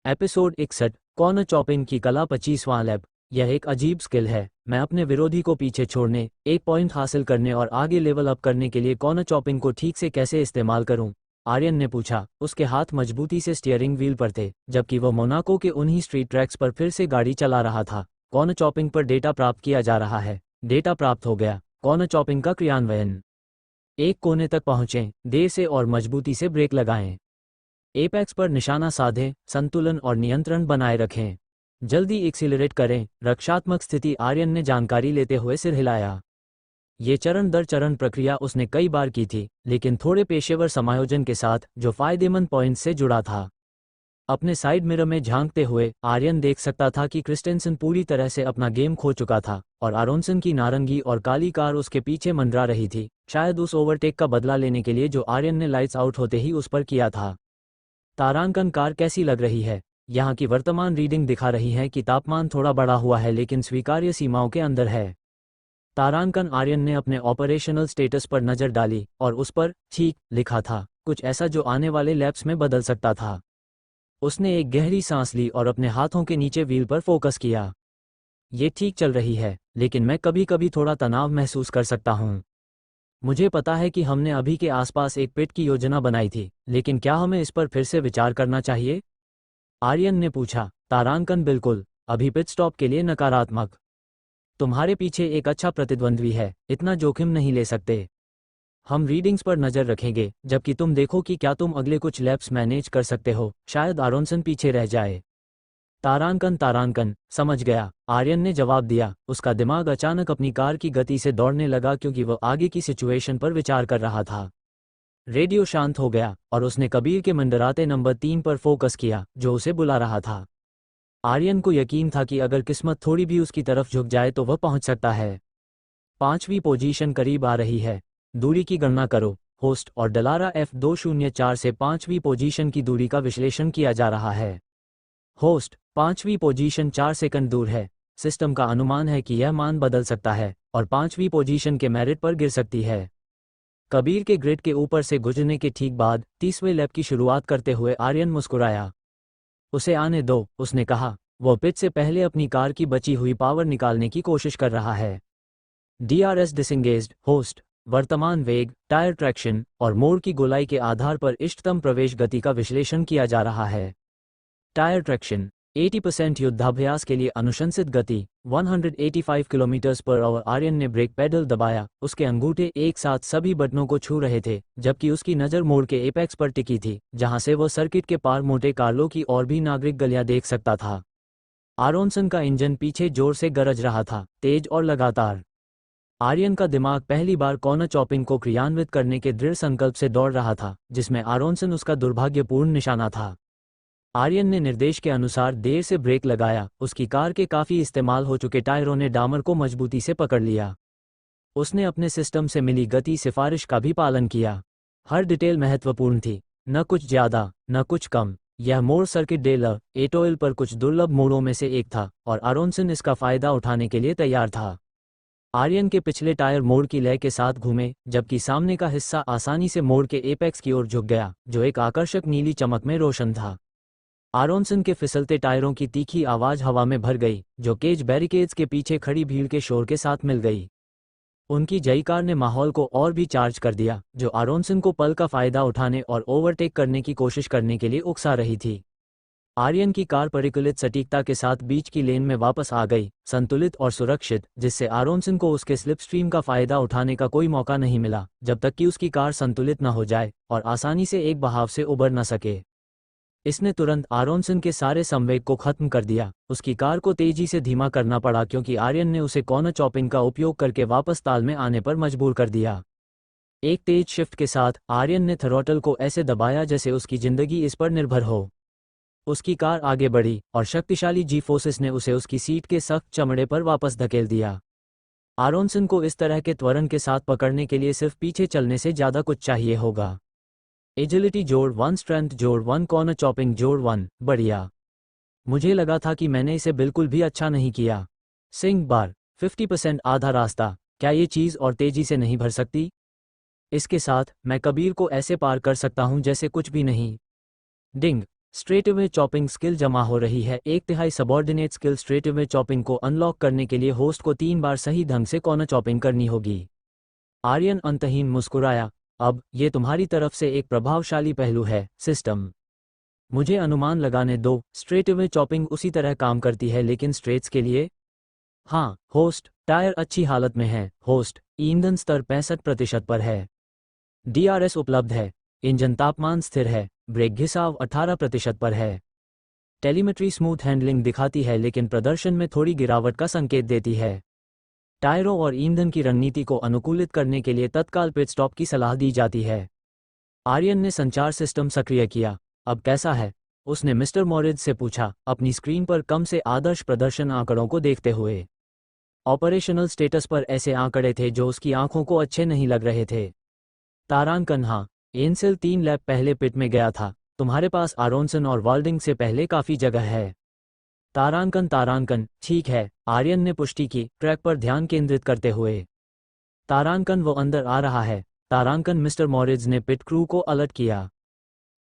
Episode 61 corner chopping की कला 25वां lab. यह एक अजीब स्किल है। मैं अपने विरोधी को पीछे छोड़ने, एक पॉइंट हासिल करने और आगे लेवल अप करने के लिए कॉर्नर चॉपिंग को ठीक से कैसे इस्तेमाल करूं? आर्यन ने पूछा। उसके हाथ मजबूती से स्टीयरिंग व्हील पर थे, जबकि वह मोनाको के उन्हीं स्ट्रीट ट्रैक्स पर फिर से गाड़ी चला रहा था। कॉर्नर चॉपिंग पर डेटा प्राप्त किया जा रहा है। डेटा प्राप्त हो गया। कॉर्नर चॉपिंग का क्रियान्वयन। एक कोने तक पहुंचें, देर से और मजबूती से ब्रेक लगाएं। एपेक्स पर निशाना साधें, संतुलन और नियंत्रण बनाए रखें। जल्दी एक्सीलरेट करें, रक्षात्मक स्थिति। आर्यन ने जानकारी लेते हुए सिर हिलाया। ये चरण दर चरण प्रक्रिया उसने कई बार की थी, लेकिन थोड़े पेशेवर समायोजन के साथ जो फायदेमंद पॉइंट से जुड़ा था। अपने साइड मिरर में झांकते हुए आर्यन देख सकता था कि क्रिस्टेंसन पूरी तरह से अपना गेम खो चुका था और आरोनसन की नारंगी और काली कार उसके पीछे मंडरा रही थी, शायद उस ओवरटेक का बदला लेने के लिए जो आर्यन ने लाइट्स आउट होते ही उस पर किया था। तारांकन कार कैसी लग रही है? यहाँ की वर्तमान रीडिंग दिखा रही है कि तापमान थोड़ा बढ़ा हुआ है, लेकिन स्वीकार्य सीमाओं के अंदर है। तारांकन। आर्यन ने अपने ऑपरेशनल स्टेटस पर नज़र डाली और उस पर ठीक लिखा था, कुछ ऐसा जो आने वाले लैप्स में बदल सकता था। उसने एक गहरी सांस ली और अपने हाथों के नीचे व्हील पर फोकस किया। ये ठीक चल रही है, लेकिन मैं कभी कभी थोड़ा तनाव महसूस कर सकता हूँ। मुझे पता है कि हमने अभी के आसपास एक पिट की योजना बनाई थी, लेकिन क्या हमें इस पर फिर से विचार करना चाहिए? आर्यन ने पूछा। तारांकन बिल्कुल, अभी पिट स्टॉप के लिए नकारात्मक। तुम्हारे पीछे एक अच्छा प्रतिद्वंद्वी है, इतना जोखिम नहीं ले सकते। हम रीडिंग्स पर नज़र रखेंगे, जबकि तुम देखो कि क्या तुम अगले कुछ लैप्स मैनेज कर सकते हो। शायद आरोनसन पीछे रह जाए। तारांकन, समझ गया, आर्यन ने जवाब दिया। उसका दिमाग अचानक अपनी कार की गति से दौड़ने लगा क्योंकि वह आगे की सिचुएशन पर विचार कर रहा था। रेडियो शांत हो गया और उसने कबीर के मंडराते नंबर 3 पर फोकस किया, जो उसे बुला रहा था। आर्यन को यकीन था कि अगर किस्मत थोड़ी भी उसकी तरफ झुक जाए तो वह पहुंच सकता है। 5वीं पोजीशन करीब आ रही है। दूरी की गणना करो। होस्ट और डलारा F204 से 5वीं पोजीशन की दूरी का विश्लेषण किया जा रहा है। होस्ट, 5वीं पोजीशन 4 सेकंड दूर है। सिस्टम का अनुमान है कि यह मान बदल सकता है और 5वीं पोजीशन के मेरिट पर गिर सकती है। कबीर के ग्रिड के ऊपर से गुजरने के ठीक बाद 30वें लैप की शुरुआत करते हुए आर्यन मुस्कुराया। उसे आने दो, उसने कहा। वह पिच से पहले अपनी कार की बची हुई पावर निकालने की कोशिश कर रहा है। DRS डिसंगेज्ड। होस्ट, वर्तमान वेग, टायर ट्रैक्शन और मोड़ की गोलाई के आधार पर इष्टतम प्रवेश गति का विश्लेषण किया जा रहा है। टायर ट्रैक्शन 80% युद्धाभ्यास के लिए अनुशंसित गति 185 किलोमीटर/आवर। आर्यन ने ब्रेक पेडल दबाया। उसके अंगूठे एक साथ सभी बटनों को छू रहे थे, जबकि उसकी नज़र मोड़ के एपेक्स पर टिकी थी, जहां से वह सर्किट के पार मोटे कार्लो की और भी नागरिक गलियां देख सकता था। आरोनसन का इंजन पीछे जोर से गरज रहा था, तेज और लगातार। आर्यन का दिमाग पहली बार कॉर्नर चॉपिंग को क्रियान्वित करने के दृढ़ संकल्प से दौड़ रहा था, जिसमें आरोनसन उसका दुर्भाग्यपूर्ण निशाना था। आर्यन ने निर्देश के अनुसार देर से ब्रेक लगाया। उसकी कार के काफ़ी इस्तेमाल हो चुके टायरों ने डामर को मजबूती से पकड़ लिया। उसने अपने सिस्टम से मिली गति सिफारिश का भी पालन किया। हर डिटेल महत्वपूर्ण थी, न कुछ ज़्यादा न कुछ कम। यह मोड़ सर्किट डेलर एटोइल पर कुछ दुर्लभ मोड़ों में से एक था और आरोनसन इसका फ़ायदा उठाने के लिए तैयार था। आर्यन के पिछले टायर मोड़ की लय के साथ घूमे, जबकि सामने का हिस्सा आसानी से मोड़ के एपेक्स की ओर झुक गया, जो एक आकर्षक नीली चमक में रोशन था। आरोनसन के फिसलते टायरों की तीखी आवाज़ हवा में भर गई, जो केज बैरिकेड्स के पीछे खड़ी भीड़ के शोर के साथ मिल गई। उनकी जई कार ने माहौल को और भी चार्ज कर दिया, जो आरोनसन को पल का फ़ायदा उठाने और ओवरटेक करने की कोशिश करने के लिए उकसा रही थी। आर्यन की कार परिकलित सटीकता के साथ बीच की लेन में वापस आ गई, संतुलित और सुरक्षित, जिससे आरोनसन को उसके स्लिपस्ट्रीम का फ़ायदा उठाने का कोई मौका नहीं मिला, जब तक कि उसकी कार संतुलित न हो जाए और आसानी से एक बहाव से उबर न सके। इसने तुरंत आरोनसन के सारे संवेग को खत्म कर दिया। उसकी कार को तेजी से धीमा करना पड़ा क्योंकि आर्यन ने उसे कॉर्नर चॉपिंग का उपयोग करके वापस ताल में आने पर मजबूर कर दिया। एक तेज शिफ्ट के साथ आर्यन ने थ्रॉटल को ऐसे दबाया जैसे उसकी जिंदगी इस पर निर्भर हो। उसकी कार आगे बढ़ी और शक्तिशाली जी फोर्सेस ने उसे उसकी सीट के सख्त चमड़े पर वापस धकेल दिया। आरोनसन को इस तरह के त्वरण के साथ पकड़ने के लिए सिर्फ पीछे चलने से ज़्यादा कुछ चाहिए होगा। एजिलिटी जोड़ 1, स्ट्रेंथ जोड़ 1, कॉर्नर चॉपिंग जोड़ 1। बढ़िया। मुझे लगा था कि मैंने इसे बिल्कुल भी अच्छा नहीं किया। सिंग बार 50% आधा रास्ता। क्या ये चीज़ और तेजी से नहीं भर सकती? इसके साथ मैं कबीर को ऐसे पार कर सकता हूं जैसे कुछ भी नहीं। डिंग। स्ट्रेटअवे चॉपिंग स्किल जमा हो रही है। 1/3 सबॉर्डिनेट स्किल। स्ट्रेटअवे चॉपिंग को अनलॉक करने के लिए होस्ट को 3 बार सही ढंग से कॉर्नर चॉपिंग करनी होगी। आर्यन अंतहीन मुस्कुराया। अब ये तुम्हारी तरफ से एक प्रभावशाली पहलू है, सिस्टम। मुझे अनुमान लगाने दो, स्ट्रेटअवे चॉपिंग उसी तरह काम करती है लेकिन स्ट्रेट्स के लिए। हाँ होस्ट, टायर अच्छी हालत में है। होस्ट, ईंधन स्तर 65% पर है। डीआरएस उपलब्ध है। इंजन तापमान स्थिर है। ब्रेक घिसाव 18% पर है। टेलीमेट्री स्मूथ हैंडलिंग दिखाती है लेकिन प्रदर्शन में थोड़ी गिरावट का संकेत देती है। टायरों और ईंधन की रणनीति को अनुकूलित करने के लिए तत्काल पिट स्टॉप की सलाह दी जाती है। आर्यन ने संचार सिस्टम सक्रिय किया। अब कैसा है? उसने मिस्टर मॉरिज से पूछा, अपनी स्क्रीन पर कम से आदर्श प्रदर्शन आंकड़ों को देखते हुए। ऑपरेशनल स्टेटस पर ऐसे आंकड़े थे जो उसकी आंखों को अच्छे नहीं लग रहे थे। तारांकन, हाँ, एंसेल 3 लैप पहले पिट में गया था। तुम्हारे पास आरोनसन और वाल्डिंग से पहले काफी जगह है। तारांकन, ठीक है, आर्यन ने पुष्टि की, ट्रैक पर ध्यान केंद्रित करते हुए। तारांकन, वो अंदर आ रहा है। तारांकन, मिस्टर मॉरिज ने पिट क्रू को अलर्ट किया।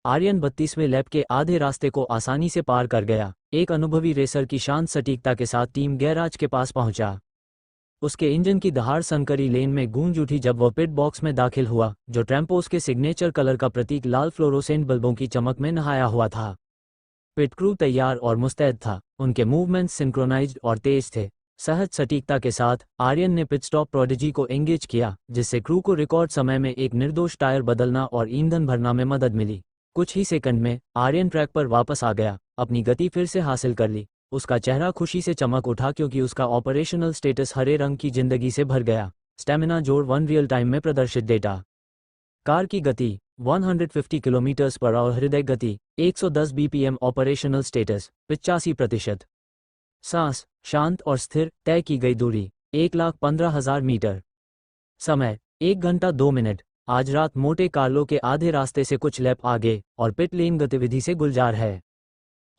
आर्यन 32वें लैप के आधे रास्ते को आसानी से पार कर गया। एक अनुभवी रेसर की शांत सटीकता के साथ टीम गैराज के पास पहुंचा। उसके इंजन की दहाड़ सनकरी लेन में गूंज उठी जब वह पिट बॉक्स में दाखिल हुआ, जो ट्रैम्पोस के सिग्नेचर कलर का प्रतीक लाल फ्लोरोसेंट बल्बों की चमक में नहाया हुआ था। पिट क्रू तैयार और मुस्तैद था। उनके मूवमेंट्स सिंक्रोनाइज्ड और तेज थे। सहज सटीकता के साथ आर्यन ने पिट स्टॉप प्रोडिजी को एंगेज किया, जिससे क्रू को रिकॉर्ड समय में एक निर्दोष टायर बदलना और ईंधन भरना में मदद मिली। कुछ ही सेकंड में आर्यन ट्रैक पर वापस आ गया, अपनी गति फिर से हासिल कर ली। उसका चेहरा खुशी से चमक उठा क्योंकि उसका ऑपरेशनल स्टेटस हरे रंग की जिंदगी से भर गया। स्टेमिना जोड़ 1 रियल टाइम में प्रदर्शित डेटा। कार की गति 150 किलोमीटर पर आवर। हृदय गति 110 बीपीएम। Operational status 85%। सांस शांत और स्थिर। तय की गई दूरी 1,15,000 मीटर। समय 1 घंटा 2 मिनट। आज रात मोटे कार्लो के आधे रास्ते से कुछ लैप आगे और पिट लेन गतिविधि से गुलजार है।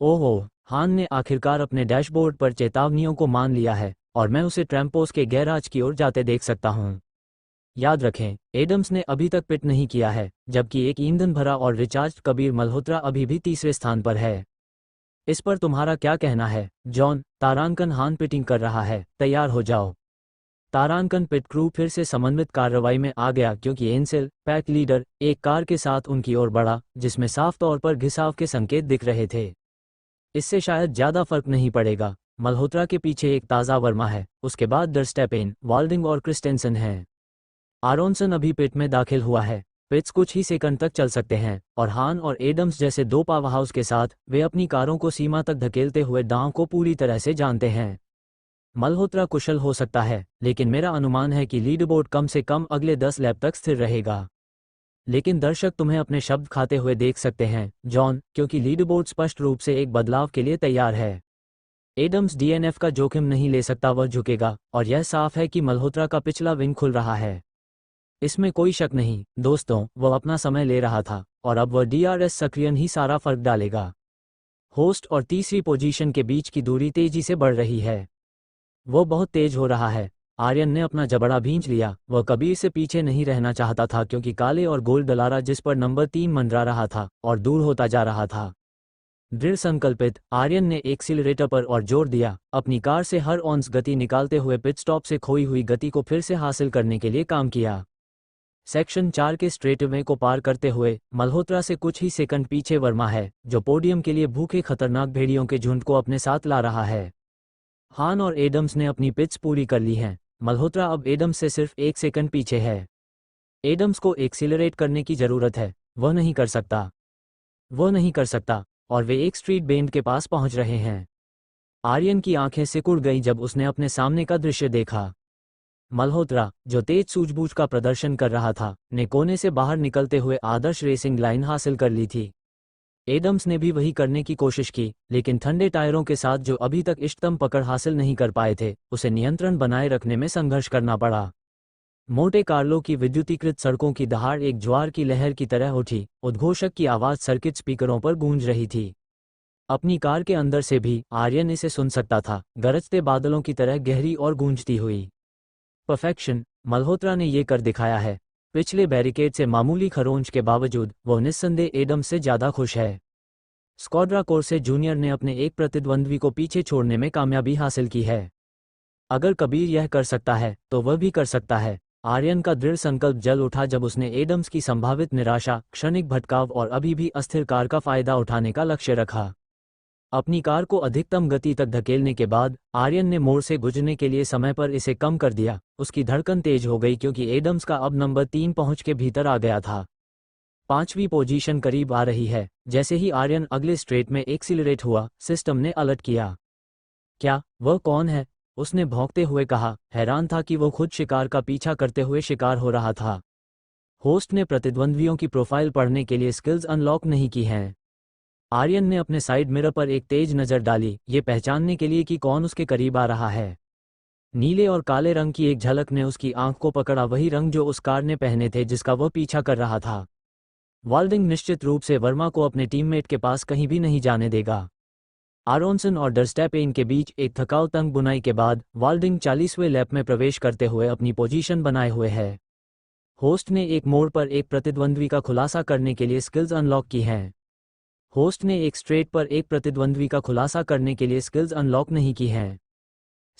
ओहो, हान ने आखिरकार अपने डैशबोर्ड पर चेतावनियों को मान लिया है और मैं उसे ट्रैम्पोस के गैराज की ओर जाते देख सकता हूँ। याद रखें, एडम्स ने अभी तक पिट नहीं किया है, जबकि एक ईंधन भरा और रिचार्ज कबीर मल्होत्रा अभी भी तीसरे स्थान पर है। इस पर तुम्हारा क्या कहना है, जॉन? तारांकन, हान पिटिंग कर रहा है, तैयार हो जाओ। तारांकन, पिट क्रू फिर से समन्वित कार्रवाई में आ गया क्योंकि एंसेल, पैक लीडर, एक कार के साथ उनकी ओर बढ़ा, जिसमें साफ तौर पर घिसाव के संकेत दिख रहे थे। इससे शायद ज्यादा फर्क नहीं पड़ेगा। मल्होत्रा के पीछे एक ताज़ा वर्मा है, उसके बाद डर्स्टेपेन, वाल्डिंग और क्रिस्टेंसन हैं। आरोनसन अभी पिट में दाखिल हुआ है। पिट्स कुछ ही सेकंड तक चल सकते हैं और हान और एडम्स जैसे दो पावरहाउस के साथ वे अपनी कारों को सीमा तक धकेलते हुए दांव को पूरी तरह से जानते हैं। मल्होत्रा कुशल हो सकता है, लेकिन मेरा अनुमान है कि लीडरबोर्ड कम से कम अगले 10 लैप तक स्थिर रहेगा। लेकिन दर्शक तुम्हें अपने शब्द खाते हुए देख सकते हैं, जॉन, क्योंकि लीडरबोर्ड स्पष्ट रूप से एक बदलाव के लिए तैयार है। एडम्स डीएनएफ का जोखिम नहीं ले सकता, वह झुकेगा, और यह साफ है कि मल्होत्रा का पिछला विंग खुल रहा है। इसमें कोई शक नहीं, दोस्तों, वह अपना समय ले रहा था और अब वह डीआरएस सक्रियन ही सारा फर्क डालेगा। होस्ट और तीसरी पोजीशन के बीच की दूरी तेजी से बढ़ रही है। वो बहुत तेज हो रहा है। आर्यन ने अपना जबड़ा भींच लिया। वह कबीर से पीछे नहीं रहना चाहता था क्योंकि काले और गोल्ड डलारा जिस पर नंबर 3 मंडरा रहा था और दूर होता जा रहा था। दृढ़ संकल्पित, आर्यन ने एक्सीलरेटर पर और जोर दिया, अपनी कार से हर ऑन्स गति निकालते हुए पिट स्टॉप से खोई हुई गति को फिर से हासिल करने के लिए काम किया। सेक्शन 4 के स्ट्रेटवे को पार करते हुए मल्होत्रा से कुछ ही सेकंड पीछे वर्मा है, जो पोडियम के लिए भूखे खतरनाक भेड़ियों के झुंड को अपने साथ ला रहा है। हान और एडम्स ने अपनी पिट्स पूरी कर ली हैं। मल्होत्रा अब एडम्स से सिर्फ 1 सेकंड पीछे है। एडम्स को एक्सीलरेट करने की जरूरत है। वह नहीं कर सकता, और वे एक स्ट्रीट बेंड के पास पहुंच रहे हैं। आर्यन की आंखें सिकुड़ गईं जब उसने अपने सामने का दृश्य देखा। मल्होत्रा, जो तेज सूझबूझ का प्रदर्शन कर रहा था, ने कोने से बाहर निकलते हुए आदर्श रेसिंग लाइन हासिल कर ली थी। एडम्स ने भी वही करने की कोशिश की, लेकिन ठंडे टायरों के साथ जो अभी तक इष्टतम पकड़ हासिल नहीं कर पाए थे, उसे नियंत्रण बनाए रखने में संघर्ष करना पड़ा। मोटे कार्लो की विद्युतीकृत सड़कों की दहाड़ एक ज्वार की लहर की तरह उठी। उद्घोषक की आवाज सर्किट स्पीकरों पर गूंज रही थी। अपनी कार के अंदर से भी आर्यन इसे सुन सकता था, गरजते बादलों की तरह गहरी और गूंजती हुई। परफेक्शन, मल्होत्रा ने ये कर दिखाया है। पिछले बैरिकेड से मामूली खरोंच के बावजूद वो निस्संदेह एडम्स से ज्यादा खुश है। स्क्वाड्रा कोर्से जूनियर ने अपने एक प्रतिद्वंद्वी को पीछे छोड़ने में कामयाबी हासिल की है। अगर कबीर यह कर सकता है तो वह भी कर सकता है। आर्यन का दृढ़ संकल्प जल उठा जब उसने एडम्स की संभावित निराशा, क्षणिक भटकाव और अभी भी अस्थिर कार का फायदा उठाने का लक्ष्य रखा। अपनी कार को अधिकतम गति तक धकेलने के बाद आर्यन ने मोड़ से गुजरने के लिए समय पर इसे कम कर दिया। उसकी धड़कन तेज हो गई क्योंकि एडम्स का अब नंबर 3 पहुंच के भीतर आ गया था। 5वीं पोजीशन करीब आ रही है। जैसे ही आर्यन अगले स्ट्रेट में एक्सीलरेट हुआ, सिस्टम ने अलर्ट किया। क्या वह कौन है? उसने भौंकते हुए कहा, हैरान था कि वो खुद शिकार का पीछा करते हुए शिकार हो रहा था। होस्ट ने प्रतिद्वंद्वियों की प्रोफाइल पढ़ने के लिए स्किल्स अनलॉक नहीं की हैं। आर्यन ने अपने साइड मिरर पर एक तेज नज़र डाली, ये पहचानने के लिए कि कौन उसके करीब आ रहा है। नीले और काले रंग की एक झलक ने उसकी आंख को पकड़ा, वही रंग जो उस कार ने पहने थे जिसका वह पीछा कर रहा था। वाल्डिंग निश्चित रूप से वर्मा को अपने टीममेट के पास कहीं भी नहीं जाने देगा। आरोनसन और डर्स्टैपेन के बीच एक थकाऊ तंग बुनाई के बाद वाल्डिंग 40वें लैप में प्रवेश करते हुए अपनी पोजीशन बनाए हुए है। होस्ट ने एक मोड़ पर एक प्रतिद्वंद्वी का खुलासा करने के लिए स्किल्स अनलॉक की हैं। होस्ट ने एक स्ट्रेट पर एक प्रतिद्वंद्वी का खुलासा करने के लिए स्किल्स अनलॉक नहीं की हैं।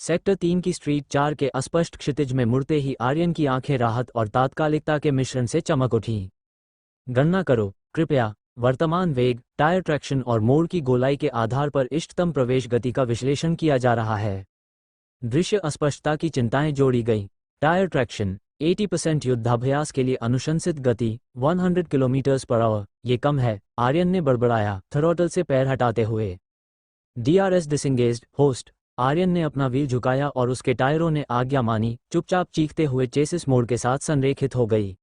सेक्टर 3 की स्ट्रीट 4 के अस्पष्ट क्षितिज में मुड़ते ही आर्यन की आंखें राहत और तात्कालिकता के मिश्रण से चमक उठीं। गणना करो कृपया। वर्तमान वेग, टायर ट्रैक्शन और मोड़ की गोलाई के आधार पर इष्टतम प्रवेश गति का विश्लेषण किया जा रहा है। दृश्य अस्पष्टता की चिंताएं जोड़ी गई। टायर ट्रैक्शन 80% युद्धाभ्यास के लिए अनुशंसित गति 100 किलोमीटर/आवर, ये कम है, आर्यन ने बड़बड़ाया, थ्रॉटल से पैर हटाते हुए। DRS डिसंगेज्ड। होस्ट। आर्यन ने अपना व्हील झुकाया और उसके टायरों ने आज्ञा मानी, चुपचाप चीखते हुए चेसिस मोड़ के साथ संरेखित हो गई।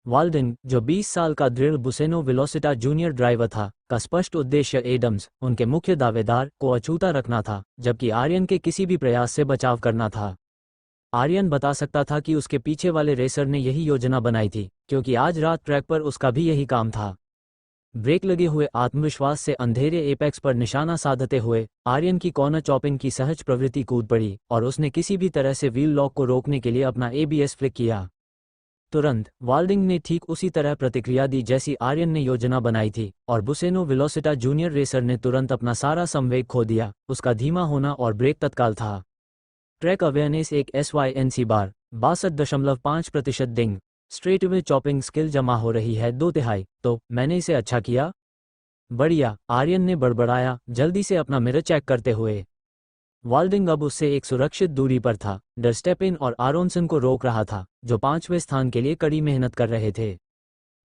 वाल्डिंग, जो 20 साल का दृढ़ बुसेनो वेलोसिटा जूनियर ड्राइवर था, का स्पष्ट उद्देश्य एडम्स, उनके मुख्य दावेदार, को अछूता रखना था, जबकि आर्यन के किसी भी प्रयास से बचाव करना था। आर्यन बता सकता था कि उसके पीछे वाले रेसर ने यही योजना बनाई थी, क्योंकि आज रात ट्रैक पर उसका भी यही काम था। ब्रेक लगे हुए आत्मविश्वास से अंधेरे एपेक्स पर निशाना साधते हुए आर्यन की कॉर्नर चॉपिंग की सहज प्रवृत्ति कूद पड़ी और उसने किसी भी तरह से व्हील लॉक को रोकने के लिए अपना ABS फ्लिक किया। तुरंत वाल्डिंग ने ठीक उसी तरह प्रतिक्रिया दी जैसी आर्यन ने योजना बनाई थी, और बुसेनो वेलोसिटा जूनियर रेसर ने तुरंत अपना सारा संवेग खो दिया। उसका धीमा होना और ब्रेक तत्काल था। ट्रैक अवेयरनेस एक SYNC बार 62.5% डिंग। स्ट्रेटवे चॉपिंग स्किल जमा हो रही है 2/3। तो मैंने इसे अच्छा किया? बढ़िया, आर्यन ने बड़बड़ाया, जल्दी से अपना मिरर चेक करते हुए। वाल्डिंग अब उससे एक सुरक्षित दूरी पर था। डर्स्टैपेन और आरोनसन को रोक रहा था, जो 5वें स्थान के लिए कड़ी मेहनत कर रहे थे।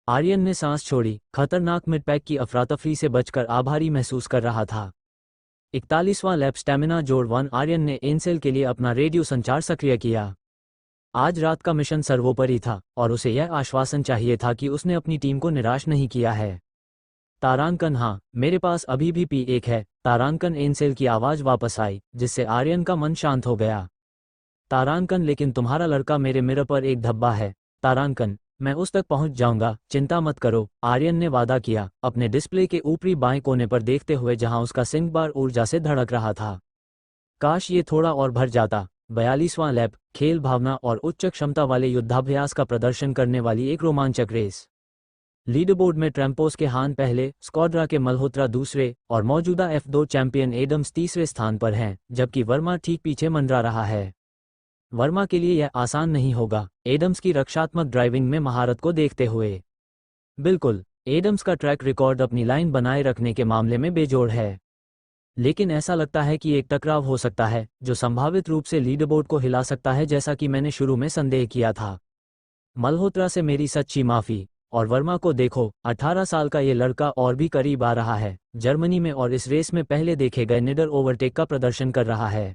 आर्यन ने सांस छोड़ी, खतरनाक मिडपैक की अफरातफरी से बचकर आभारी महसूस कर रहा था। 41वां लैप स्टैमिना जोड़ 1। आर्यन ने एनसेल के लिए अपना रेडियो संचार सक्रिय किया। आज रात का मिशन सर्वोपरि था और उसे यह आश्वासन चाहिए था कि उसने अपनी टीम को निराश नहीं किया है। तारांकन, हाँ, मेरे पास अभी भी P1 है। तारांकन। एनसेल की आवाज़ वापस आई, जिससे आर्यन का मन शांत हो गया। तारांकन, लेकिन तुम्हारा लड़का मेरे मिरर पर एक धब्बा है। तारांकन, मैं उस तक पहुंच जाऊंगा, चिंता मत करो, आर्यन ने वादा किया, अपने डिस्प्ले के ऊपरी बाएं कोने पर देखते हुए जहां उसका सिंक बार ऊर्जा से धड़क रहा था। काश ये थोड़ा और भर जाता। 42वां लैप, खेल भावना और उच्च क्षमता वाले युद्धाभ्यास का प्रदर्शन करने वाली एक रोमांचक रेस। लीडरबोर्ड में ट्रैम्पोस के हान पहले, स्क्वाड्रा के मल्होत्रा दूसरे और मौजूदा F2 चैंपियन एडम्स तीसरे स्थान पर हैं, जबकि वर्मा ठीक पीछे मंडरा रहा है। वर्मा के लिए यह आसान नहीं होगा, एडम्स की रक्षात्मक ड्राइविंग में महारत को देखते हुए। बिल्कुल, एडम्स का ट्रैक रिकॉर्ड अपनी लाइन बनाए रखने के मामले में बेजोड़ है, लेकिन ऐसा लगता है कि एक टकराव हो सकता है जो संभावित रूप से लीडरबोर्ड को हिला सकता है, जैसा कि मैंने शुरू में संदेह किया था। मल्होत्रा से मेरी सच्ची माफ़ी। और वर्मा को देखो, 18 साल का ये लड़का और भी करीब आ रहा है, जर्मनी में और इस रेस में पहले देखे गए निडर ओवरटेक का प्रदर्शन कर रहा है।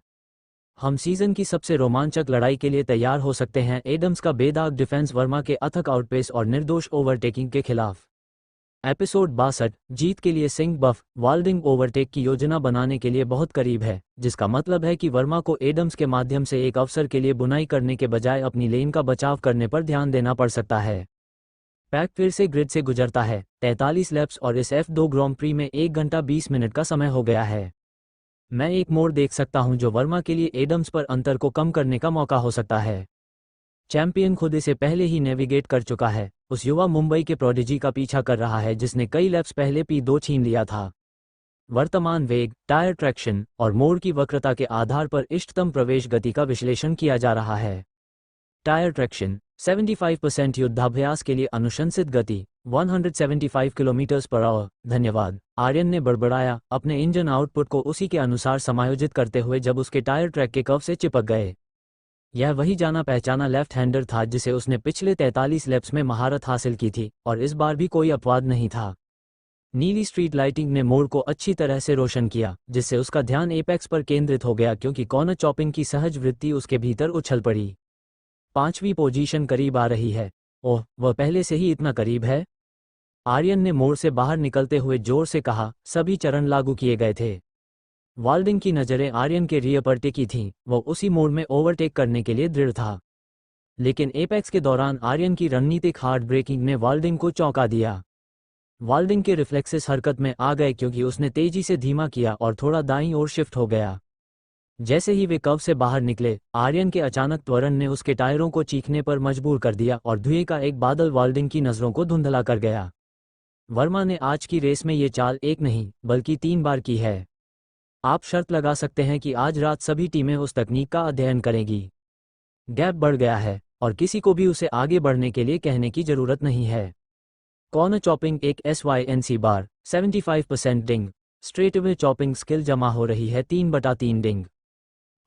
हम सीजन की सबसे रोमांचक लड़ाई के लिए तैयार हो सकते हैं। एडम्स का बेदाग डिफेंस वर्मा के अथक आउटपेस और निर्दोष ओवरटेकिंग के खिलाफ। एपिसोड 62, जीत के लिए सिंह बफ। वाल्डिंग ओवरटेक की योजना बनाने के लिए बहुत करीब है, जिसका मतलब है कि वर्मा को एडम्स के माध्यम से एक अवसर के लिए बुनाई करने के बजाय अपनी लेन का बचाव करने पर ध्यान देना पड़ सकता है। पैक फिर से ग्रिड से गुजरता है। 43 लैप्स और इस F2 ग्रां प्री में 1 घंटा 20 मिनट का समय हो गया है। मैं एक मोड़ देख सकता हूं जो वर्मा के लिए एडम्स पर अंतर को कम करने का मौका हो सकता है। चैंपियन खुद इसे पहले ही नेविगेट कर चुका है, उस युवा मुंबई के प्रोडिजी का पीछा कर रहा है जिसने कई लैप्स पहले P2 छीन लिया था। वर्तमान वेग, टायर ट्रैक्शन और मोड़ की वक्रता के आधार पर इष्टतम प्रवेश गति का विश्लेषण किया जा रहा है। टायर ट्रैक्शन 75% युद्धाभ्यास के लिए अनुशंसित गति 175 किलोमीटर पर आवर। धन्यवाद, आर्यन ने बड़बड़ाया, अपने इंजन आउटपुट को उसी के अनुसार समायोजित करते हुए जब उसके टायर ट्रैक के कर्व से चिपक गए। यह वही जाना पहचाना लेफ्ट हैंडर था जिसे उसने पिछले 43 लैप्स में महारत हासिल की थी, और इस बार भी कोई अपवाद नहीं था। नीली स्ट्रीट लाइटिंग ने मोड़ को अच्छी तरह से रोशन किया, जिससे उसका ध्यान एपेक्स पर केंद्रित हो गया क्योंकि कॉर्नर चॉपिंग की सहज वृत्ति उसके भीतर उछल पड़ी। 5वीं पोजीशन करीब आ रही है। ओह, वह पहले से ही इतना करीब है? आर्यन ने मोड़ से बाहर निकलते हुए जोर से कहा। सभी चरण लागू किए गए थे। वाल्डिंग की नज़रें आर्यन के रियर पर टिकी थीं, वह उसी मोड़ में ओवरटेक करने के लिए दृढ़ था। लेकिन एपेक्स के दौरान आर्यन की रणनीतिक हार्ड ब्रेकिंग ने वाल्डिंग को चौंका दिया। वाल्डिंग के रिफ्लेक्सेस हरकत में आ गए क्योंकि उसने तेजी से धीमा किया और थोड़ा दाईं ओर शिफ्ट हो गया। जैसे ही वे कर्व से बाहर निकले, आर्यन के अचानक त्वरण ने उसके टायरों को चीखने पर मजबूर कर दिया और धुएं का एक बादल वाल्डिंग की नज़रों को धुंधला कर गया। वर्मा ने आज की रेस में ये चाल एक नहीं बल्कि 3 बार की है। आप शर्त लगा सकते हैं कि आज रात सभी टीमें उस तकनीक का अध्ययन करेंगी। गैप बढ़ गया है और किसी को भी उसे आगे बढ़ने के लिए कहने की जरूरत नहीं है। कॉर्नर चॉपिंग एक SYNC बार 75% डिंग। स्ट्रेटअवे चॉपिंग स्किल जमा हो रही है 3/3 डिंग।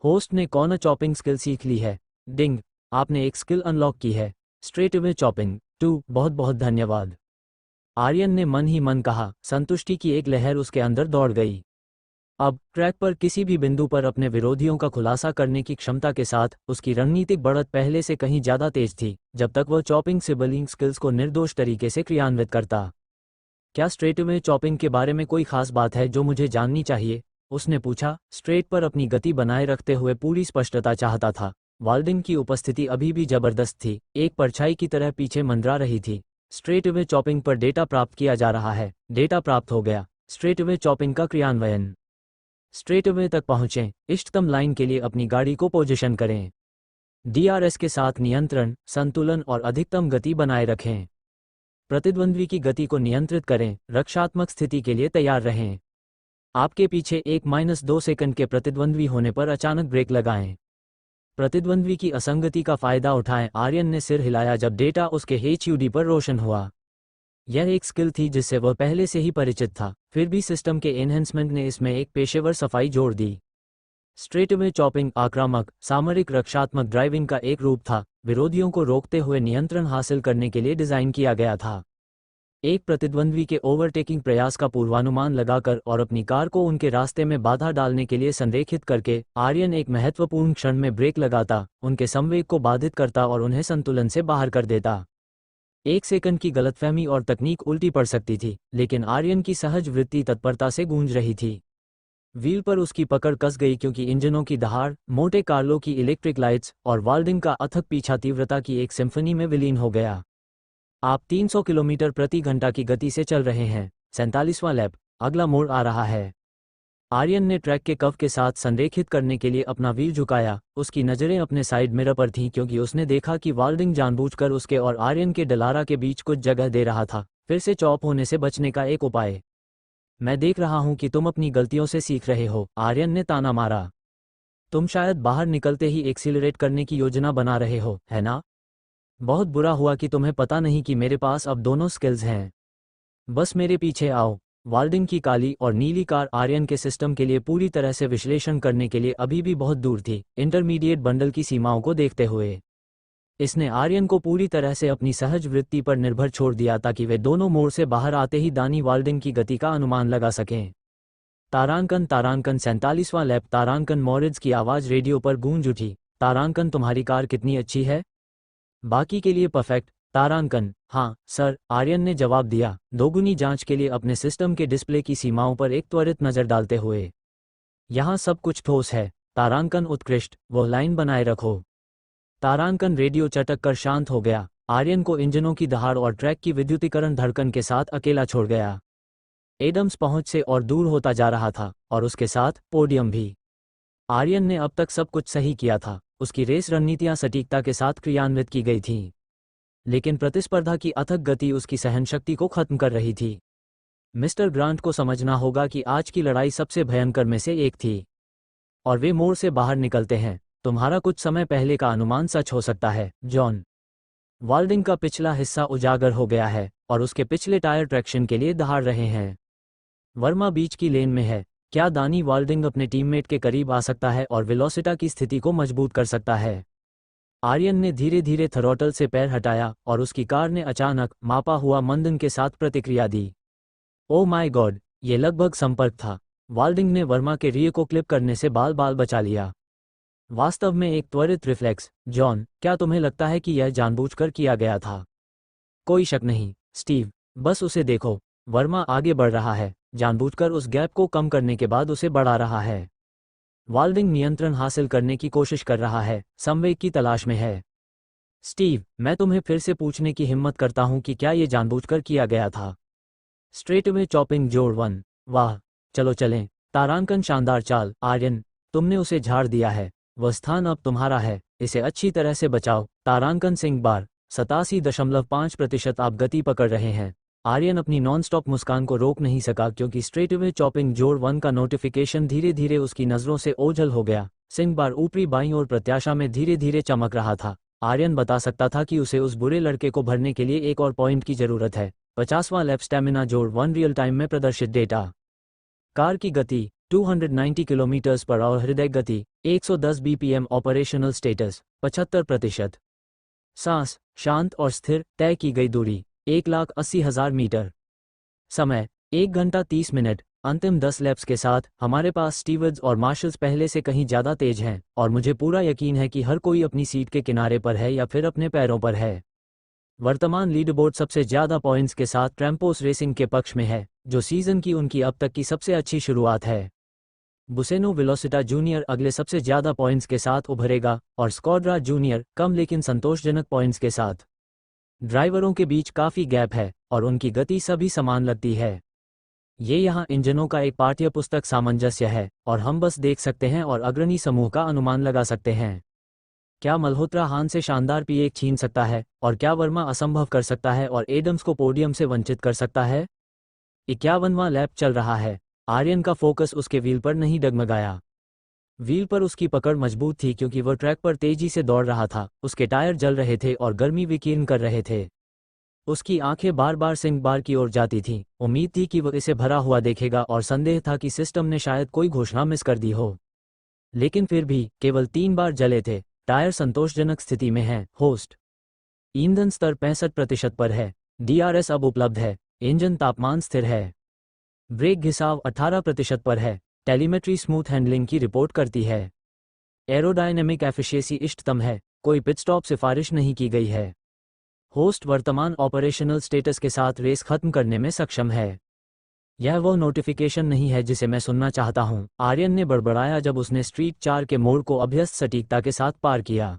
होस्ट ने कॉर्नर चॉपिंग स्किल सीख ली है। डिंग, आपने एक स्किल अनलॉक की है। स्ट्रेटअवे चॉपिंग 2। बहुत बहुत धन्यवाद, आर्यन ने मन ही मन कहा। संतुष्टि की एक लहर उसके अंदर दौड़ गई। अब ट्रैक पर किसी भी बिंदु पर अपने विरोधियों का खुलासा करने की क्षमता के साथ उसकी रणनीतिक बढ़त पहले से कहीं ज्यादा तेज थी, जब तक वह चॉपिंग सिबलिंग स्किल्स को निर्दोष तरीके से क्रियान्वित करता। क्या स्ट्रेटअवे चॉपिंग के बारे में कोई खास बात है जो मुझे जाननी चाहिए? उसने पूछा, स्ट्रेट पर अपनी गति बनाए रखते हुए पूरी स्पष्टता चाहता था। वाल्डिंग की उपस्थिति अभी भी जबरदस्त थी, एक परछाई की तरह पीछे मंडरा रही थी। स्ट्रेटअवे चॉपिंग पर डेटा प्राप्त किया जा रहा है। डेटा प्राप्त हो गया। स्ट्रेटअवे चॉपिंग का क्रियान्वयन। स्ट्रेटअवे तक पहुंचें। इष्टतम लाइन के लिए अपनी गाड़ी को पोजीशन करें। DRS के साथ नियंत्रण, संतुलन और अधिकतम गति बनाए रखें। प्रतिद्वंद्वी की गति को नियंत्रित करें। रक्षात्मक स्थिति के लिए तैयार रहें। आपके पीछे 1-2 सेकंड के प्रतिद्वंद्वी होने पर अचानक ब्रेक लगाएं। प्रतिद्वंद्वी की असंगति का फायदा उठाएं। आर्यन ने सिर हिलाया जब डेटा उसके HUD पर रोशन हुआ। यह एक स्किल थी जिससे वह पहले से ही परिचित था, फिर भी सिस्टम के एनहेंसमेंट ने इसमें एक पेशेवर सफाई जोड़ दी। स्ट्रेटअवे चॉपिंग आक्रामक, सामरिक रक्षात्मक ड्राइविंग का एक रूप था, विरोधियों को रोकते हुए नियंत्रण हासिल करने के लिए डिज़ाइन किया गया था। एक प्रतिद्वंद्वी के ओवरटेकिंग प्रयास का पूर्वानुमान लगाकर और अपनी कार को उनके रास्ते में बाधा डालने के लिए संरेखित करके, आर्यन एक महत्वपूर्ण क्षण में ब्रेक लगाता, उनके संवेग को बाधित करता और उन्हें संतुलन से बाहर कर देता। 1 सेकंड की गलतफहमी और तकनीक उल्टी पड़ सकती थी, लेकिन आर्यन की सहज वृत्ति तत्परता से गूंज रही थी। व्हील पर उसकी पकड़ कस गई क्योंकि इंजनों की दहाड़, मोटे कार्लो की इलेक्ट्रिक लाइट्स और वाल्डिंग का अथक पीछा तीव्रता की एक सिम्फनी में विलीन हो गया। आप 300 किलोमीटर प्रति घंटा की गति से चल रहे हैं। 47वां लैप। अगला मोड़ आ रहा है। आर्यन ने ट्रैक के कर्व के साथ संरेखित करने के लिए अपना व्हील झुकाया। उसकी नज़रें अपने साइड मिरर पर थीं क्योंकि उसने देखा कि वाल्डिंग जानबूझकर उसके और आर्यन के डलारा के बीच कुछ जगह दे रहा था, फिर से चॉप होने से बचने का एक उपाय। मैं देख रहा हूं कि तुम अपनी गलतियों से सीख रहे हो, आर्यन ने ताना मारा। तुम शायद बाहर निकलते ही एक्सीलरेट करने की योजना बना रहे हो, है ना? बहुत बुरा हुआ कि तुम्हें पता नहीं कि मेरे पास अब दोनों स्किल्स हैं। बस मेरे पीछे आओ। वाल्डिंग की काली और नीली कार आर्यन के सिस्टम के लिए पूरी तरह से विश्लेषण करने के लिए अभी भी बहुत दूर थी, इंटरमीडिएट बंडल की सीमाओं को देखते हुए। इसने आर्यन को पूरी तरह से अपनी सहज वृत्ति पर निर्भर छोड़ दिया ताकि वे दोनों मोड़ से बाहर आते ही दानी वाल्डिंग की गति का अनुमान लगा सकें। तारांकन 47वां लैप। तारांकन मॉरिट्ज की आवाज़ रेडियो पर गूंज उठी। तारांकन, तुम्हारी कार कितनी अच्छी है? बाकी के लिए परफेक्ट। तारांकन, हाँ सर, आर्यन ने जवाब दिया, दोगुनी जांच के लिए अपने सिस्टम के डिस्प्ले की सीमाओं पर एक त्वरित नज़र डालते हुए। यहाँ सब कुछ ठोस है। तारांकन, उत्कृष्ट, वह लाइन बनाए रखो। तारांकन, रेडियो चटक कर शांत हो गया। आर्यन को इंजनों की दहाड़ और ट्रैक की विद्युतीकरण धड़कन के साथ अकेला छोड़ गया। एडम्स पहुंच से और दूर होता जा रहा था, और उसके साथ पोडियम भी। आर्यन ने अब तक सब कुछ सही किया था, उसकी रेस रणनीतियां सटीकता के साथ क्रियान्वित की गई थीं। लेकिन प्रतिस्पर्धा की अथक गति उसकी सहनशक्ति को खत्म कर रही थी। मिस्टर ग्रांट को समझना होगा कि आज की लड़ाई सबसे भयंकर में से एक थी और वे मोड़ से बाहर निकलते हैं। तुम्हारा कुछ समय पहले का अनुमान सच हो सकता है, जॉन। वाल्डिंग का पिछला हिस्सा उजागर हो गया है और उसके पिछले टायर ट्रैक्शन के लिए दहाड़ रहे हैं। वर्मा बीच की लेन में है। क्या दानी वाल्डिंग अपने टीममेट के करीब आ सकता है और वेलोसिटा की स्थिति को मजबूत कर सकता है? आर्यन ने धीरे धीरे थ्रॉटल से पैर हटाया और उसकी कार ने अचानक मापा हुआ मंदन के साथ प्रतिक्रिया दी। ओ माय गॉड, ये लगभग संपर्क था। वाल्डिंग ने वर्मा के रियर को क्लिप करने से बाल बाल बचा लिया। वास्तव में एक त्वरित रिफ्लेक्स। जॉन, क्या तुम्हें लगता है कि यह जानबूझकर किया गया था? कोई शक नहीं, स्टीव। बस उसे देखो। वर्मा आगे बढ़ रहा है, जानबूझकर उस गैप को कम करने के बाद उसे बढ़ा रहा है। वाल्डिंग नियंत्रण हासिल करने की कोशिश कर रहा है, संवेग की तलाश में है। स्टीव, मैं तुम्हें फिर से पूछने की हिम्मत करता हूं कि क्या ये जानबूझकर किया गया था? स्ट्रेटअवे चॉपिंग जोड़ 1। वाह, चलो चलें। तारांकन शानदार चाल, आर्यन। तुमने उसे झाड़ दिया है। वह स्थान अब तुम्हारा है, इसे अच्छी तरह से बचाओ। तारांकन सिंह बार 87.5% आप गति पकड़ रहे हैं। आर्यन अपनी नॉन-स्टॉप मुस्कान को रोक नहीं सका क्योंकि स्ट्रेटअवे चॉपिंग जोड़ 1 का नोटिफिकेशन धीरे धीरे उसकी नज़रों से ओझल हो गया। सिंह बार ऊपरी बाईं ओर प्रत्याशा में धीरे धीरे चमक रहा था। आर्यन बता सकता था कि उसे उस बुरे लड़के को भरने के लिए एक और पॉइंट की जरूरत है। 50वां लैप स्टैमिना जोड़ 1 रियल टाइम में प्रदर्शित डेटा। कार की गति 290 किलोमीटर पर आवर, हृदय गति 110 बीपीएम, ऑपरेशनल स्टेटस 75%। सांस शांत और स्थिर, तय की गई दूरी 1,80,000 मीटर। समय 1 घंटा 30 मिनट। अंतिम 10 लैप्स के साथ हमारे पास स्टीवर्ड्स और मार्शल्स पहले से कहीं ज़्यादा तेज हैं और मुझे पूरा यकीन है कि हर कोई अपनी सीट के किनारे पर है या फिर अपने पैरों पर है। वर्तमान लीडरबोर्ड सबसे ज़्यादा पॉइंट्स के साथ ट्रैम्पोस रेसिंग के पक्ष में है, जो सीजन की उनकी अब तक की सबसे अच्छी शुरुआत है। बुसेनो वेलोसिटा जूनियर अगले सबसे ज़्यादा पॉइंट्स के साथ उभरेगा और स्क्वाड्रा जूनियर कम लेकिन संतोषजनक पॉइंट्स के साथ। ड्राइवरों के बीच काफ़ी गैप है और उनकी गति सभी समान लगती है। ये यहाँ इंजनों का एक पाठ्यपुस्तक सामंजस्य है और हम बस देख सकते हैं और अग्रणी समूह का अनुमान लगा सकते हैं। क्या मल्होत्रा हान से शानदार P1 छीन सकता है और क्या वर्मा असंभव कर सकता है और एडम्स को पोडियम से वंचित कर सकता है? 51वां लैप चल रहा है। आर्यन का फोकस उसके व्हील पर नहीं डगमगाया। व्हील पर उसकी पकड़ मजबूत थी क्योंकि वह ट्रैक पर तेजी से दौड़ रहा था। उसके टायर जल रहे थे और गर्मी विकीर्ण कर रहे थे। उसकी आंखें बार बार सिंह बार की ओर जाती थीं। उम्मीद थी कि वह इसे भरा हुआ देखेगा और संदेह था कि सिस्टम ने शायद कोई घोषणा मिस कर दी हो। लेकिन फिर भी केवल 3 बार जले थे। टायर संतोषजनक स्थिति में हैं। होस्ट ईंधन स्तर 65% पर है। DRS अब उपलब्ध है। इंजन तापमान स्थिर है। ब्रेक घिसाव 18% पर है। टेलीमेट्री स्मूथ हैंडलिंग की रिपोर्ट करती है। एरोडायनेमिक एफिशिएंसी इष्टतम है। कोई पिट स्टॉप सिफारिश नहीं की गई है। होस्ट वर्तमान ऑपरेशनल स्टेटस के साथ रेस खत्म करने में सक्षम है। यह वो नोटिफिकेशन नहीं है जिसे मैं सुनना चाहता हूं, आर्यन ने बड़बड़ाया जब उसने स्ट्रीट 4 के मोड़ को अभ्यस्त सटीकता के साथ पार किया।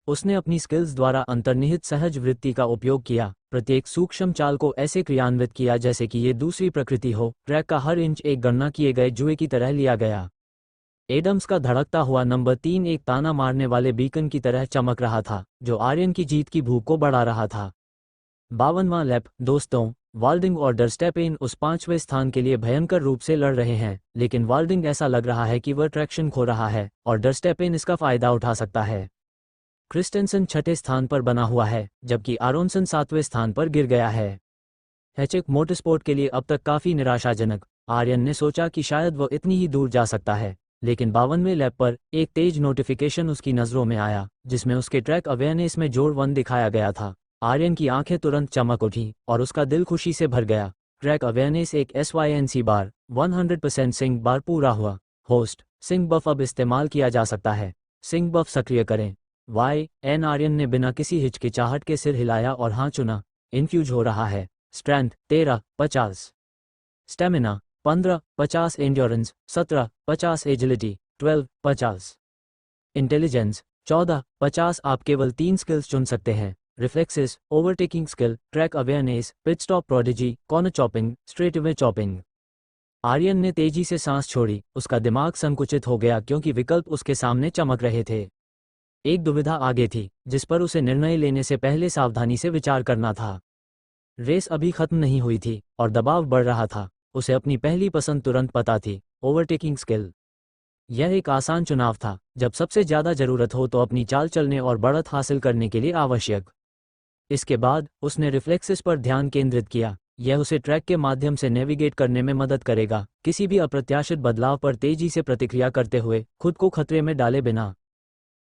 उसने अपनी स्किल्स द्वारा अंतर्निहित सहज वृत्ति का उपयोग किया, प्रत्येक सूक्ष्म चाल को ऐसे क्रियान्वित किया जैसे कि ये दूसरी प्रकृति हो। ट्रैक का हर इंच एक गणना किए गए जुए की तरह लिया गया। एडम्स का धड़कता हुआ नंबर 3 एक ताना मारने वाले बीकन की तरह चमक रहा था, जो आर्यन की जीत की भूख को बढ़ा रहा था। 52वां लैप। दोस्तों, वाल्डिंग और डर्स्टेपेन उस 5वें स्थान के लिए भयंकर रूप से लड़ रहे हैं, लेकिन वाल्डिंग ऐसा लग रहा है कि वह ट्रैक्शन खो रहा है और डर्स्टेपेन इसका फायदा उठा सकता है। क्रिस्टेंसन 6ठे स्थान पर बना हुआ है, जबकि आरोनसन 7वें स्थान पर गिर गया है। हैचेक मोटरस्पोर्ट के लिए अब तक काफ़ी निराशाजनक। आर्यन ने सोचा कि शायद वह इतनी ही दूर जा सकता है, लेकिन 52वें लैप पर एक तेज नोटिफिकेशन उसकी नज़रों में आया, जिसमें उसके ट्रैक अवेयरनेस में जोड़ 1 दिखाया गया था। आर्यन की आंखें तुरंत चमक उठी और उसका दिल खुशी से भर गया। ट्रैक अवेयरनेस एक SYNC बार 100% सिंक बार पूरा हुआ। होस्ट सिंक बफ अब इस्तेमाल किया जा सकता है। सिंक बफ सक्रिय करें। YN आर्यन ने बिना किसी हिचकिचाहट के सिर हिलाया और हाँ चुना। इन्फ्यूज हो रहा है। Strength 13 50, stamina 15 50, endurance 17 50, agility 12 50, intelligence 14 50। आप केवल 3 स्किल्स चुन सकते हैं: reflexes, overtaking skill, track awareness, pit stop prodigy, corner chopping, straightaway chopping. Aryan ने तेजी से सांस छोड़ी। उसका दिमाग संकुचित हो गया क्योंकि विकल्प उसके सामने चमक रहे थे। एक दुविधा आगे थी जिस पर उसे निर्णय लेने से पहले सावधानी से विचार करना था। रेस अभी खत्म नहीं हुई थी और दबाव बढ़ रहा था। उसे अपनी पहली पसंद तुरंत पता थी, ओवरटेकिंग स्किल। यह एक आसान चुनाव था, जब सबसे ज़्यादा ज़रूरत हो तो अपनी चाल चलने और बढ़त हासिल करने के लिए आवश्यक। इसके बाद उसने रिफ्लेक्सेस पर ध्यान केंद्रित किया। यह उसे ट्रैक के माध्यम से नेविगेट करने में मदद करेगा, किसी भी अप्रत्याशित बदलाव पर तेजी से प्रतिक्रिया करते हुए खुद को खतरे में डाले बिना।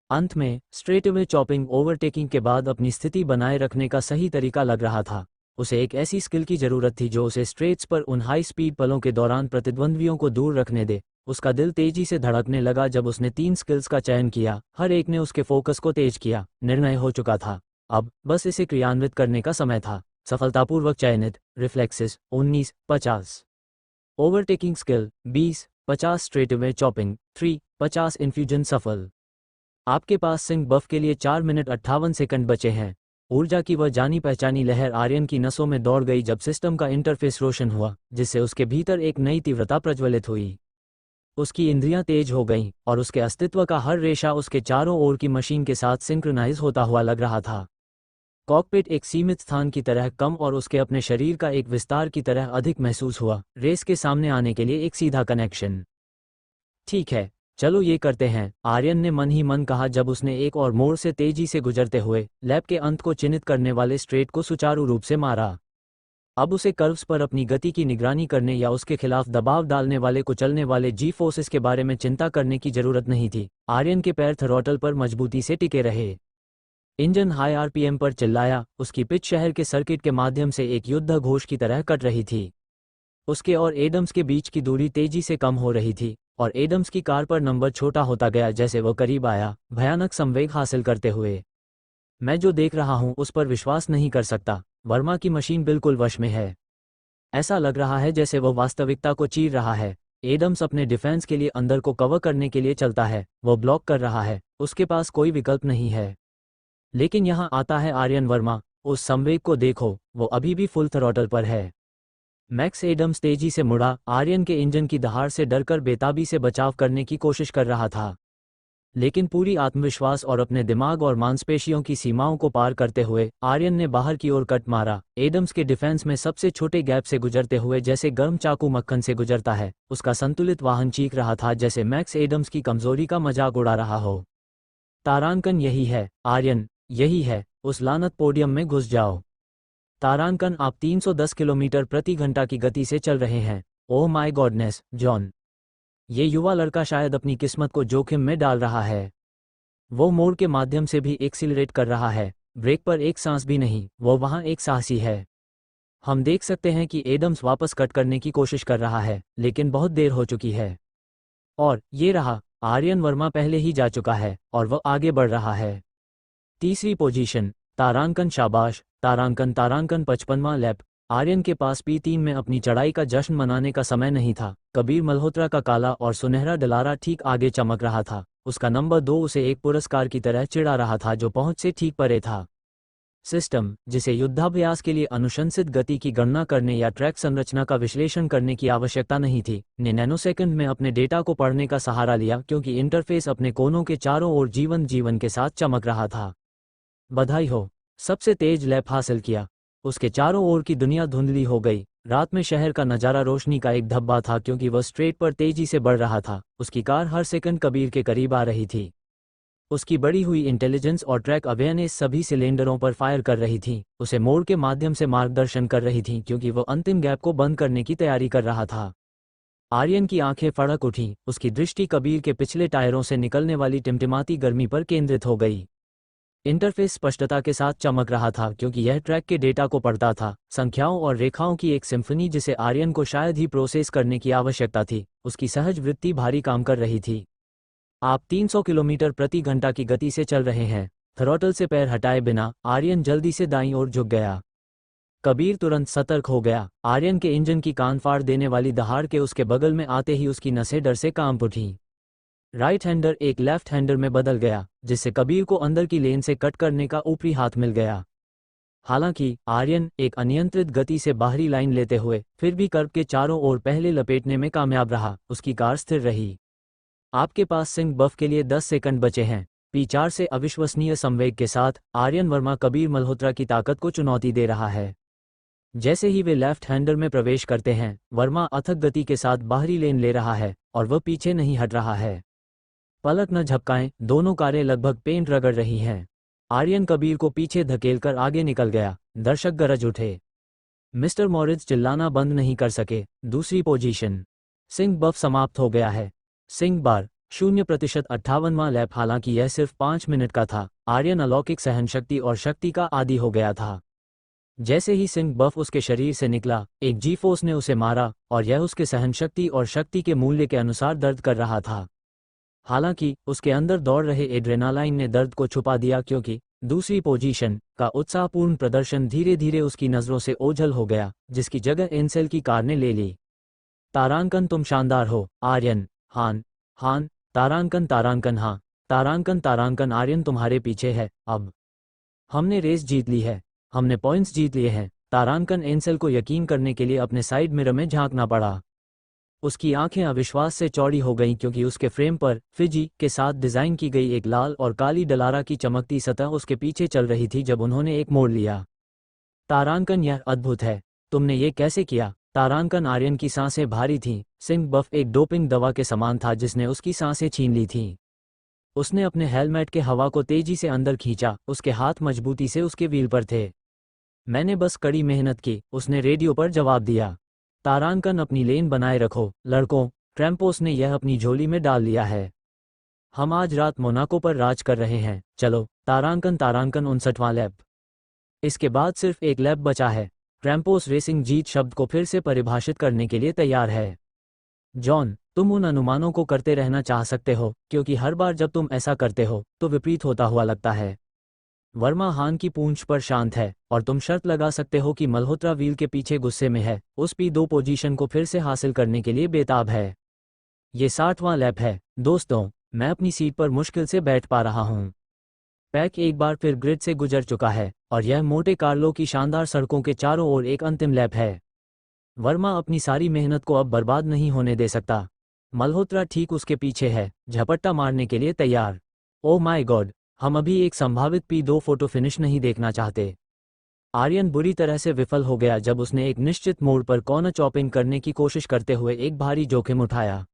अंत में स्ट्रेटअवे चॉपिंग ओवरटेकिंग के बाद अपनी स्थिति बनाए रखने का सही तरीका लग रहा था। उसे एक ऐसी स्किल की जरूरत थी जो उसे स्ट्रेट्स पर उन हाई स्पीड पलों के दौरान प्रतिद्वंद्वियों को दूर रखने दे। उसका दिल तेजी से धड़कने लगा जब उसने 3 स्किल्स का चयन किया। हर एक ने उसके फोकस को तेज किया। निर्णय हो चुका था, अब बस इसे क्रियान्वित करने का समय था। सफलतापूर्वक चयनित। Reflexes 19, 50। Overtaking skill 20, 50। Straightaway chopping 3, 50। Infusion सफल। आपके पास सिंक बफ के लिए 4 मिनट 58 सेकंड बचे हैं। ऊर्जा की वह जानी पहचानी लहर आर्यन की नसों में दौड़ गई जब सिस्टम का इंटरफेस रोशन हुआ, जिससे उसके भीतर एक नई तीव्रता प्रज्वलित हुई। उसकी इंद्रियां तेज हो गईं और उसके अस्तित्व का हर रेशा उसके चारों ओर की मशीन के साथ सिंक्रोनाइज होता हुआ लग रहा था। कॉकपिट एक सीमित स्थान की तरह कम और उसके अपने शरीर का एक विस्तार की तरह अधिक महसूस हुआ। रेस के सामने आने के लिए एक सीधा कनेक्शन। ठीक है, चलो ये करते हैं, आर्यन ने मन ही मन कहा जब उसने एक और मोड़ से तेजी से गुजरते हुए लैप के अंत को चिन्हित करने वाले स्ट्रेट को सुचारू रूप से मारा। अब उसे कर्व्स पर अपनी गति की निगरानी करने या उसके खिलाफ दबाव डालने वाले कुचलने वाले जी फोर्सेस के बारे में चिंता करने की जरूरत नहीं थी। आर्यन के पैर थ्रॉटल पर मजबूती से टिके रहे। इंजन हाई आरपीएम पर चिल्लाया। उसकी पिच शहर के सर्किट के माध्यम से एक युद्ध घोष की तरह कट रही थी। उसके और एडम्स के बीच की दूरी तेजी से कम हो रही थी और एडम्स की कार पर नंबर छोटा होता गया जैसे वह करीब आया, भयानक संवेग हासिल करते हुए। मैं जो देख रहा हूं उस पर विश्वास नहीं कर सकता। वर्मा की मशीन बिल्कुल वश में है। ऐसा लग रहा है जैसे वह वास्तविकता को चीर रहा है। एडम्स अपने डिफेंस के लिए अंदर को कवर करने के लिए चलता है, वह ब्लॉक कर रहा है, उसके पास कोई विकल्प नहीं है। लेकिन यहाँ आता है आर्यन वर्मा। उस संवेग को देखो, वो अभी भी फुल थ्रॉटल पर है। मैक्स एडम्स तेजी से मुड़ा, आर्यन के इंजन की दहाड़ से डरकर बेताबी से बचाव करने की कोशिश कर रहा था। लेकिन पूरी आत्मविश्वास और अपने दिमाग और मांसपेशियों की सीमाओं को पार करते हुए आर्यन ने बाहर की ओर कट मारा, एडम्स के डिफेंस में सबसे छोटे गैप से गुजरते हुए जैसे गर्म चाकू मक्खन से गुजरता है। उसका संतुलित वाहन चीख रहा था जैसे मैक्स एडम्स की कमजोरी का मजाक उड़ा रहा हो। तारांकन यही है आर्यन, यही है। उस लानत पोडियम में घुस जाओ। तारांकन, आप 310 किलोमीटर प्रति घंटा की गति से चल रहे हैं। ओह माय गॉडनेस, जॉन। ये युवा लड़का शायद अपनी किस्मत को जोखिम में डाल रहा है। वो मोड़ के माध्यम से भी एक्सीलरेट कर रहा है, ब्रेक पर एक सांस भी नहीं। वो वहां एक साहसी है। हम देख सकते हैं कि एडम्स वापस कट करने की कोशिश कर रहा है, लेकिन बहुत देर हो चुकी है। और ये रहा, आर्यन वर्मा पहले ही जा चुका है और वह आगे बढ़ रहा है। तीसरी पोजीशन, तारांकन। शाबाश तारांकन। तारांकन 55वां लैप। आर्यन के पास P3 में अपनी चढ़ाई का जश्न मनाने का समय नहीं था। कबीर मल्होत्रा का काला और सुनहरा डलारा ठीक आगे चमक रहा था। उसका नंबर 2 उसे एक पुरस्कार की तरह चिढ़ा रहा था जो पहुंच से ठीक परे था। सिस्टम, जिसे युद्धाभ्यास के लिए अनुशंसित गति की गणना करने या ट्रैक संरचना का विश्लेषण करने की आवश्यकता नहीं थी, ने नैनोसेकंड में अपने डेटा को पढ़ने का सहारा लिया क्योंकि इंटरफेस अपने कोनों के चारों ओर जीवन के साथ चमक रहा था। बधाई हो, सबसे तेज लैप हासिल किया। उसके चारों ओर की दुनिया धुंधली हो गई। रात में शहर का नज़ारा रोशनी का एक धब्बा था क्योंकि वह स्ट्रेट पर तेजी से बढ़ रहा था। उसकी कार हर सेकंड कबीर के करीब आ रही थी। उसकी बढ़ी हुई इंटेलिजेंस और ट्रैक अवेयरनेस सभी सिलेंडरों पर फायर कर रही थी, उसे मोड़ के माध्यम से मार्गदर्शन कर रही थी क्योंकि वह अंतिम गैप को बंद करने की तैयारी कर रहा था। आर्यन की आंखें फड़क उठीं, उसकी दृष्टि कबीर के पिछले टायरों से निकलने वाली टिमटिमाती गर्मी पर केंद्रित हो गई। इंटरफेस स्पष्टता के साथ चमक रहा था क्योंकि यह ट्रैक के डेटा को पढ़ता था, संख्याओं और रेखाओं की एक सिम्फनी जिसे आर्यन को शायद ही प्रोसेस करने की आवश्यकता थी। उसकी सहज वृत्ति भारी काम कर रही थी। आप 300 किलोमीटर प्रति घंटा की गति से चल रहे हैं। थ्रॉटल से पैर हटाए बिना आर्यन जल्दी से दाईं ओर झुक गया। कबीर तुरंत सतर्क हो गया। आर्यन के इंजन की कान फाड़ देने वाली दहाड़ के उसके बगल में आते ही उसकी नसें डर से कांप उठीं। राइट हैंडर एक लेफ्ट हैंडर में बदल गया, जिससे कबीर को अंदर की लेन से कट करने का ऊपरी हाथ मिल गया। हालांकि आर्यन एक अनियंत्रित गति से बाहरी लाइन लेते हुए फिर भी कर्व के चारों ओर पहले लपेटने में कामयाब रहा। उसकी कार स्थिर रही। आपके पास सिंक बफ के लिए 10 सेकंड बचे हैं। P4 से अविश्वसनीय संवेग के साथ आर्यन वर्मा कबीर मल्होत्रा की ताकत को चुनौती दे रहा है। जैसे ही वे लेफ्ट हैंडर में प्रवेश करते हैं, वर्मा अथक गति के साथ बाहरी लेन ले रहा है और वह पीछे नहीं हट रहा है। पलक न झपकाएं, दोनों कारें लगभग पेंट रगड़ रही हैं। आर्यन कबीर को पीछे धकेलकर आगे निकल गया। दर्शक गरज उठे। मिस्टर मॉरिस चिल्लाना बंद नहीं कर सके। दूसरी पोजीशन। सिंह बफ समाप्त हो गया है। सिंह बार 0% 58वां लैप। हालांकि यह सिर्फ 5 मिनट का था, आर्यन अलौकिक सहनशक्ति और शक्ति का आदी हो गया था। जैसे ही सिंह बफ उसके शरीर से निकला, एक जी फोर्स ने उसे मारा और यह उसके सहनशक्ति और शक्ति के मूल्य के अनुसार दर्द कर रहा था। हालांकि उसके अंदर दौड़ रहे एड्रेनालाइन ने दर्द को छुपा दिया, क्योंकि दूसरी पोजीशन का उत्साहपूर्ण प्रदर्शन धीरे धीरे उसकी नज़रों से ओझल हो गया, जिसकी जगह एंसेल की कार ने ले ली। तारांकन, तुम शानदार हो। आर्यन। हान। तारांकन हाँ। तारांकन आर्यन तुम्हारे पीछे है। अब हमने रेस जीत ली है, हमने पॉइंट्स जीत लिए हैं। तारांकन एंसेल को यकीन करने के लिए अपने साइड मिरर में झांकना पड़ा। उसकी आंखें अविश्वास से चौड़ी हो गईं, क्योंकि उसके फ्रेम पर फिजी के साथ डिज़ाइन की गई एक लाल और काली डलारा की चमकती सतह उसके पीछे चल रही थी जब उन्होंने एक मोड़ लिया। तारांकन, यह अद्भुत है। तुमने ये कैसे किया? तारांकन। आर्यन की सांसें भारी थीं। सिंह बफ एक डोपिंग दवा के समान था जिसने उसकी सांसें छीन ली थीं। उसने अपने हेलमेट के हवा को तेजी से अंदर खींचा। उसके हाथ मजबूती से उसके व्हील पर थे। मैंने बस कड़ी मेहनत की, उसने रेडियो पर जवाब दिया। तारांकन, अपनी लेन बनाए रखो लड़कों। ट्रैम्पोस ने यह अपनी झोली में डाल लिया है। हम आज रात मोनाको पर राज कर रहे हैं। चलो। तारांकन 59वां लैप। इसके बाद सिर्फ एक लैप बचा है। ट्रैम्पोस रेसिंग जीत शब्द को फिर से परिभाषित करने के लिए तैयार है। जॉन, तुम उन अनुमानों को करते रहना चाह सकते हो, क्योंकि हर बार जब तुम ऐसा करते हो तो विपरीत होता हुआ लगता है। वर्मा हान की पूंछ पर शांत है, और तुम शर्त लगा सकते हो कि मल्होत्रा व्हील के पीछे गुस्से में है, उस P2 पोजीशन को फिर से हासिल करने के लिए बेताब है। ये 60वां लैप है। दोस्तों, मैं अपनी सीट पर मुश्किल से बैठ पा रहा हूँ। पैक एक बार फिर ग्रिड से गुजर चुका है, और यह मोटे कार्लो की शानदार सड़कों के चारों ओर एक अंतिम लैप है। वर्मा अपनी सारी मेहनत को अब बर्बाद नहीं होने दे सकता। मल्होत्रा ठीक उसके पीछे है, झपट्टा मारने के लिए तैयार। ओह माय गॉड, हम अभी एक संभावित P2 फोटो फिनिश नहीं देखना चाहते। आर्यन बुरी तरह से विफल हो गया जब उसने एक निश्चित मोड़ पर कॉर्नर चॉपिंग करने की कोशिश करते हुए एक भारी जोखिम उठाया।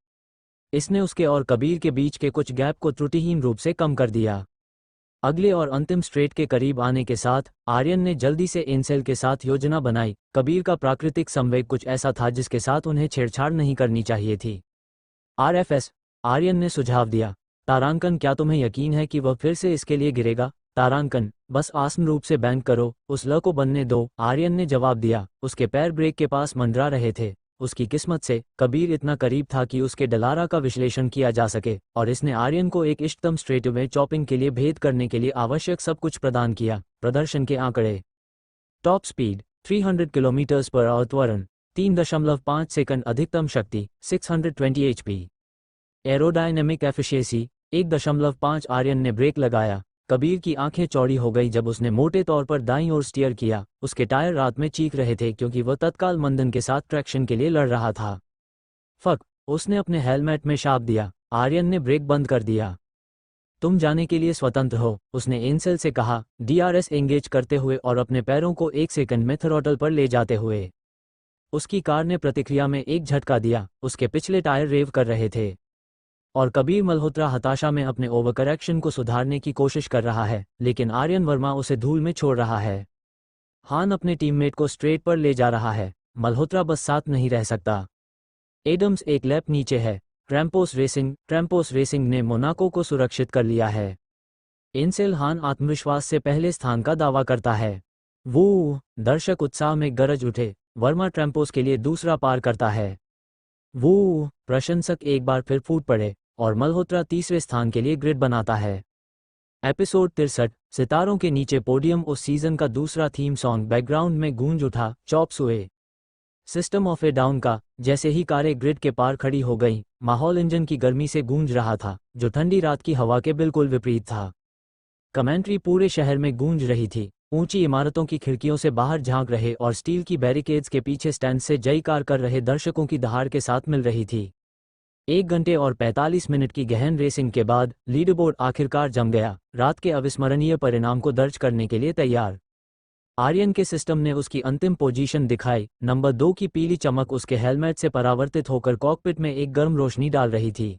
इसने उसके और कबीर के बीच के कुछ गैप को त्रुटिहीन रूप से कम कर दिया। अगले और अंतिम स्ट्रेट के करीब आने के साथ आर्यन ने जल्दी से एंसेल के साथ योजना बनाई। कबीर का प्राकृतिक संवेग कुछ ऐसा था जिसके साथ उन्हें छेड़छाड़ नहीं करनी चाहिए थी। RFS, आर्यन ने सुझाव दिया। तारांकन, क्या तुम्हें यकीन है कि वह फिर से इसके लिए गिरेगा? तारांकन, बस आसन रूप से बैंक करो, उस ल को बनने दो। आर्यन ने जवाब दिया। उसके पैर ब्रेक के पास मंडरा रहे थे। उसकी किस्मत से कबीर इतना करीब था कि उसके डलारा का विश्लेषण किया जा सके, और इसने आर्यन को एक इष्टतम स्ट्रेटवे चॉपिंग के लिए भेद करने के लिए आवश्यक सब कुछ प्रदान किया। प्रदर्शन के आंकड़े। Top speed 300 kilometre per hour. त्वरण 3.5 सेकंड। अधिकतम शक्ति 620 HP। Aerodynamic efficiency 1.5। आर्यन ने ब्रेक लगाया। कबीर की आंखें चौड़ी हो गई जब उसने मोटे तौर पर दाईं ओर स्टीयर किया। उसके टायर रात में चीख रहे थे क्योंकि वह तत्काल मंदन के साथ ट्रैक्शन के लिए लड़ रहा था। फक, उसने अपने हेलमेट में शाप दिया। आर्यन ने ब्रेक बंद कर दिया। तुम जाने के लिए स्वतंत्र हो, उसने एंसेल से कहा, DRS एंगेज करते हुए और अपने पैरों को 1 सेकंड में थ्रॉटल पर ले जाते हुए। उसकी कार ने प्रतिक्रिया में एक झटका दिया। उसके पिछले टायर रेव कर रहे थे। और कबीर मल्होत्रा हताशा में अपने ओवरकरेक्शन को सुधारने की कोशिश कर रहा है, लेकिन आर्यन वर्मा उसे धूल में छोड़ रहा है। हान अपने टीममेट को स्ट्रेट पर ले जा रहा है। मल्होत्रा बस साथ नहीं रह सकता। एडम्स एक लैप नीचे है। ट्रैम्पोस रेसिंग ने मोनाको को सुरक्षित कर लिया है। एंसेल हान आत्मविश्वास से पहले स्थान का दावा करता है। वो दर्शक उत्साह में गरज उठे। वर्मा ट्रैम्पोस के लिए दूसरा पार करता है। वो प्रशंसक एक बार फिर फूट पड़े, और मल्होत्रा तीसरे स्थान के लिए ग्रिड बनाता है। एपिसोड 63, सितारों के नीचे पोडियम। उस सीजन का दूसरा थीम सॉन्ग बैकग्राउंड में गूंज उठा, Chop Suey. System of a Down का। जैसे ही कारें ग्रिड के पार खड़ी हो गईं, माहौल इंजन की गर्मी से गूंज रहा था, जो ठंडी रात की हवा के बिल्कुल विपरीत था। कमेंट्री पूरे शहर में गूंज रही थी। ऊंची इमारतों की खिड़कियों से बाहर झांक रहे और स्टील की बैरिकेड्स के पीछे स्टैंड से जयकार कर रहे दर्शकों की दहाड़ के साथ मिल रही थी। 1 घंटे और 45 मिनट की गहन रेसिंग के बाद लीडरबोर्ड आखिरकार जम गया, रात के अविस्मरणीय परिणाम को दर्ज करने के लिए तैयार। आर्यन के सिस्टम ने उसकी अंतिम पोजीशन दिखाई। नंबर 2 की पीली चमक उसके हेलमेट से परावर्तित होकर कॉकपिट में एक गर्म रोशनी डाल रही थी।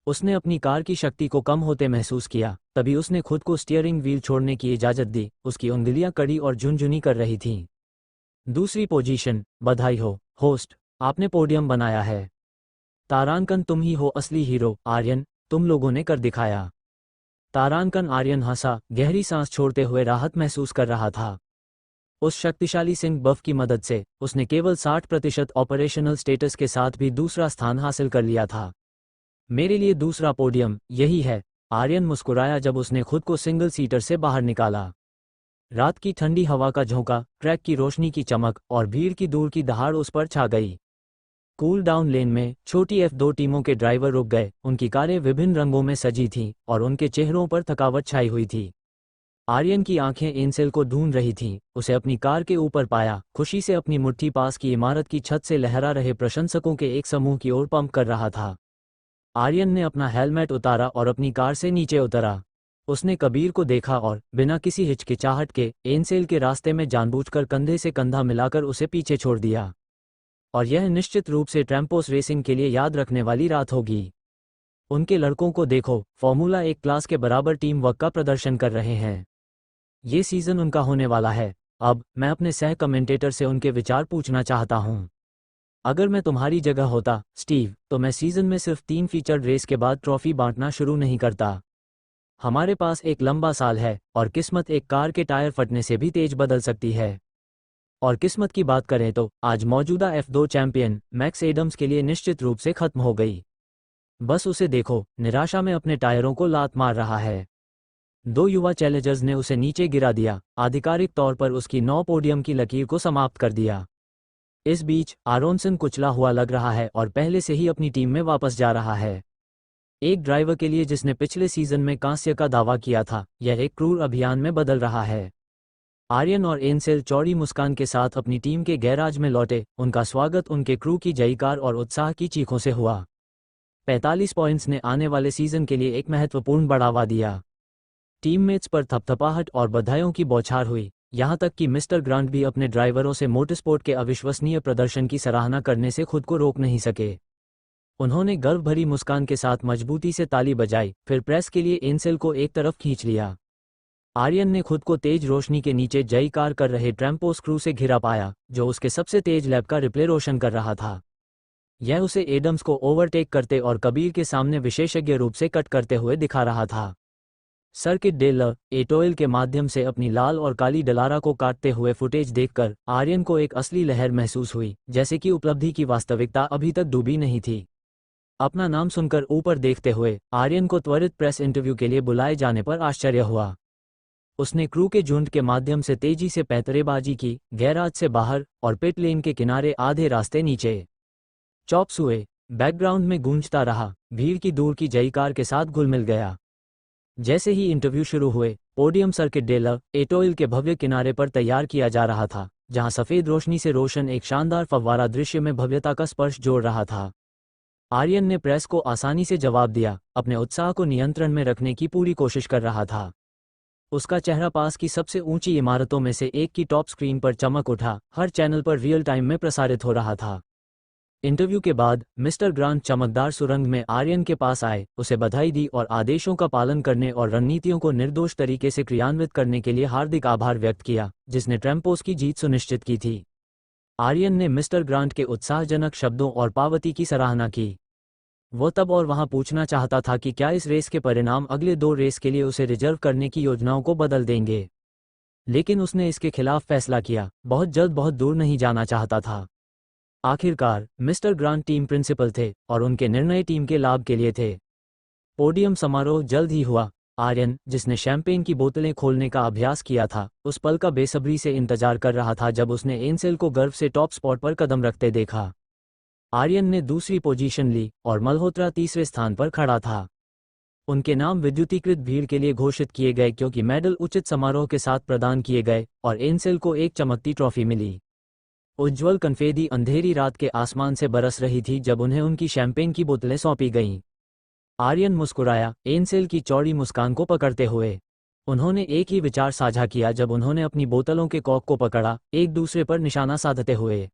उसने अपनी कार की शक्ति को कम होते महसूस किया। तभी उसने खुद को स्टीयरिंग व्हील छोड़ने की इजाज़त दी। उसकी उंगलियां कड़ी और झुनझुनी कर रही थीं। दूसरी पोजीशन, बधाई हो होस्ट, आपने पोडियम बनाया है। तारांकन, तुम ही हो असली हीरो। आर्यन, तुम लोगों ने कर दिखाया। तारांकन। आर्यन हंसा, गहरी सांस छोड़ते हुए राहत महसूस कर रहा था। उस शक्तिशाली सिंह बफ की मदद से उसने केवल 60% ऑपरेशनल स्टेटस के साथ भी दूसरा स्थान हासिल कर लिया था। मेरे लिए दूसरा पोडियम यही है। आर्यन मुस्कुराया जब उसने खुद को सिंगल सीटर से बाहर निकाला। रात की ठंडी हवा का झोंका, ट्रैक की रोशनी की चमक और भीड़ की दूर की दहाड़ उस पर छा गई। कूल डाउन लेन में छोटी F2 टीमों के ड्राइवर रुक गए। उनकी कारें विभिन्न रंगों में सजी थीं और उनके चेहरों पर थकावट छाई हुई थी। आर्यन की आंखें एंसेल को ढूंढ रही थीं। उसे अपनी कार के ऊपर पाया, खुशी से अपनी मुट्ठी पास की इमारत की छत से लहरा रहे प्रशंसकों के एक समूह की ओर पंप कर रहा था। आर्यन ने अपना हेलमेट उतारा और अपनी कार से नीचे उतरा। उसने कबीर को देखा और बिना किसी हिचकिचाहट के एंसेल के रास्ते में जानबूझकर कंधे से कंधा मिलाकर उसे पीछे छोड़ दिया। और यह निश्चित रूप से ट्रैम्पोस रेसिंग के लिए याद रखने वाली रात होगी। उनके लड़कों को देखो, फॉर्मूला 1 क्लास के बराबर टीम वर्क का प्रदर्शन कर रहे हैं। ये सीजन उनका होने वाला है। अब मैं अपने सह कमेंटेटर से उनके विचार पूछना चाहता हूं। अगर मैं तुम्हारी जगह होता, स्टीव, तो मैं सीजन में सिर्फ 3 फीचर्ड रेस के बाद ट्रॉफी बांटना शुरू नहीं करता। हमारे पास एक लंबा साल है और किस्मत एक कार के टायर फटने से भी तेज बदल सकती है। और किस्मत की बात करें तो आज मौजूदा F2 चैंपियन मैक्स एडम्स के लिए निश्चित रूप से खत्म हो गई। बस उसे देखो, निराशा में अपने टायरों को लात मार रहा है। 2 युवा चैलेंजर्स ने उसे नीचे गिरा दिया, आधिकारिक तौर पर उसकी 9 पोडियम की लकीर को समाप्त कर दिया। इस बीच आरोनसन कुचला हुआ लग रहा है और पहले से ही अपनी टीम में वापस जा रहा है। एक ड्राइवर के लिए जिसने पिछले सीजन में कांस्य का दावा किया था, यह एक क्रूर अभियान में बदल रहा है। आर्यन और एंसेल चौड़ी मुस्कान के साथ अपनी टीम के गैराज में लौटे। उनका स्वागत उनके क्रू की जयकार और उत्साह की चीखों से हुआ। 45 पॉइंट्स ने आने वाले सीजन के लिए एक महत्वपूर्ण बढ़ावा दिया। टीममेट्स पर थपथपाहट और बधाइयों की बौछार हुई, यहां तक कि मिस्टर ग्रांट भी अपने ड्राइवरों से मोटरस्पोर्ट के अविश्वसनीय प्रदर्शन की सराहना करने से खुद को रोक नहीं सके। उन्होंने गर्व भरी मुस्कान के साथ मजबूती से ताली बजाई, फिर प्रेस के लिए एंसेल को एक तरफ खींच लिया। आर्यन ने खुद को तेज रोशनी के नीचे जयकार कर रहे ट्रैम्पोस क्रू से घिरा पाया, जो उसके सबसे तेज लैप का रिप्ले रोशन कर रहा था। यह उसे एडम्स को ओवरटेक करते और कबीर के सामने विशेषज्ञ रूप से कट करते हुए दिखा रहा था। सर्किट डे ल एटोइल के माध्यम से अपनी लाल और काली डलारा को काटते हुए फुटेज देखकर आर्यन को एक असली लहर महसूस हुई, जैसे कि उपलब्धि की वास्तविकता अभी तक डूबी नहीं थी। अपना नाम सुनकर ऊपर देखते हुए आर्यन को त्वरित प्रेस इंटरव्यू के लिए बुलाए जाने पर आश्चर्य हुआ। उसने क्रू के झुंड के माध्यम से तेजी से पैंतरेबाजी की, गैराज से बाहर और पिट लेन के किनारे आधे रास्ते नीचे। चॉप्स हुए, बैकग्राउंड में गूंजता रहा, भीड़ की दूर की जयकार के साथ घुल मिल गया। जैसे ही इंटरव्यू शुरू हुए, पोडियम सर्किट डे ल एटोइल के भव्य किनारे पर तैयार किया जा रहा था, जहां सफेद रोशनी से रोशन एक शानदार फव्वारा दृश्य में भव्यता का स्पर्श जोड़ रहा था। आर्यन ने प्रेस को आसानी से जवाब दिया, अपने उत्साह को नियंत्रण में रखने की पूरी कोशिश कर रहा था। उसका चेहरा पास की सबसे ऊंची इमारतों में से एक की टॉप स्क्रीन पर चमक उठा, हर चैनल पर रियल टाइम में प्रसारित हो रहा था। इंटरव्यू के बाद मिस्टर ग्रांट चमकदार सुरंग में आर्यन के पास आए, उसे बधाई दी और आदेशों का पालन करने और रणनीतियों को निर्दोष तरीके से क्रियान्वित करने के लिए हार्दिक आभार व्यक्त किया, जिसने ट्रैम्पोस की जीत सुनिश्चित की थी। आर्यन ने मिस्टर ग्रांट के उत्साहजनक शब्दों और पावती की सराहना की। वो तब और वहां पूछना चाहता था कि क्या इस रेस के परिणाम अगले 2 रेस के लिए उसे रिजर्व करने की योजनाओं को बदल देंगे। लेकिन उसने इसके खिलाफ फैसला किया, बहुत जल्द बहुत दूर नहीं जाना चाहता था। आखिरकार मिस्टर ग्रांट टीम प्रिंसिपल थे और उनके निर्णय टीम के लाभ के लिए थे। पोडियम समारोह जल्द ही हुआ। आर्यन, जिसने शैंपेन की बोतलें खोलने का अभ्यास किया था, उस पल का बेसब्री से इंतजार कर रहा था जब उसने एंसेल को गर्व से टॉप स्पॉट पर कदम रखते देखा। आर्यन ने दूसरी पोजीशन ली और मल्होत्रा तीसरे स्थान पर खड़ा था। उनके नाम विद्युतीकृत भीड़ के लिए घोषित किए गए क्योंकि मेडल उचित समारोह के साथ प्रदान किए गए और एंसेल को एक चमकती ट्रॉफी मिली। उज्ज्वल कन्फेदी अंधेरी रात के आसमान से बरस रही थी जब उन्हें उनकी शैंपेन की बोतलें सौंपी गईं। आर्यन मुस्कुराया, एंसेल की चौड़ी मुस्कान को पकड़ते हुए। उन्होंने एक ही विचार साझा किया जब उन्होंने अपनी बोतलों के कॉर्क को पकड़ा, एक दूसरे पर निशाना साधते हुए।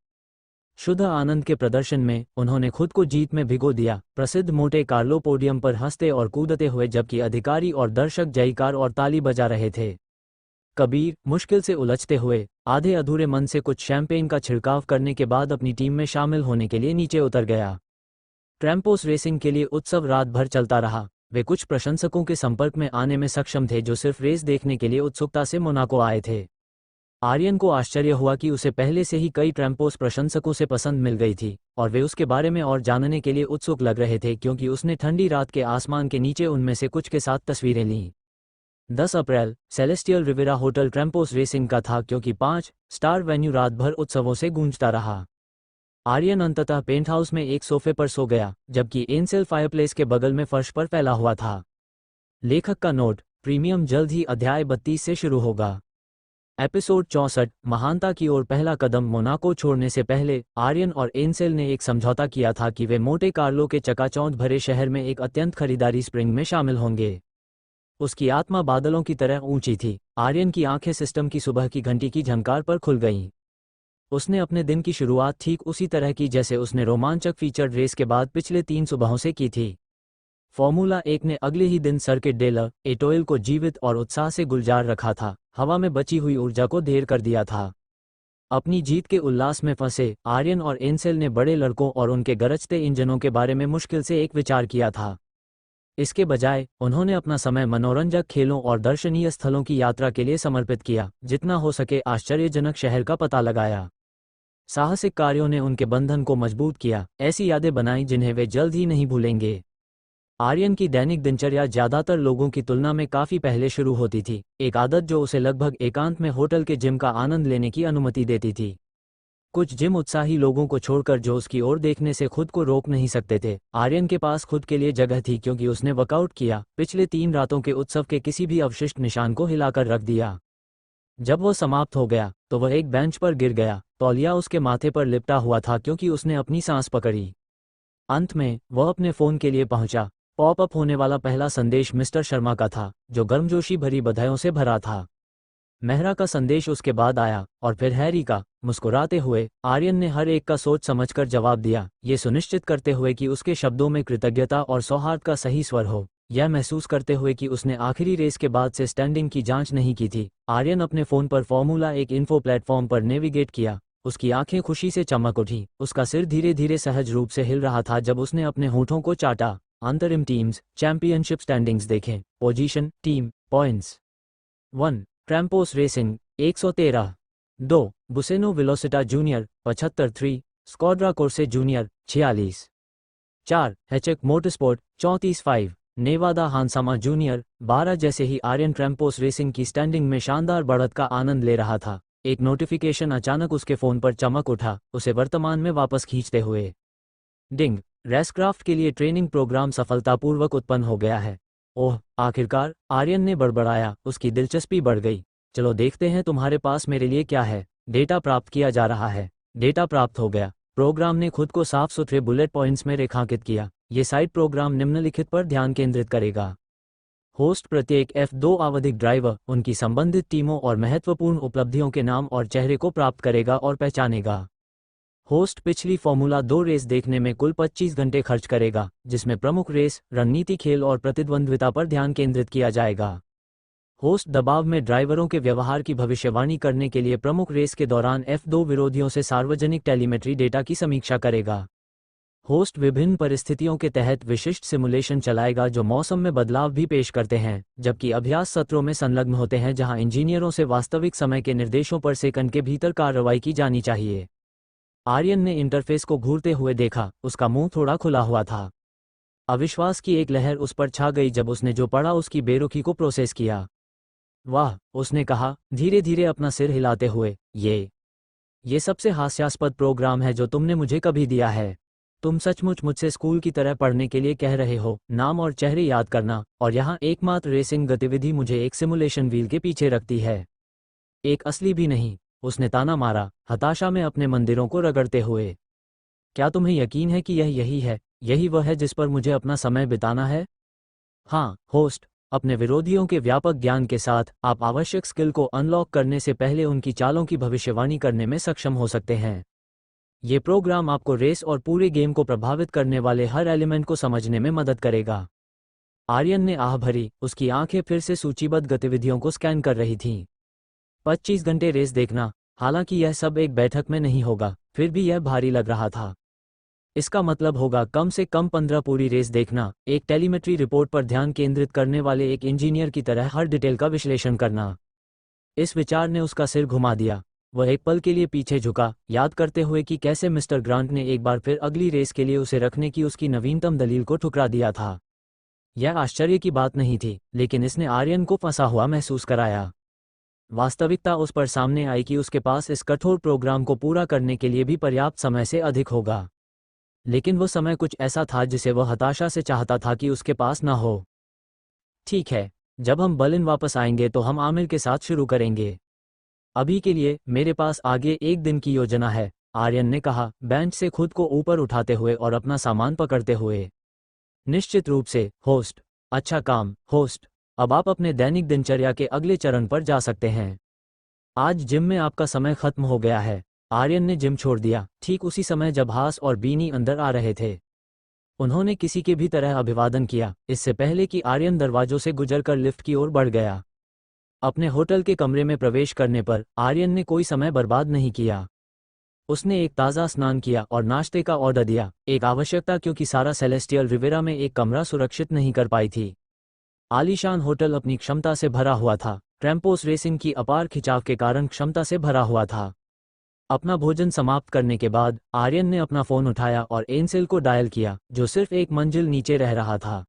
शुद्ध आनंद के प्रदर्शन में उन्होंने खुद को जीत में भिगो दिया। प्रसिद्ध मोंटे कार्लो पोडियम पर हंसते और कूदते हुए, जबकि अधिकारी और दर्शक जयकार और ताली बजा रहे थे। कबीर मुश्किल से उलझते हुए, आधे अधूरे मन से कुछ शैंपेन का छिड़काव करने के बाद अपनी टीम में शामिल होने के लिए नीचे उतर गया। ट्रैम्पोस रेसिंग के लिए उत्सव रात भर चलता रहा। वे कुछ प्रशंसकों के संपर्क में आने में सक्षम थे जो सिर्फ रेस देखने के लिए उत्सुकता से मोनाको आए थे। आर्यन को आश्चर्य हुआ कि उसे पहले से ही कई ट्रैम्पोस प्रशंसकों से पसंद मिल गई थी और वे उसके बारे में और जानने के लिए उत्सुक लग रहे थे, क्योंकि उसने ठंडी रात के आसमान के नीचे उनमें से कुछ के साथ तस्वीरें लीं। 10 अप्रैल सेलेस्टियल रिविरा होटल ट्रैम्पोस रेसिंग का था, क्योंकि 5 स्टार वेन्यू रात भर उत्सवों से गूंजता रहा। आर्यन अंततः पेंटहाउस में एक सोफे पर सो गया, जबकि एंसेल फायरप्लेस के बगल में फर्श पर फैला हुआ था। लेखक का नोट: प्रीमियम जल्द ही अध्याय 32 से शुरू होगा। एपिसोड 64 महानता की ओर पहला कदम। मोनाको छोड़ने से पहले आर्यन और एंसेल ने एक समझौता किया था कि वे मोंटे कार्लो के चकाचौंध भरे शहर में एक अत्यंत खरीदारी स्प्रिंग में शामिल होंगे। उसकी आत्मा बादलों की तरह ऊंची थी। आर्यन की आंखें सिस्टम की सुबह की घंटी की झनकार पर खुल गईं। उसने अपने दिन की शुरुआत ठीक उसी तरह की जैसे उसने रोमांचक फीचर्ड रेस के बाद पिछले 3 सुबहों से की थी। फॉर्मूला 1 ने अगले ही दिन सर्किट डेला एटोइल को जीवित और उत्साह से गुलजार रखा था, हवा में बची हुई ऊर्जा को ढेर कर दिया था। अपनी जीत के उल्लास में फंसे आर्यन और एंसेल ने बड़े लड़कों और उनके गरजते इंजनों के बारे में मुश्किल से एक विचार किया था। इसके बजाय उन्होंने अपना समय मनोरंजक खेलों और दर्शनीय स्थलों की यात्रा के लिए समर्पित किया। जितना हो सके आश्चर्यजनक शहर का पता लगाया। साहसिक कार्यों ने उनके बंधन को मजबूत किया, ऐसी यादें बनाई जिन्हें वे जल्द ही नहीं भूलेंगे। आर्यन की दैनिक दिनचर्या ज्यादातर लोगों की तुलना में काफी पहले शुरू होती थी, एक आदत जो उसे लगभग एकांत में होटल के जिम का आनंद लेने की अनुमति देती थी। कुछ जिम उत्साही लोगों को छोड़कर जो उसकी ओर देखने से खुद को रोक नहीं सकते थे, आर्यन के पास खुद के लिए जगह थी, क्योंकि उसने वर्कआउट किया, पिछले 3 रातों के उत्सव के किसी भी अवशिष्ट निशान को हिलाकर रख दिया। जब वह समाप्त हो गया तो वह एक बेंच पर गिर गया। तौलिया उसके माथे पर लिपटा हुआ था क्योंकि उसने अपनी सांस पकड़ी। अंत में वह अपने फोन के लिए पहुंचा। पॉपअप होने वाला पहला संदेश मिस्टर शर्मा का था, जो गर्मजोशी भरी बधाइयों से भरा था। मेहरा का संदेश उसके बाद आया और फिर हैरी का। मुस्कुराते हुए आर्यन ने हर एक का सोच समझकर जवाब दिया, ये सुनिश्चित करते हुए कि उसके शब्दों में कृतज्ञता और सौहार्द का सही स्वर हो। यह महसूस करते हुए कि उसने आखिरी रेस के बाद से स्टैंडिंग की जांच नहीं की थी, आर्यन अपने फोन पर फॉर्मूला 1 इन्फो प्लेटफॉर्म पर नेविगेट किया। उसकी आंखें खुशी से चमक उठी, उसका सिर धीरे धीरे सहज रूप से हिल रहा था जब उसने अपने होठों को चाटा। अंतरिम टीम्स चैंपियनशिप स्टैंडिंग्स देखें। Position team points 1 Trampos Racing 113, 2 Buseno Velocita Junior 75, 3 Squadra Corse Junior 46, 4 Hechek Motorsport 34, 5 Nevada Hansama Junior 12। जैसे ही आर्यन ट्रैम्पोस रेसिंग की स्टैंडिंग में शानदार बढ़त का आनंद ले रहा था, एक नोटिफिकेशन अचानक उसके फोन पर चमक उठा, उसे वर्तमान में वापस खींचते हुए। डिंग, रेसक्राफ्ट के लिए ट्रेनिंग प्रोग्राम सफलतापूर्वक उत्पन्न हो गया है। ओह आखिरकार, आर्यन ने बड़बड़ाया, उसकी दिलचस्पी बढ़ गई। चलो देखते हैं तुम्हारे पास मेरे लिए क्या है। डेटा प्राप्त किया जा रहा है। डेटा प्राप्त हो गया। प्रोग्राम ने खुद को साफ सुथरे बुलेट पॉइंट्स में रेखांकित किया। ये साइड प्रोग्राम निम्नलिखित पर ध्यान केंद्रित करेगा। होस्ट प्रत्येक F2 आवधिक ड्राइवर, उनकी संबंधित टीमों और महत्वपूर्ण उपलब्धियों के नाम और चेहरे को प्राप्त करेगा और पहचानेगा। होस्ट पिछली फॉर्मूला 2 रेस देखने में कुल 25 घंटे खर्च करेगा, जिसमें प्रमुख रेस, रणनीति, खेल और प्रतिद्वंद्विता पर ध्यान केंद्रित किया जाएगा। होस्ट दबाव में ड्राइवरों के व्यवहार की भविष्यवाणी करने के लिए प्रमुख रेस के दौरान F2 विरोधियों से सार्वजनिक टेलीमेट्री डेटा की समीक्षा करेगा। होस्ट विभिन्न परिस्थितियों के तहत विशिष्ट सिमुलेशन चलाएगा जो मौसम में बदलाव भी पेश करते हैं, जबकि अभ्यास सत्रों में संलग्न होते हैं जहां इंजीनियरों से वास्तविक समय के निर्देशों पर सेकंड के भीतर कार्रवाई की जानी चाहिए। आर्यन ने इंटरफेस को घूरते हुए देखा, उसका मुंह थोड़ा खुला हुआ था। अविश्वास की एक लहर उस पर छा गई जब उसने जो पढ़ा उसकी बेरुखी को प्रोसेस किया। वाह, उसने कहा, धीरे धीरे अपना सिर हिलाते हुए, ये सबसे हास्यास्पद प्रोग्राम है जो तुमने मुझे कभी दिया है। तुम सचमुच मुझसे स्कूल की तरह पढ़ने के लिए कह रहे हो, नाम और चेहरे याद करना, और यहाँ एकमात्र रेसिंग गतिविधि मुझे एक सिमुलेशन व्हील के पीछे रखती है। एक असली भी नहीं। उसने ताना मारा, हताशा में अपने मंदिरों को रगड़ते हुए। क्या तुम्हें यकीन है कि यही है, यही वह है जिस पर मुझे अपना समय बिताना है? हाँ, होस्ट, अपने विरोधियों के व्यापक ज्ञान के साथ आप आवश्यक स्किल को अनलॉक करने से पहले उनकी चालों की भविष्यवाणी करने में सक्षम हो सकते हैं। ये प्रोग्राम आपको रेस और पूरे गेम को प्रभावित करने वाले हर एलिमेंट को समझने में मदद करेगा। आर्यन ने आह भरी, उसकी आंखें फिर से सूचीबद्ध गतिविधियों को स्कैन कर रही थीं। 25 घंटे रेस देखना, हालांकि यह सब एक बैठक में नहीं होगा, फिर भी यह भारी लग रहा था। इसका मतलब होगा कम से कम 15 पूरी रेस देखना, एक टेलीमेट्री रिपोर्ट पर ध्यान केंद्रित करने वाले एक इंजीनियर की तरह हर डिटेल का विश्लेषण करना। इस विचार ने उसका सिर घुमा दिया। वह एक पल के लिए पीछे झुका, याद करते हुए कि कैसे मिस्टर ग्रांट ने एक बार फिर अगली रेस के लिए उसे रखने की उसकी नवीनतम दलील को ठुकरा दिया था। यह आश्चर्य की बात नहीं थी, लेकिन इसने आर्यन को फंसा हुआ महसूस कराया। वास्तविकता उस पर सामने आई कि उसके पास इस कठोर प्रोग्राम को पूरा करने के लिए भी पर्याप्त समय से अधिक होगा, लेकिन वो समय कुछ ऐसा था जिसे वह हताशा से चाहता था कि उसके पास न हो। ठीक है, जब हम बर्लिन वापस आएंगे तो हम आमिर के साथ शुरू करेंगे। अभी के लिए मेरे पास आगे एक दिन की योजना है, आर्यन ने कहा, बेंच से खुद को ऊपर उठाते हुए और अपना सामान पकड़ते हुए। निश्चित रूप से, होस्ट। अच्छा काम, होस्ट। अब आप अपने दैनिक दिनचर्या के अगले चरण पर जा सकते हैं। आज जिम में आपका समय खत्म हो गया है। आर्यन ने जिम छोड़ दिया, ठीक उसी समय जब हास और बीनी अंदर आ रहे थे। उन्होंने किसी के भी तरह अभिवादन किया, इससे पहले कि आर्यन दरवाजों से गुजरकर लिफ्ट की ओर बढ़ गया। अपने होटल के कमरे में प्रवेश करने पर आर्यन ने कोई समय बर्बाद नहीं किया। उसने एक ताज़ा स्नान किया और नाश्ते का ऑर्डर दिया, एक आवश्यकता क्योंकि सारा सेलेस्टियल रिवेरा में एक कमरा सुरक्षित नहीं कर पाई थी। आलीशान होटल अपनी क्षमता से भरा हुआ था, ट्रैम्पोस रेसिंग की अपार खिंचाव के कारण क्षमता से भरा हुआ था। अपना भोजन समाप्त करने के बाद आर्यन ने अपना फ़ोन उठाया और एंसेल को डायल किया, जो सिर्फ एक मंजिल नीचे रह रहा था।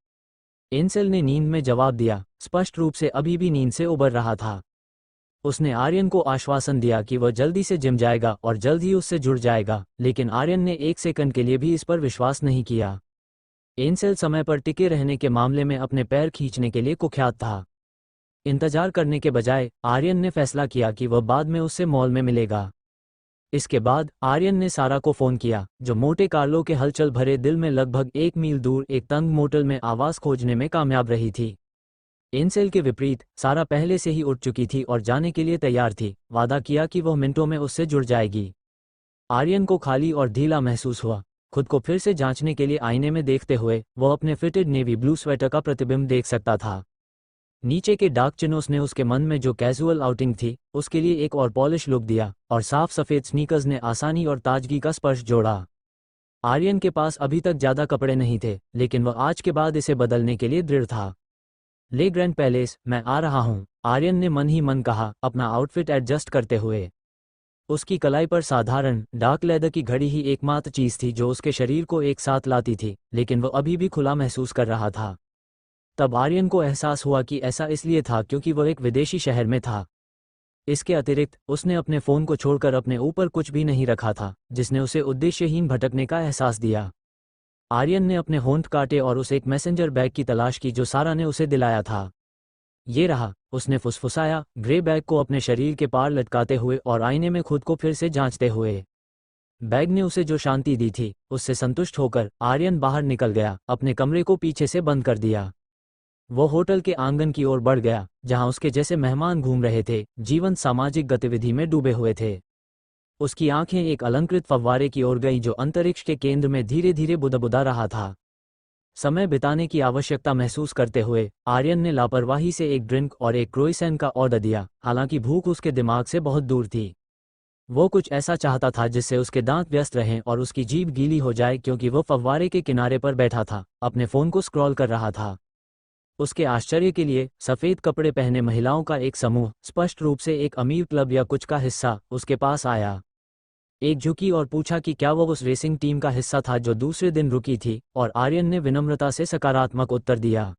एंसेल ने नींद में जवाब दिया, स्पष्ट रूप से अभी भी नींद से उबर रहा था। उसने आर्यन को आश्वासन दिया कि वह जल्दी से जिम जाएगा और जल्द ही उससे जुड़ जाएगा, लेकिन आर्यन ने एक सेकंड के लिए भी इस पर विश्वास नहीं किया। एंसेल समय पर टिके रहने के मामले में अपने पैर खींचने के लिए कुख्यात था। इंतजार करने के बजाय आर्यन ने फैसला किया कि वह बाद में उससे मॉल में मिलेगा। इसके बाद आर्यन ने सारा को फ़ोन किया, जो मोटे कार्लो के हलचल भरे दिल में लगभग 1 मील दूर एक तंग मोटल में आवास खोजने में कामयाब रही थी। एंसेल के विपरीत, सारा पहले से ही उठ चुकी थी और जाने के लिए तैयार थी, वादा किया कि वह मिनटों में उससे जुड़ जाएगी। आर्यन को खाली और ढीला महसूस हुआ। खुद को फिर से जांचने के लिए आईने में देखते हुए वह अपने फिटेड नेवी ब्लू स्वेटर का प्रतिबिंब देख सकता था। नीचे के डार्क चिन्हों ने उसके मन में जो कैजुअल आउटिंग थी उसके लिए एक और पॉलिश लुक दिया, और साफ सफ़ेद स्नीकर्स ने आसानी और ताजगी का स्पर्श जोड़ा। आर्यन के पास अभी तक ज़्यादा कपड़े नहीं थे, लेकिन वह आज के बाद इसे बदलने के लिए दृढ़ था। ले ग्रैंड पैलेस, मैं आ रहा हूँ, आर्यन ने मन ही मन कहा, अपना आउटफिट एडजस्ट करते हुए। उसकी कलाई पर साधारण डार्क लेदर की घड़ी ही एकमात्र चीज़ थी जो उसके शरीर को एक साथ लाती थी, लेकिन वह अभी भी खुला महसूस कर रहा था। तब आर्यन को एहसास हुआ कि ऐसा इसलिए था क्योंकि वह एक विदेशी शहर में था। इसके अतिरिक्त उसने अपने फ़ोन को छोड़कर अपने ऊपर कुछ भी नहीं रखा था, जिसने उसे उद्देश्यहीन भटकने का एहसास दिया। आर्यन ने अपने होंठ काटे और उस एक मैसेंजर बैग की तलाश की जो सारा ने उसे दिलाया था। ये रहा, उसने फुसफुसाया, ग्रे बैग को अपने शरीर के पार लटकाते हुए और आईने में खुद को फिर से जांचते हुए। बैग ने उसे जो शांति दी थी, उससे संतुष्ट होकर आर्यन बाहर निकल गया, अपने कमरे को पीछे से बंद कर दिया। वो होटल के आंगन की ओर बढ़ गया, जहां उसके जैसे मेहमान घूम रहे थे, जीवंत सामाजिक गतिविधि में डूबे हुए थे। उसकी आंखें एक अलंकृत फव्वारे की ओर गईं जो अंतरिक्ष के केंद्र में धीरे धीरे बुदबुदा रहा था। समय बिताने की आवश्यकता महसूस करते हुए आर्यन ने लापरवाही से एक ड्रिंक और एक क्रोइसेंट का ऑर्डर दिया, हालांकि भूख उसके दिमाग से बहुत दूर थी। वो कुछ ऐसा चाहता था जिससे उसके दांत व्यस्त रहें और उसकी जीभ गीली हो जाए, क्योंकि वो फव्वारे के किनारे पर बैठा था, अपने फ़ोन को स्क्रॉल कर रहा था। उसके आश्चर्य के लिए सफ़ेद कपड़े पहने महिलाओं का एक समूह, स्पष्ट रूप से एक अमीर क्लब या कुछ का हिस्सा, उसके पास आया। एक झुकी और पूछा कि क्या वो उस रेसिंग टीम का हिस्सा था जो दूसरे दिन रुकी थी, और आर्यन ने विनम्रता से सकारात्मक उत्तर दिया।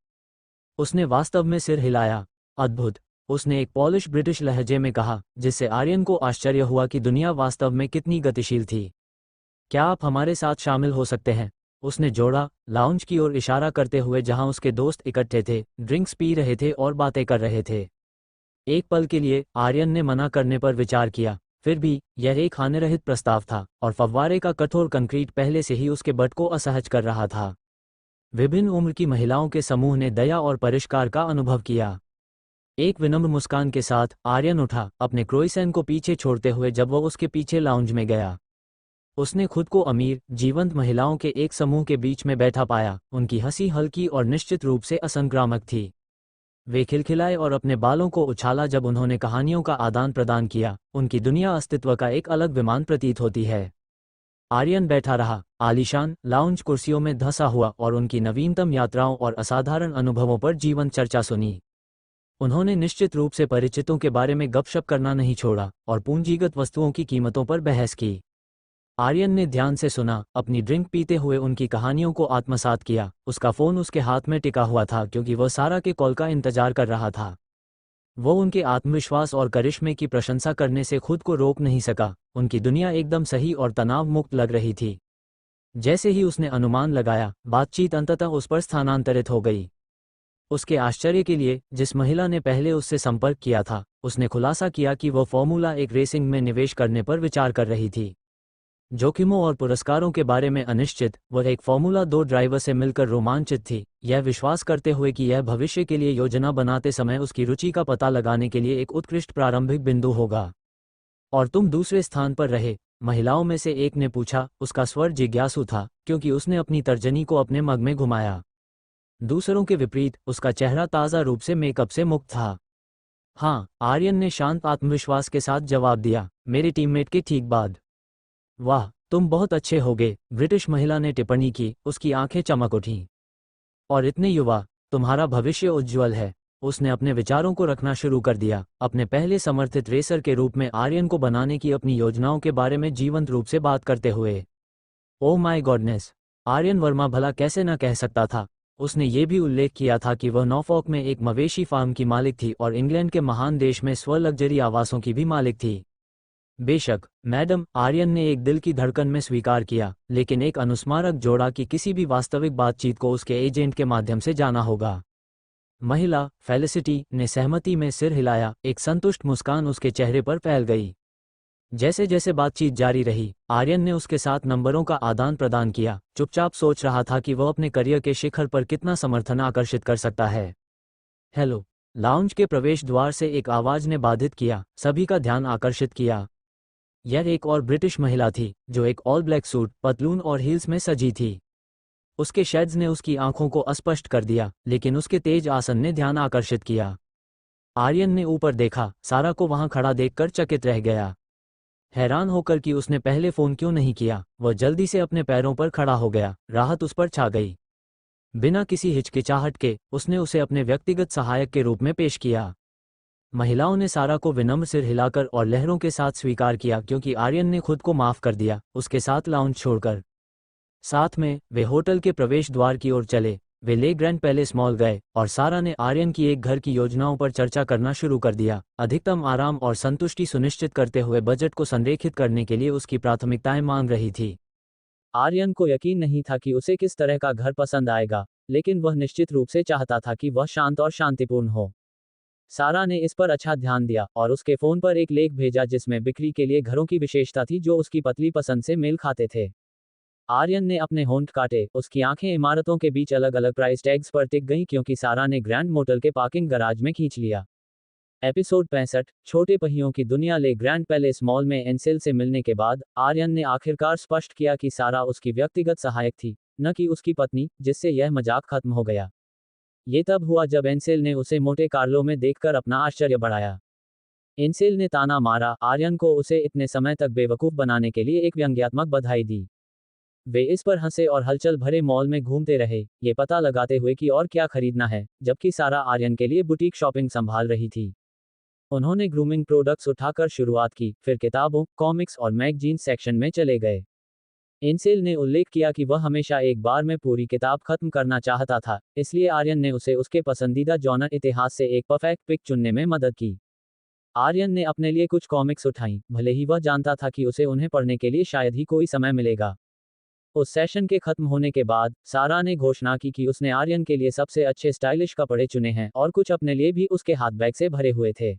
उसने वास्तव में सिर हिलाया। अद्भुत, उसने एक पॉलिश ब्रिटिश लहजे में कहा, जिससे आर्यन को आश्चर्य हुआ कि दुनिया वास्तव में कितनी गतिशील थी। क्या आप हमारे साथ शामिल हो सकते हैं? उसने जोड़ा, लाउंज की ओर इशारा करते हुए जहां उसके दोस्त इकट्ठे थे, ड्रिंक्स पी रहे थे और बातें कर रहे थे। एक पल के लिए आर्यन ने मना करने पर विचार किया, फिर भी यह एक हानिरहित प्रस्ताव था, और फव्वारे का कठोर कंक्रीट पहले से ही उसके बट को असहज कर रहा था। विभिन्न उम्र की महिलाओं के समूह ने दया और परिष्कार का अनुभव किया। एक विनम्र मुस्कान के साथ आर्यन उठा, अपने क्रोइसेंट को पीछे छोड़ते हुए जब वह उसके पीछे लाउंज में गया। उसने खुद को अमीर, जीवंत महिलाओं के एक समूह के बीच में बैठा पाया। उनकी हंसी हल्की और निश्चित रूप से असंक्रामक थी। वे खिलखिलाए और अपने बालों को उछाला जब उन्होंने कहानियों का आदान प्रदान किया। उनकी दुनिया अस्तित्व का एक अलग विमान प्रतीत होती है। आर्यन बैठा रहा, आलीशान लाउंज कुर्सियों में धंसा हुआ और उनकी नवीनतम यात्राओं और असाधारण अनुभवों पर जीवंत चर्चा सुनी। उन्होंने निश्चित रूप से परिचितों के बारे में गपशप करना नहीं छोड़ा और पूंजीगत वस्तुओं की कीमतों पर बहस की। आर्यन ने ध्यान से सुना, अपनी ड्रिंक पीते हुए उनकी कहानियों को आत्मसात किया। उसका फोन उसके हाथ में टिका हुआ था क्योंकि वह सारा के कॉल का इंतजार कर रहा था। वो उनके आत्मविश्वास और करिश्मे की प्रशंसा करने से खुद को रोक नहीं सका। उनकी दुनिया एकदम सही और तनाव मुक्त लग रही थी। जैसे ही उसने अनुमान लगाया, बातचीत अंततः उस पर स्थानांतरित हो गई। उसके आश्चर्य के लिए, जिस महिला ने पहले उससे संपर्क किया था, उसने खुलासा किया कि वह फॉर्मूला एक रेसिंग में निवेश करने पर विचार कर रही थी। जोखिमों और पुरस्कारों के बारे में अनिश्चित, वह एक फॉर्मूला 2 ड्राइवर से मिलकर रोमांचित थी, यह विश्वास करते हुए कि यह भविष्य के लिए योजना बनाते समय उसकी रुचि का पता लगाने के लिए एक उत्कृष्ट प्रारंभिक बिंदु होगा। और तुम दूसरे स्थान पर रहे, महिलाओं में से एक ने पूछा। उसका स्वर जिज्ञासु था, क्योंकि उसने अपनी तर्जनी को अपने मग में घुमाया। दूसरों के विपरीत, उसका चेहरा ताज़ा रूप से मेकअप से मुक्त था। हाँ, आर्यन ने शांत आत्मविश्वास के साथ जवाब दिया, मेरे टीममेट के ठीक बाद। वाह, तुम बहुत अच्छे होगे, ब्रिटिश महिला ने टिप्पणी की, उसकी आंखें चमक उठीं। और इतने युवा, तुम्हारा भविष्य उज्ज्वल है। उसने अपने विचारों को रखना शुरू कर दिया, अपने पहले समर्थित रेसर के रूप में आर्यन को बनाने की अपनी योजनाओं के बारे में जीवंत रूप से बात करते हुए। Oh my goodness, Aryan Verma भला कैसे न कह सकता था। उसने ये भी उल्लेख किया था कि वह नॉर्फॉक में एक मवेशी फार्म की मालिक थी और इंग्लैंड के महान देश में स्व लग्जरी आवासों की भी मालिक थी। बेशक, मैडम, आर्यन ने एक दिल की धड़कन में स्वीकार किया, लेकिन एक अनुस्मारक जोड़ा कि किसी भी वास्तविक बातचीत को उसके एजेंट के माध्यम से जाना होगा। महिला, फेलिसिटी, ने सहमति में सिर हिलाया, एक संतुष्ट मुस्कान उसके चेहरे पर फैल गई। जैसे जैसे बातचीत जारी रही, आर्यन ने उसके साथ नंबरों का आदान प्रदान किया, चुपचाप सोच रहा था कि वह अपने करियर के शिखर पर कितना समर्थन आकर्षित कर सकता है। हेलो, लाउंज के प्रवेश द्वार से एक आवाज ने बाधित किया, सभी का ध्यान आकर्षित किया। यह एक और ब्रिटिश महिला थी, जो एक ऑल ब्लैक सूट, पतलून और हील्स में सजी थी। उसके शेड्स ने उसकी आंखों को अस्पष्ट कर दिया, लेकिन उसके तेज आसन ने ध्यान आकर्षित किया। आर्यन ने ऊपर देखा, सारा को वहां खड़ा देखकर चकित रह गया, हैरान होकर कि उसने पहले फोन क्यों नहीं किया। वह जल्दी से अपने पैरों पर खड़ा हो गया, राहत उस पर छा गई। बिना किसी हिचकिचाहट के, उसने उसे अपने व्यक्तिगत सहायक के रूप में पेश किया। महिलाओं ने सारा को विनम्र सिर हिलाकर और लहरों के साथ स्वीकार किया, क्योंकि आर्यन ने खुद को माफ कर दिया, उसके साथ लाउंज छोड़कर। साथ में, वे होटल के प्रवेश द्वार की ओर चले। वे ले ग्रैंड पैलेस मॉल गए और सारा ने आर्यन की एक घर की योजनाओं पर चर्चा करना शुरू कर दिया, अधिकतम आराम और संतुष्टि सुनिश्चित करते हुए बजट को संरेखित करने के लिए उसकी प्राथमिकताएं मांग रही थी। आर्यन को यकीन नहीं था कि उसे किस तरह का घर पसंद आएगा, लेकिन वह निश्चित रूप से चाहता था कि वह शांत और शांतिपूर्ण हो। सारा ने इस पर अच्छा ध्यान दिया और उसके फोन पर एक लेख भेजा जिसमें बिक्री के लिए घरों की विशेषता थी जो उसकी पतली पसंद से मेल खाते थे। आर्यन ने अपने होंठ काटे, उसकी आंखें इमारतों के बीच अलग अलग प्राइस टैग्स पर टिक गईं क्योंकि सारा ने ग्रैंड मोटल के पार्किंग गराज में खींच लिया। एपिसोड 65, छोटे पहियों की दुनिया। ले ग्रैंड पैलेस मॉल में एंसेल से मिलने के बाद आर्यन ने आखिरकार स्पष्ट किया कि सारा उसकी व्यक्तिगत सहायक थी, न कि उसकी पत्नी, जिससे यह मजाक खत्म हो गया। ये तब हुआ जब एंसेल ने उसे मोटे कार्लो में देखकर अपना आश्चर्य बढ़ाया। एंसेल ने ताना मारा, आर्यन को उसे इतने समय तक बेवकूफ बनाने के लिए एक व्यंग्यात्मक बधाई दी। वे इस पर हंसे और हलचल भरे मॉल में घूमते रहे, ये पता लगाते हुए कि और क्या खरीदना है, जबकि सारा आर्यन के लिए बुटीक शॉपिंग संभाल रही थी। उन्होंने ग्रूमिंग प्रोडक्ट्स उठाकर शुरुआत की, फिर किताबों, कॉमिक्स और मैगजीन्स सेक्शन में चले गए। एंसेल ने उल्लेख किया कि वह हमेशा एक बार में पूरी किताब खत्म करना चाहता था, इसलिए आर्यन ने उसे उसके पसंदीदा जॉनर इतिहास से एक परफेक्ट पिक चुनने में मदद की। आर्यन ने अपने लिए कुछ कॉमिक्स उठाई, भले ही वह जानता था कि उसे उन्हें पढ़ने के लिए शायद ही कोई समय मिलेगा। उस सेशन के खत्म होने के बाद, सारा ने घोषणा की कि उसने आर्यन के लिए सबसे अच्छे स्टाइलिश कपड़े चुने हैं और कुछ अपने लिए भी उसके हाथ बैग से भरे हुए थे।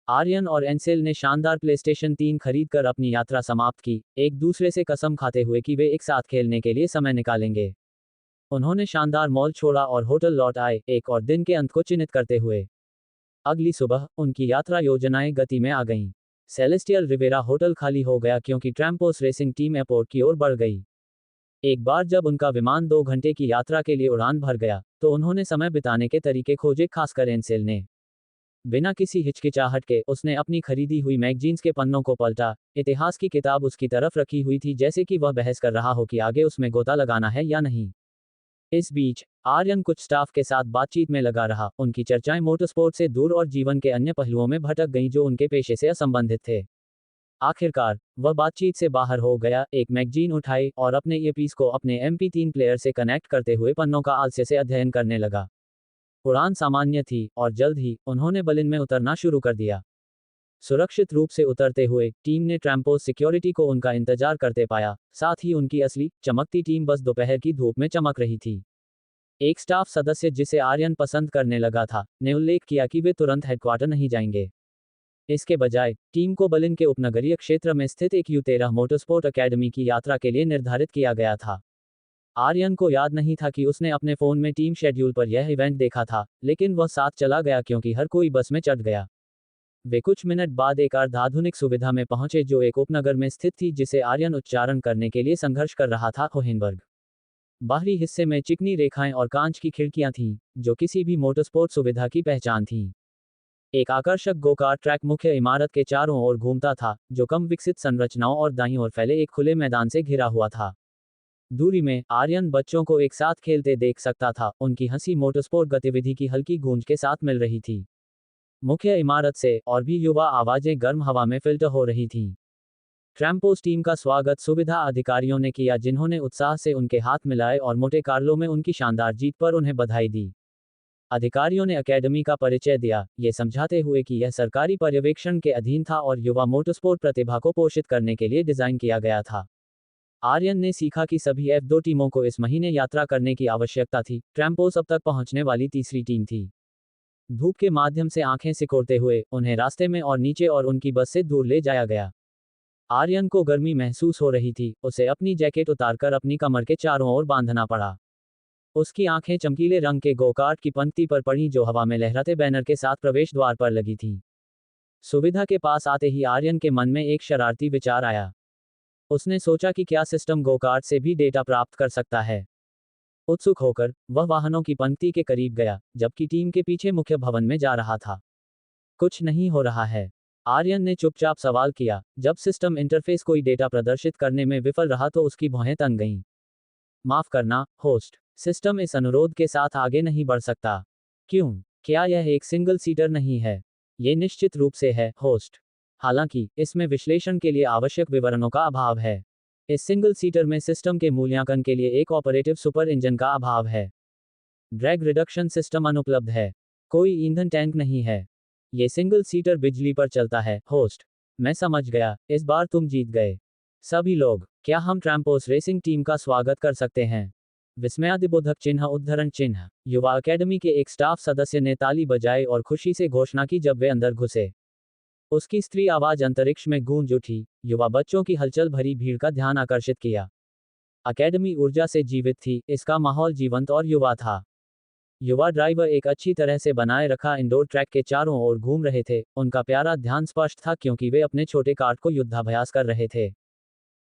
आर्यन और एंसेल ने शानदार प्लेस्टेशन 3 खरीदकर अपनी यात्रा समाप्त की, एक दूसरे से कसम खाते हुए कि वे एक साथ खेलने के लिए समय निकालेंगे। उन्होंने शानदार मॉल छोड़ा और होटल लौट आए, एक और दिन के अंत को चिन्हित करते हुए। अगली सुबह उनकी यात्रा योजनाएं गति में आ गईं। सेलेस्टियल रिवेरा होटल खाली हो गया क्योंकि ट्रैम्पोस रेसिंग टीम एयरपोर्ट की ओर बढ़ गई। एक बार जब उनका विमान 2 घंटे की यात्रा के लिए उड़ान भर गया, तो उन्होंने समय बिताने के तरीके खोजे, खासकर एंसेल ने। बिना किसी हिचकिचाहट के उसने अपनी खरीदी हुई मैगजीन्स के पन्नों को पलटा। इतिहास की किताब उसकी तरफ रखी हुई थी, जैसे कि वह बहस कर रहा हो कि आगे उसमें गोता लगाना है या नहीं। इस बीच आर्यन कुछ स्टाफ के साथ बातचीत में लगा रहा। उनकी चर्चाएं मोटरस्पोर्ट से दूर और जीवन के अन्य पहलुओं में भटक गईं जो उनके पेशे से असंबंधित थे। आखिरकार वह बातचीत से बाहर हो गया, एक मैगजीन उठाई और अपने ईयरपीस को अपने MP3 प्लेयर से कनेक्ट करते हुए पन्नों का आलस्य से अध्ययन करने लगा। उड़ान सामान्य थी और जल्द ही उन्होंने बर्लिन में उतरना शुरू कर दिया। सुरक्षित रूप से उतरते हुए टीम ने ट्रैम्पोस सिक्योरिटी को उनका इंतजार करते पाया। साथ ही उनकी असली चमकती टीम बस दोपहर की धूप में चमक रही थी। एक स्टाफ सदस्य जिसे आर्यन पसंद करने लगा था, ने उल्लेख किया कि वे तुरंत हेडक्वार्टर नहीं जाएंगे। इसके बजाय टीम को बर्लिन के उपनगरीय क्षेत्र में स्थित एक U13 मोटरस्पोर्ट अकेडमी की यात्रा के लिए निर्धारित किया गया था। आर्यन को याद नहीं था कि उसने अपने फोन में टीम शेड्यूल पर यह इवेंट देखा था, लेकिन वह साथ चला गया क्योंकि हर कोई बस में चढ़ गया। वे कुछ मिनट बाद एक अर्धाधुनिक सुविधा में पहुंचे जो एक उपनगर में स्थित थी, जिसे आर्यन उच्चारण करने के लिए संघर्ष कर रहा था, होहेनबर्ग। बाहरी हिस्से में चिकनी रेखाएं और कांच की खिड़कियां थीं, जो किसी भी मोटरस्पोर्ट सुविधा की पहचान थीं। एक आकर्षक गोकार ट्रैक मुख्य इमारत के चारों ओर घूमता था, जो कम विकसित संरचनाओं और दाईं ओर फैले एक खुले मैदान से घिरा हुआ था। दूरी में आर्यन बच्चों को एक साथ खेलते देख सकता था। उनकी हंसी मोटरस्पोर्ट गतिविधि की हल्की गूंज के साथ मिल रही थी। मुख्य इमारत से और भी युवा आवाजें गर्म हवा में फिल्टर हो रही थीं। ट्रैम्पोस टीम का स्वागत सुविधा अधिकारियों ने किया, जिन्होंने उत्साह से उनके हाथ मिलाए और मोटे कार्लो में उनकी शानदार जीत पर उन्हें बधाई दी। अधिकारियों ने अकेडमी का परिचय दिया, ये समझाते हुए कि यह सरकारी पर्यवेक्षण के अधीन था और युवा मोटरस्पोर्ट प्रतिभा को पोषित करने के लिए डिजाइन किया गया था। आर्यन ने सीखा कि सभी F2 टीमों को इस महीने यात्रा करने की आवश्यकता थी। ट्रैम्पोस अब तक पहुंचने वाली तीसरी टीम थी। धूप के माध्यम से आंखें सिकोड़ते हुए उन्हें रास्ते में और नीचे और उनकी बस से दूर ले जाया गया। आर्यन को गर्मी महसूस हो रही थी। उसे अपनी जैकेट उतारकर अपनी कमर के चारों ओर बांधना पड़ा। उसकी आंखें चमकीले रंग के गोकार्ट की पंक्ति पर पड़ी जो हवा में लहराते बैनर के साथ प्रवेश द्वार पर लगी थी। सुविधा के पास आते ही आर्यन के मन में एक शरारती विचार आया। उसने सोचा कि क्या सिस्टम गोकार्ट से भी डेटा प्राप्त कर सकता है। उत्सुक होकर वह वाहनों की पंक्ति के करीब गया, जबकि टीम के पीछे मुख्य भवन में जा रहा था। कुछ नहीं हो रहा है, आर्यन ने चुपचाप सवाल किया। जब सिस्टम इंटरफेस कोई डेटा प्रदर्शित करने में विफल रहा तो उसकी भौहें तन गईं। माफ करना, होस्ट, सिस्टम इस अनुरोध के साथ आगे नहीं बढ़ सकता। क्यों? क्या यह एक सिंगल सीटर नहीं है? ये निश्चित रूप से है, होस्ट। हालांकि इसमें विश्लेषण के लिए आवश्यक विवरणों का अभाव है। इस सिंगल सीटर में सिस्टम के मूल्यांकन के लिए एक ऑपरेटिव सुपर इंजन का अभाव है। ड्रैग रिडक्शन सिस्टम अनुपलब्ध है। कोई ईंधन टैंक नहीं है। ये सिंगल सीटर बिजली पर चलता है, होस्ट। मैं समझ गया, इस बार तुम जीत गए। सभी लोग, क्या हम ट्रैम्पोस रेसिंग टीम का स्वागत कर सकते हैं? विस्मयादिबोधक चिन्ह उद्धरण चिन्ह। युवा अकेडमी के एक स्टाफ सदस्य ने ताली बजाई और खुशी से घोषणा की जब वे अंदर घुसे। उसकी स्त्री आवाज अंतरिक्ष में गूंज उठी। युवा बच्चों की हलचल भरी भीड़ का ध्यान आकर्षित किया। अकेडमी ऊर्जा से जीवित थी, इसका माहौल जीवंत और युवा था। युवा ड्राइवर एक अच्छी तरह से बनाए रखा इंडोर ट्रैक के चारों ओर घूम रहे थे। उनका प्यारा ध्यान स्पष्ट था क्योंकि वे अपने छोटे कार्ट को युद्धाभ्यास कर रहे थे।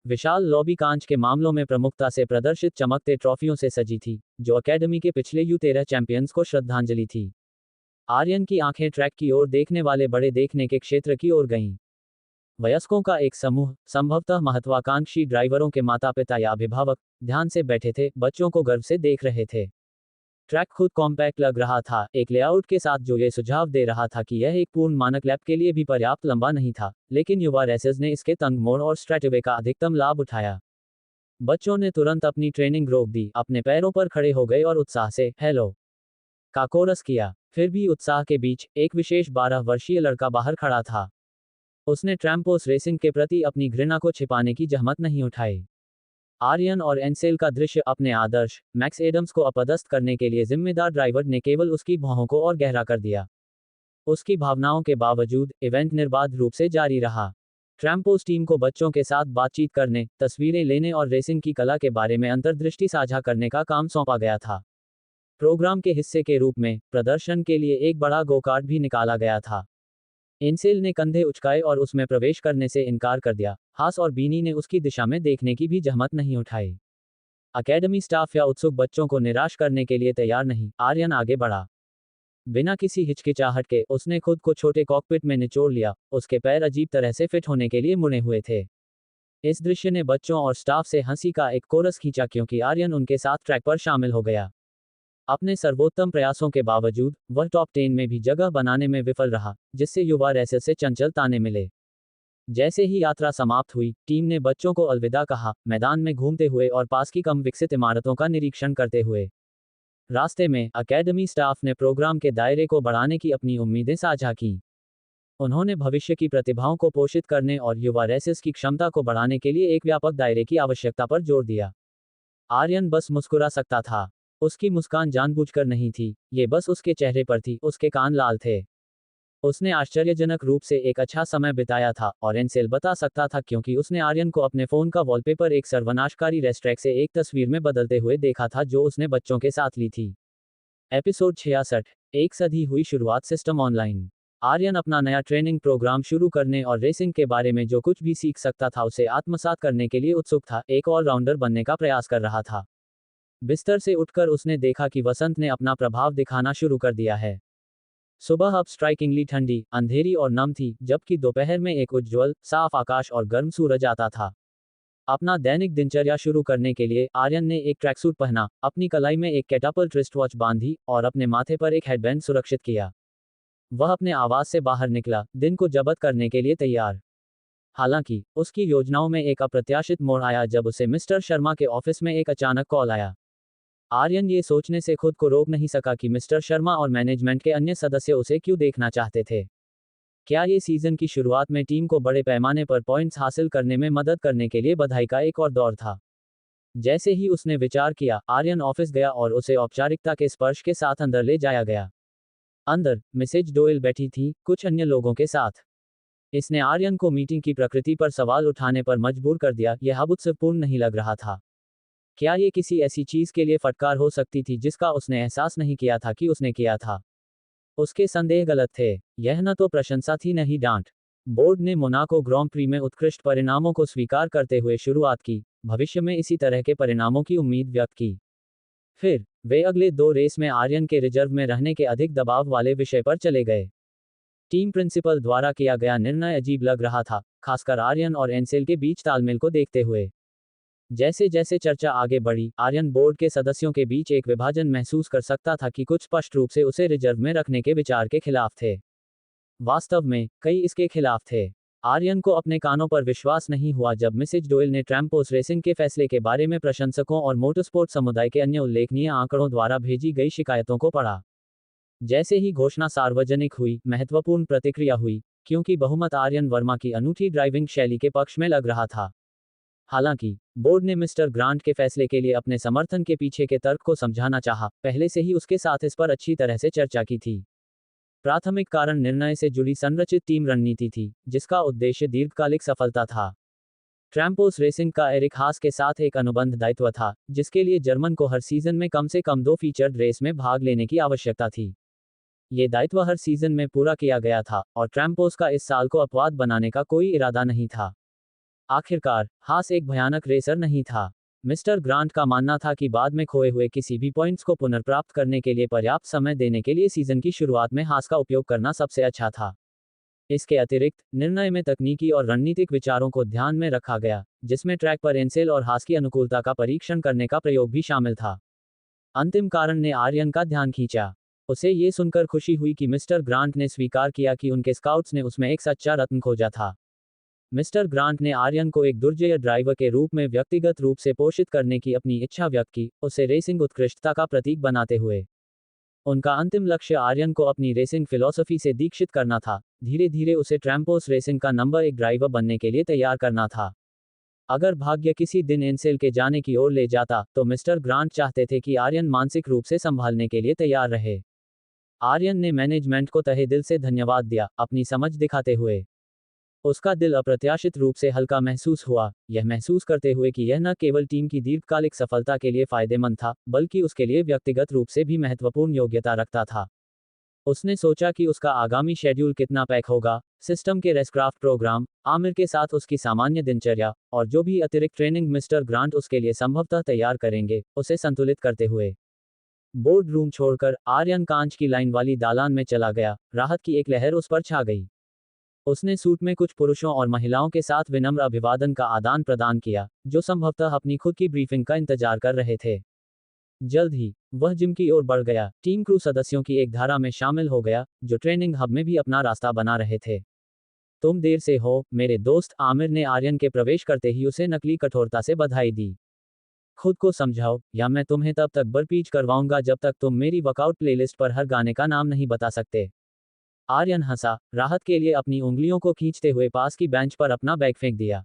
विशाल लॉबी कांच के मामलों में प्रमुखता से प्रदर्शित चमकते ट्रॉफियों से सजी थी, जो अकेडमी के पिछले U13 चैंपियंस को श्रद्धांजलि थी। आर्यन की आंखें ट्रैक की ओर देखने वाले बड़े देखने के क्षेत्र की ओर गईं। वयस्कों का एक समूह, संभवतः महत्वाकांक्षी ड्राइवरों के माता पिता या अभिभावक, ध्यान से बैठे थे, बच्चों को गर्व से देख रहे थे। ट्रैक खुद कॉम्पैक्ट लग रहा था, एक लेआउट के साथ जो ये सुझाव दे रहा था कि यह एक पूर्ण मानक लैप के लिए भी पर्याप्त लंबा नहीं था, लेकिन युवा रेसर्स ने इसके तंग मोड़ और स्ट्रैटवे का अधिकतम लाभ उठाया। बच्चों ने तुरंत अपनी ट्रेनिंग रोक दी, अपने पैरों पर खड़े हो गए और उत्साह से हेलो का कोरस किया। फिर भी उत्साह के बीच एक विशेष 12 वर्षीय लड़का बाहर खड़ा था। उसने ट्रैम्पोस रेसिंग के प्रति अपनी घृणा को छिपाने की जहमत नहीं उठाई। आर्यन और एंसेल का दृश्य अपने आदर्श मैक्स एडम्स को अपदस्थ करने के लिए जिम्मेदार ड्राइवर ने केवल उसकी भौहों को और गहरा कर दिया। उसकी भावनाओं के बावजूद इवेंट निर्बाध रूप से जारी रहा। ट्रैम्पोस टीम को बच्चों के साथ बातचीत करने, तस्वीरें लेने और रेसिंग की कला के बारे में अंतर्दृष्टि साझा करने का काम सौंपा गया था। प्रोग्राम के हिस्से के रूप में प्रदर्शन के लिए एक बड़ा गो-कार्ट भी निकाला गया था। एंसेल ने कंधे उचकाए और उसमें प्रवेश करने से इनकार कर दिया। हास और बीनी ने उसकी दिशा में देखने की भी जहमत नहीं उठाई। अकेडमी स्टाफ या उत्सुक बच्चों को निराश करने के लिए तैयार नहीं, आर्यन आगे बढ़ा। बिना किसी हिचकिचाहट के उसने खुद को छोटे कॉकपिट में निचोड़ लिया। उसके पैर अजीब तरह से फिट होने के लिए मुड़े हुए थे। इस दृश्य ने बच्चों और स्टाफ से हंसी का एक कोरस खींचा क्योंकि आर्यन उनके साथ ट्रैक पर शामिल हो गया। अपने सर्वोत्तम प्रयासों के बावजूद वह टॉप 10 में भी जगह बनाने में विफल रहा, जिससे युवा रेसर से चंचल ताने मिले। जैसे ही यात्रा समाप्त हुई, टीम ने बच्चों को अलविदा कहा, मैदान में घूमते हुए और पास की कम विकसित इमारतों का निरीक्षण करते हुए। रास्ते में अकेडमी स्टाफ ने प्रोग्राम के दायरे को बढ़ाने की अपनी उम्मीदें साझा की। उन्होंने भविष्य की प्रतिभाओं को पोषित करने और युवा रेसर्स की क्षमता को बढ़ाने के लिए एक व्यापक दायरे की आवश्यकता पर जोर दिया। आर्यन बस मुस्कुरा सकता था। उसकी मुस्कान जानबूझकर नहीं थी, ये बस उसके चेहरे पर थी। उसके कान लाल थे। उसने आश्चर्यजनक रूप से एक अच्छा समय बिताया था और एंसेल बता सकता था क्योंकि उसने आर्यन को अपने फोन का वॉलपेपर एक सर्वनाशकारी रेस्ट्रैक से एक तस्वीर में बदलते हुए देखा था जो उसने बच्चों के साथ ली थी। एपिसोड 66, एक सदी हुई शुरुआत सिस्टम ऑनलाइन। आर्यन अपना नया ट्रेनिंग प्रोग्राम शुरू करने और रेसिंग के बारे में जो कुछ भी सीख सकता था उसे आत्मसात करने के लिए उत्सुक था। एक ऑलराउंडर बनने का प्रयास कर रहा था। बिस्तर से उठकर उसने देखा कि वसंत ने अपना प्रभाव दिखाना शुरू कर दिया है। सुबह अब स्ट्राइकिंगली ठंडी, अंधेरी और नम थी, जबकि दोपहर में एक उज्ज्वल, साफ आकाश और गर्म सूरज आता था। अपना दैनिक दिनचर्या शुरू करने के लिए आर्यन ने एक ट्रैकसूट पहना, अपनी कलाई में एक कैटापल्ट रिस्ट वॉच बांधी और अपने माथे पर एक हेडबैंड सुरक्षित किया। वह अपने आवास से बाहर निकला, दिन को जब्त करने के लिए तैयार। हालांकि उसकी योजनाओं में एक अप्रत्याशित मोड़ आया जब उसे मिस्टर शर्मा के ऑफिस में एक अचानक कॉल आया। आर्यन ये सोचने से खुद को रोक नहीं सका कि मिस्टर शर्मा और मैनेजमेंट के अन्य सदस्य उसे क्यों देखना चाहते थे। क्या ये सीजन की शुरुआत में टीम को बड़े पैमाने पर पॉइंट्स हासिल करने में मदद करने के लिए बधाई का एक और दौर था? जैसे ही उसने विचार किया, आर्यन ऑफिस गया और उसे औपचारिकता के स्पर्श के साथ अंदर ले जाया गया। अंदर मिसेज डोयल बैठी थी, कुछ अन्य लोगों के साथ। इसने आर्यन को मीटिंग की प्रकृति पर सवाल उठाने पर मजबूर कर दिया। यह अब उत्सवपूर्ण नहीं लग रहा था। क्या ये किसी ऐसी चीज के लिए फटकार हो सकती थी जिसका उसने एहसास नहीं किया था कि उसने किया था? उसके संदेह गलत थे। यह न तो प्रशंसा थी न ही डांट। बोर्ड ने मोनाको ग्रां प्री में उत्कृष्ट परिणामों को स्वीकार करते हुए शुरुआत की, भविष्य में इसी तरह के परिणामों की उम्मीद व्यक्त की। फिर वे अगले 2 रेस में आर्यन के रिजर्व में रहने के अधिक दबाव वाले विषय पर चले गए। टीम प्रिंसिपल द्वारा किया गया निर्णय अजीब लग रहा था, खासकर आर्यन और एंसेल के बीच तालमेल को देखते हुए। जैसे जैसे चर्चा आगे बढ़ी, आर्यन बोर्ड के सदस्यों के बीच एक विभाजन महसूस कर सकता था कि कुछ स्पष्ट रूप से उसे रिजर्व में रखने के विचार के खिलाफ थे। वास्तव में, कई इसके खिलाफ थे। आर्यन को अपने कानों पर विश्वास नहीं हुआ जब मिसेज डोयल ने ट्रैम्पोस रेसिंग के फैसले के बारे में प्रशंसकों और मोटरस्पोर्ट समुदाय के अन्य उल्लेखनीय आंकड़ों द्वारा भेजी गई शिकायतों को पढ़ा। जैसे ही घोषणा सार्वजनिक हुई, महत्वपूर्ण प्रतिक्रिया हुई, क्योंकि बहुमत आर्यन वर्मा की अनूठी ड्राइविंग शैली के पक्ष में लग रहा था। हालांकि बोर्ड ने मिस्टर ग्रांट के फैसले के लिए अपने समर्थन के पीछे के तर्क को समझाना चाहा, पहले से ही उसके साथ इस पर अच्छी तरह से चर्चा की थी। प्राथमिक कारण निर्णय से जुड़ी संरचित टीम रणनीति थी, जिसका उद्देश्य दीर्घकालिक सफलता था। ट्रैम्पोस रेसिंग का एरिक हास के साथ एक अनुबंध दायित्व था, जिसके लिए जर्मन को हर सीजन में कम से कम 2 फीचर्ड रेस में भाग लेने की आवश्यकता थी। ये दायित्व हर सीजन में पूरा किया गया था और ट्रैम्पोस का इस साल को अपवाद बनाने का कोई इरादा नहीं था। आखिरकार, हास एक भयानक रेसर नहीं था। मिस्टर ग्रांट का मानना था कि बाद में खोए हुए किसी भी पॉइंट्स को पुनर्प्राप्त करने के लिए पर्याप्त समय देने के लिए सीजन की शुरुआत में हास का उपयोग करना सबसे अच्छा था। इसके अतिरिक्त, निर्णय में तकनीकी और रणनीतिक विचारों को ध्यान में रखा गया, जिसमें ट्रैक पर एंसेल और हास की अनुकूलता का परीक्षण करने का प्रयोग भी शामिल था। अंतिम कारण ने आर्यन का ध्यान खींचा। उसे ये सुनकर खुशी हुई कि मिस्टर ग्रांट ने स्वीकार किया कि उनके स्काउट्स ने उसमें एक सच्चा रत्न खोजा था। मिस्टर ग्रांट ने आर्यन को एक दुर्जेय ड्राइवर के रूप में व्यक्तिगत रूप से पोषित करने की अपनी इच्छा व्यक्त की, उसे रेसिंग उत्कृष्टता का प्रतीक बनाते हुए। उनका अंतिम लक्ष्य आर्यन को अपनी रेसिंग फिलॉसफी से दीक्षित करना था, धीरे धीरे उसे ट्रैम्पोस रेसिंग का नंबर 1 ड्राइवर बनने के लिए तैयार करना था। अगर भाग्य किसी दिन एंसेल के जाने की ओर ले जाता, तो मिस्टर ग्रांट चाहते थे कि आर्यन मानसिक रूप से संभालने के लिए तैयार रहे। आर्यन ने मैनेजमेंट को तहे दिल से धन्यवाद दिया, अपनी समझ दिखाते हुए। उसका दिल अप्रत्याशित रूप से हल्का महसूस हुआ, यह महसूस करते हुए कि यह न केवल टीम की दीर्घकालिक सफलता के लिए फायदेमंद था, बल्कि उसके लिए व्यक्तिगत रूप से भी महत्वपूर्ण योग्यता रखता था। उसने सोचा कि उसका आगामी शेड्यूल कितना पैक होगा, सिस्टम के रेसक्राफ्ट प्रोग्राम, आमिर के साथ उसकी सामान्य दिनचर्या, और जो भी अतिरिक्त ट्रेनिंग मिस्टर ग्रांट उसके लिए संभवतः तैयार करेंगे, उसे संतुलित करते हुए। बोर्ड रूम छोड़कर आर्यन कांच की लाइन वाली दालान में चला गया, राहत की एक लहर उस पर छा गई। उसने सूट में कुछ पुरुषों और महिलाओं के साथ विनम्र अभिवादन का आदान प्रदान किया, जो संभवतः अपनी खुद की ब्रीफिंग का इंतजार कर रहे थे। जल्द ही वह जिम की ओर बढ़ गया, टीम क्रू सदस्यों की एक धारा में शामिल हो गया, जो ट्रेनिंग हब में भी अपना रास्ता बना रहे थे। तुम देर से हो, मेरे दोस्त, आमिर ने आर्यन के प्रवेश करते ही उसे नकली कठोरता से बधाई दी। खुद को समझाओ, या मैं तुम्हें तब तक बरपीच करवाऊंगा जब तक तुम मेरी वर्कआउट प्लेलिस्ट पर हर गाने का नाम नहीं बता सकते। आर्यन हंसा, राहत के लिए अपनी उंगलियों को खींचते हुए पास की बेंच पर अपना बैग फेंक दिया।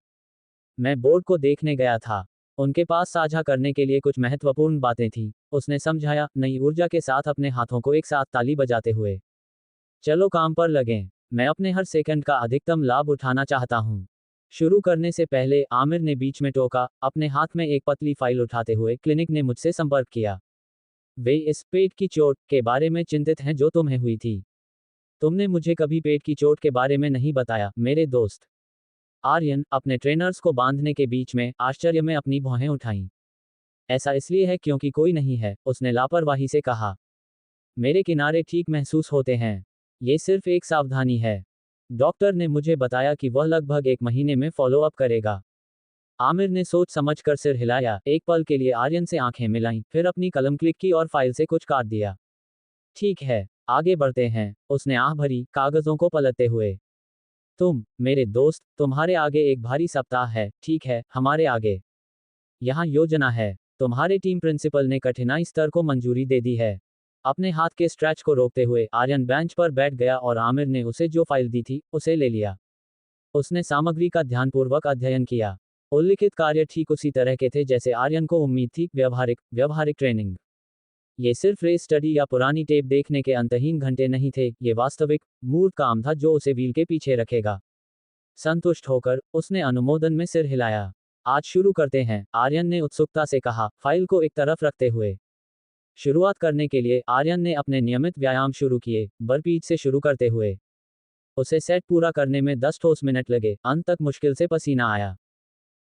मैं बोर्ड को देखने गया था। उनके पास साझा करने के लिए कुछ महत्वपूर्ण बातें थीं, उसने समझाया, नई ऊर्जा के साथ अपने हाथों को एक साथ ताली बजाते हुए। चलो काम पर लगें। मैं अपने हर सेकंड का अधिकतम लाभ उठाना चाहता हूँ। शुरू करने से पहले आमिर ने बीच में टोका, अपने हाथ में एक पतली फाइल उठाते हुए। क्लिनिक ने मुझसे संपर्क किया। वे इस पेट की चोट के बारे में चिंतित हैं जो तुम्हें हुई थी। तुमने मुझे कभी पेट की चोट के बारे में नहीं बताया, मेरे दोस्त। आर्यन, अपने ट्रेनर्स को बांधने के बीच में, आश्चर्य में अपनी भौहें उठाईं। ऐसा इसलिए है क्योंकि कोई नहीं है, उसने लापरवाही से कहा। मेरे किनारे ठीक महसूस होते हैं। ये सिर्फ एक सावधानी है। डॉक्टर ने मुझे बताया कि वह लगभग 1 महीने में फॉलो अप करेगा। आमिर ने सोच समझकर सिर हिलाया, एक पल के लिए आर्यन से आंखें मिलाईं, फिर अपनी कलम क्लिक की और फाइल से कुछ काट दिया। ठीक है, आगे बढ़ते हैं, उसने आह भरी, कागजों को पलटते हुए। मेरे दोस्त, तुम्हारे आगे एक भारी सप्ताह है, ठीक है, हमारे आगे। यहाँ योजना है। तुम्हारे टीम प्रिंसिपल ने कठिनाई स्तर को मंजूरी दे दी है। अपने हाथ के स्ट्रेच को रोकते हुए आर्यन बेंच पर बैठ गया और आमिर ने उसे जो फाइल दी थी, उसे ले लिया। उसने सामग्री का ध्यानपूर्वक अध्ययन किया। उल्लिखित कार्य ठीक उसी तरह के थे जैसे आर्यन को उम्मीद थी, व्यवहारिक ट्रेनिंग। ये सिर्फ रेस स्टडी या पुरानी टेप देखने के अंतहीन घंटे नहीं थे, ये वास्तविक, मूर्त काम था जो उसे व्हील के पीछे रखेगा। संतुष्ट होकर, उसने अनुमोदन में सिर हिलाया। आज शुरू करते हैं, आर्यन ने उत्सुकता से कहा, फाइल को एक तरफ रखते हुए। शुरुआत करने के लिए, आर्यन ने अपने नियमित व्यायाम शुरू किए, बरपीच से शुरू करते हुए। उसे सेट पूरा करने में 10 ठोस मिनट लगे, अंत तक मुश्किल से पसीना आया।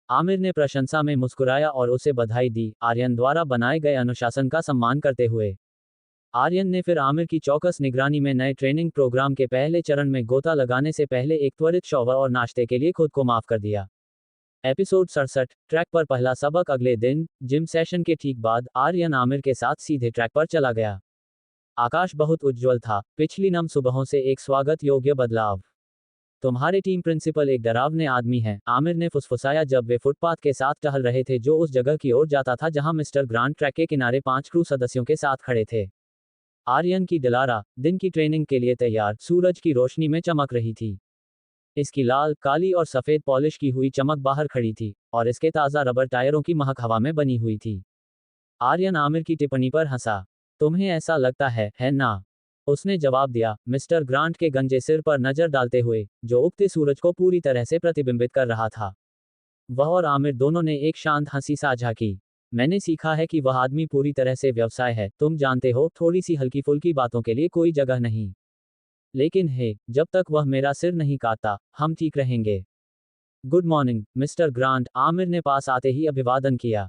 आमिर ने प्रशंसा में मुस्कुराया और उसे बधाई दी, आर्यन द्वारा बनाए गए अनुशासन का सम्मान करते हुए। आर्यन ने फिर आमिर की चौकस निगरानी में नए ट्रेनिंग प्रोग्राम के पहले चरण में गोता लगाने से पहले एक त्वरित शॉवर और नाश्ते के लिए खुद को माफ कर दिया। एपिसोड 67, ट्रैक पर पहला सबक। अगले दिन, जिम सेशन के ठीक बाद, आर्यन आमिर के साथ सीधे ट्रैक पर चला गया। आकाश बहुत उज्ज्वल था, पिछली नम सुबहों से एक स्वागत योग्य बदलाव। तुम्हारे टीम प्रिंसिपल एक डरावने आदमी है, आमिर ने फुसफुसाया जब वे फुटपाथ के साथ टहल रहे थे जो उस जगह की ओर जाता था जहां मिस्टर ग्रांट ट्रैक के किनारे 5 क्रू सदस्यों के साथ खड़े थे। आर्यन की दिलारा, दिन की ट्रेनिंग के लिए तैयार, सूरज की रोशनी में चमक रही थी। इसकी लाल, काली और सफेद पॉलिश की हुई चमक बाहर खड़ी थी, और इसके ताज़ा रबर टायरों की महक हवा में बनी हुई थी। आर्यन आमिर की टिप्पणी पर हंसा। तुम्हें ऐसा लगता है ना? उसने जवाब दिया, मिस्टर ग्रांट के गंजे सिर पर नजर डालते हुए, जो उगते सूरज को पूरी तरह से प्रतिबिंबित कर रहा था। वह और आमिर दोनों ने एक शांत हंसी साझा की। मैंने सीखा है कि वह आदमी पूरी तरह से व्यवसाय है, तुम जानते हो, थोड़ी सी हल्की फुल्की बातों के लिए कोई जगह नहीं। लेकिन हे, जब तक वह मेरा सिर नहीं काटता, हम ठीक रहेंगे। Good morning, mister grant, Aamir ने पास आते ही अभिवादन किया।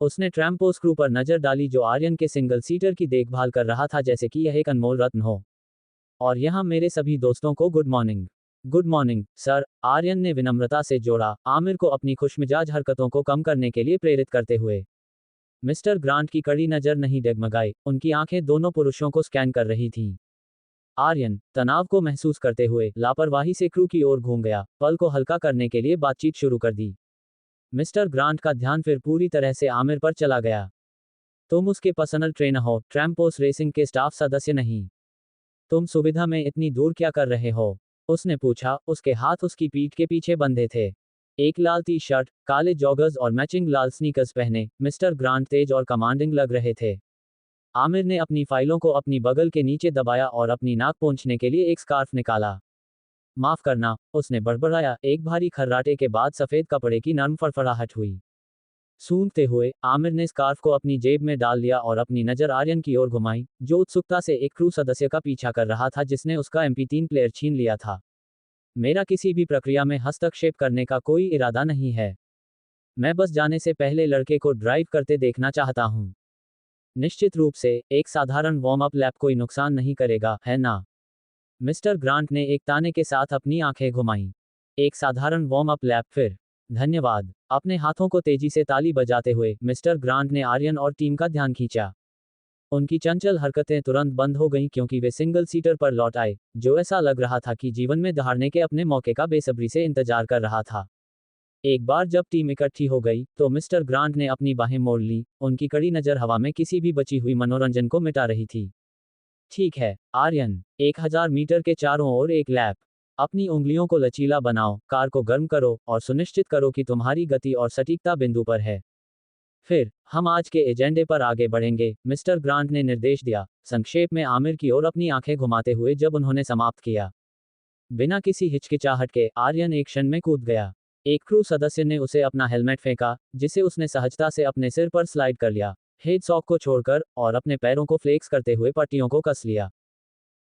उसने ट्रैम्पो स्क्रू पर नजर डाली जो आर्यन के सिंगल सीटर की देखभाल कर रहा था जैसे कि यह एक अनमोल रत्न हो। और यहाँ मेरे सभी दोस्तों को good morning. Good morning, sir, Aryan ने विनम्रता से जोड़ा, आमिर को अपनी खुशमिजाज हरकतों को कम करने के लिए प्रेरित करते हुए। मिस्टर ग्रांट की कड़ी नजर नहीं डगमगाई, उनकी आंखें दोनों पुरुषों को स्कैन कर रही थीं। आर्यन, तनाव को महसूस करते हुए, लापरवाही से क्रू की ओर घूम गया, पल को हल्का करने के लिए बातचीत शुरू कर दी। मिस्टर ग्रांट का ध्यान फिर पूरी तरह से आमिर पर चला गया। तुम उसके पर्सनल ट्रेनर हो, ट्रैम्पोस रेसिंग के स्टाफ सदस्य नहीं। तुम सुविधा में इतनी दूर क्या कर रहे हो? उसने पूछा, उसके हाथ उसकी पीठ के पीछे बंधे थे। एक लाल टी शर्ट, काले जॉगर्स और मैचिंग लाल स्नीकर्स पहने, मिस्टर ग्रांट तेज और कमांडिंग लग रहे थे। आमिर ने अपनी फाइलों को अपनी बगल के नीचे दबाया और अपनी नाक पोंछने के लिए एक स्कार्फ निकाला। माफ करना, उसने बड़बड़ाया। एक भारी खर्राटे के बाद सफेद कपड़े की नर्म फड़फड़ाहट हुई। सूंघते हुए आमिर ने स्कार्फ को अपनी जेब में डाल लिया और अपनी नजर आर्यन की ओर घुमाई, जो उत्सुकता से एक क्रू सदस्य का पीछा कर रहा था जिसने उसका MP3 प्लेयर छीन लिया था। मेरा किसी भी प्रक्रिया में हस्तक्षेप करने का कोई इरादा नहीं है। मैं बस जाने से पहले लड़के को ड्राइव करते देखना चाहता हूँ। निश्चित रूप से, एक साधारण वार्म अप लैप कोई नुकसान नहीं करेगा, है ना? मिस्टर ग्रांट ने एक ताने के साथ अपनी आंखें घुमाईं। एक साधारण वार्म अप लैप फिर? धन्यवाद। अपने हाथों को तेजी से ताली बजाते हुए मिस्टर ग्रांट ने आर्यन और टीम का ध्यान खींचा। उनकी चंचल हरकतें तुरंत बंद हो गईं क्योंकि वे सिंगल सीटर पर लौट आए, जो ऐसा लग रहा था कि जीवन में दहाड़ने के अपने मौके का बेसब्री से इंतजार कर रहा था। एक बार जब टीम इकट्ठी हो गई, तो मिस्टर ग्रांट ने अपनी बाहें मोड़ ली, उनकी कड़ी नजर हवा में किसी भी बची हुई मनोरंजन को मिटा रही थी। ठीक है, आर्यन, 1000 मीटर के चारों ओर एक लैप। अपनी उंगलियों को लचीला बनाओ, कार को गर्म करो, और सुनिश्चित करो कि तुम्हारी गति और सटीकता बिंदु पर है। फिर, हम आज के एजेंडे पर आगे बढ़ेंगे, मिस्टर ग्रांट ने निर्देश दिया, संक्षेप में आमिर की ओर अपनी आंखें घुमाते हुए जब उन्होंने समाप्त किया। बिना किसी हिचकिचाहट के, आर्यन एक क्षण में कूद गया। एक क्रू सदस्य ने उसे अपना हेलमेट फेंका, जिसे उसने सहजता से अपने सिर पर स्लाइड कर लिया, हेड सॉक को छोड़कर, और अपने पैरों को फ्लेक्स करते हुए पट्टियों को कस लिया।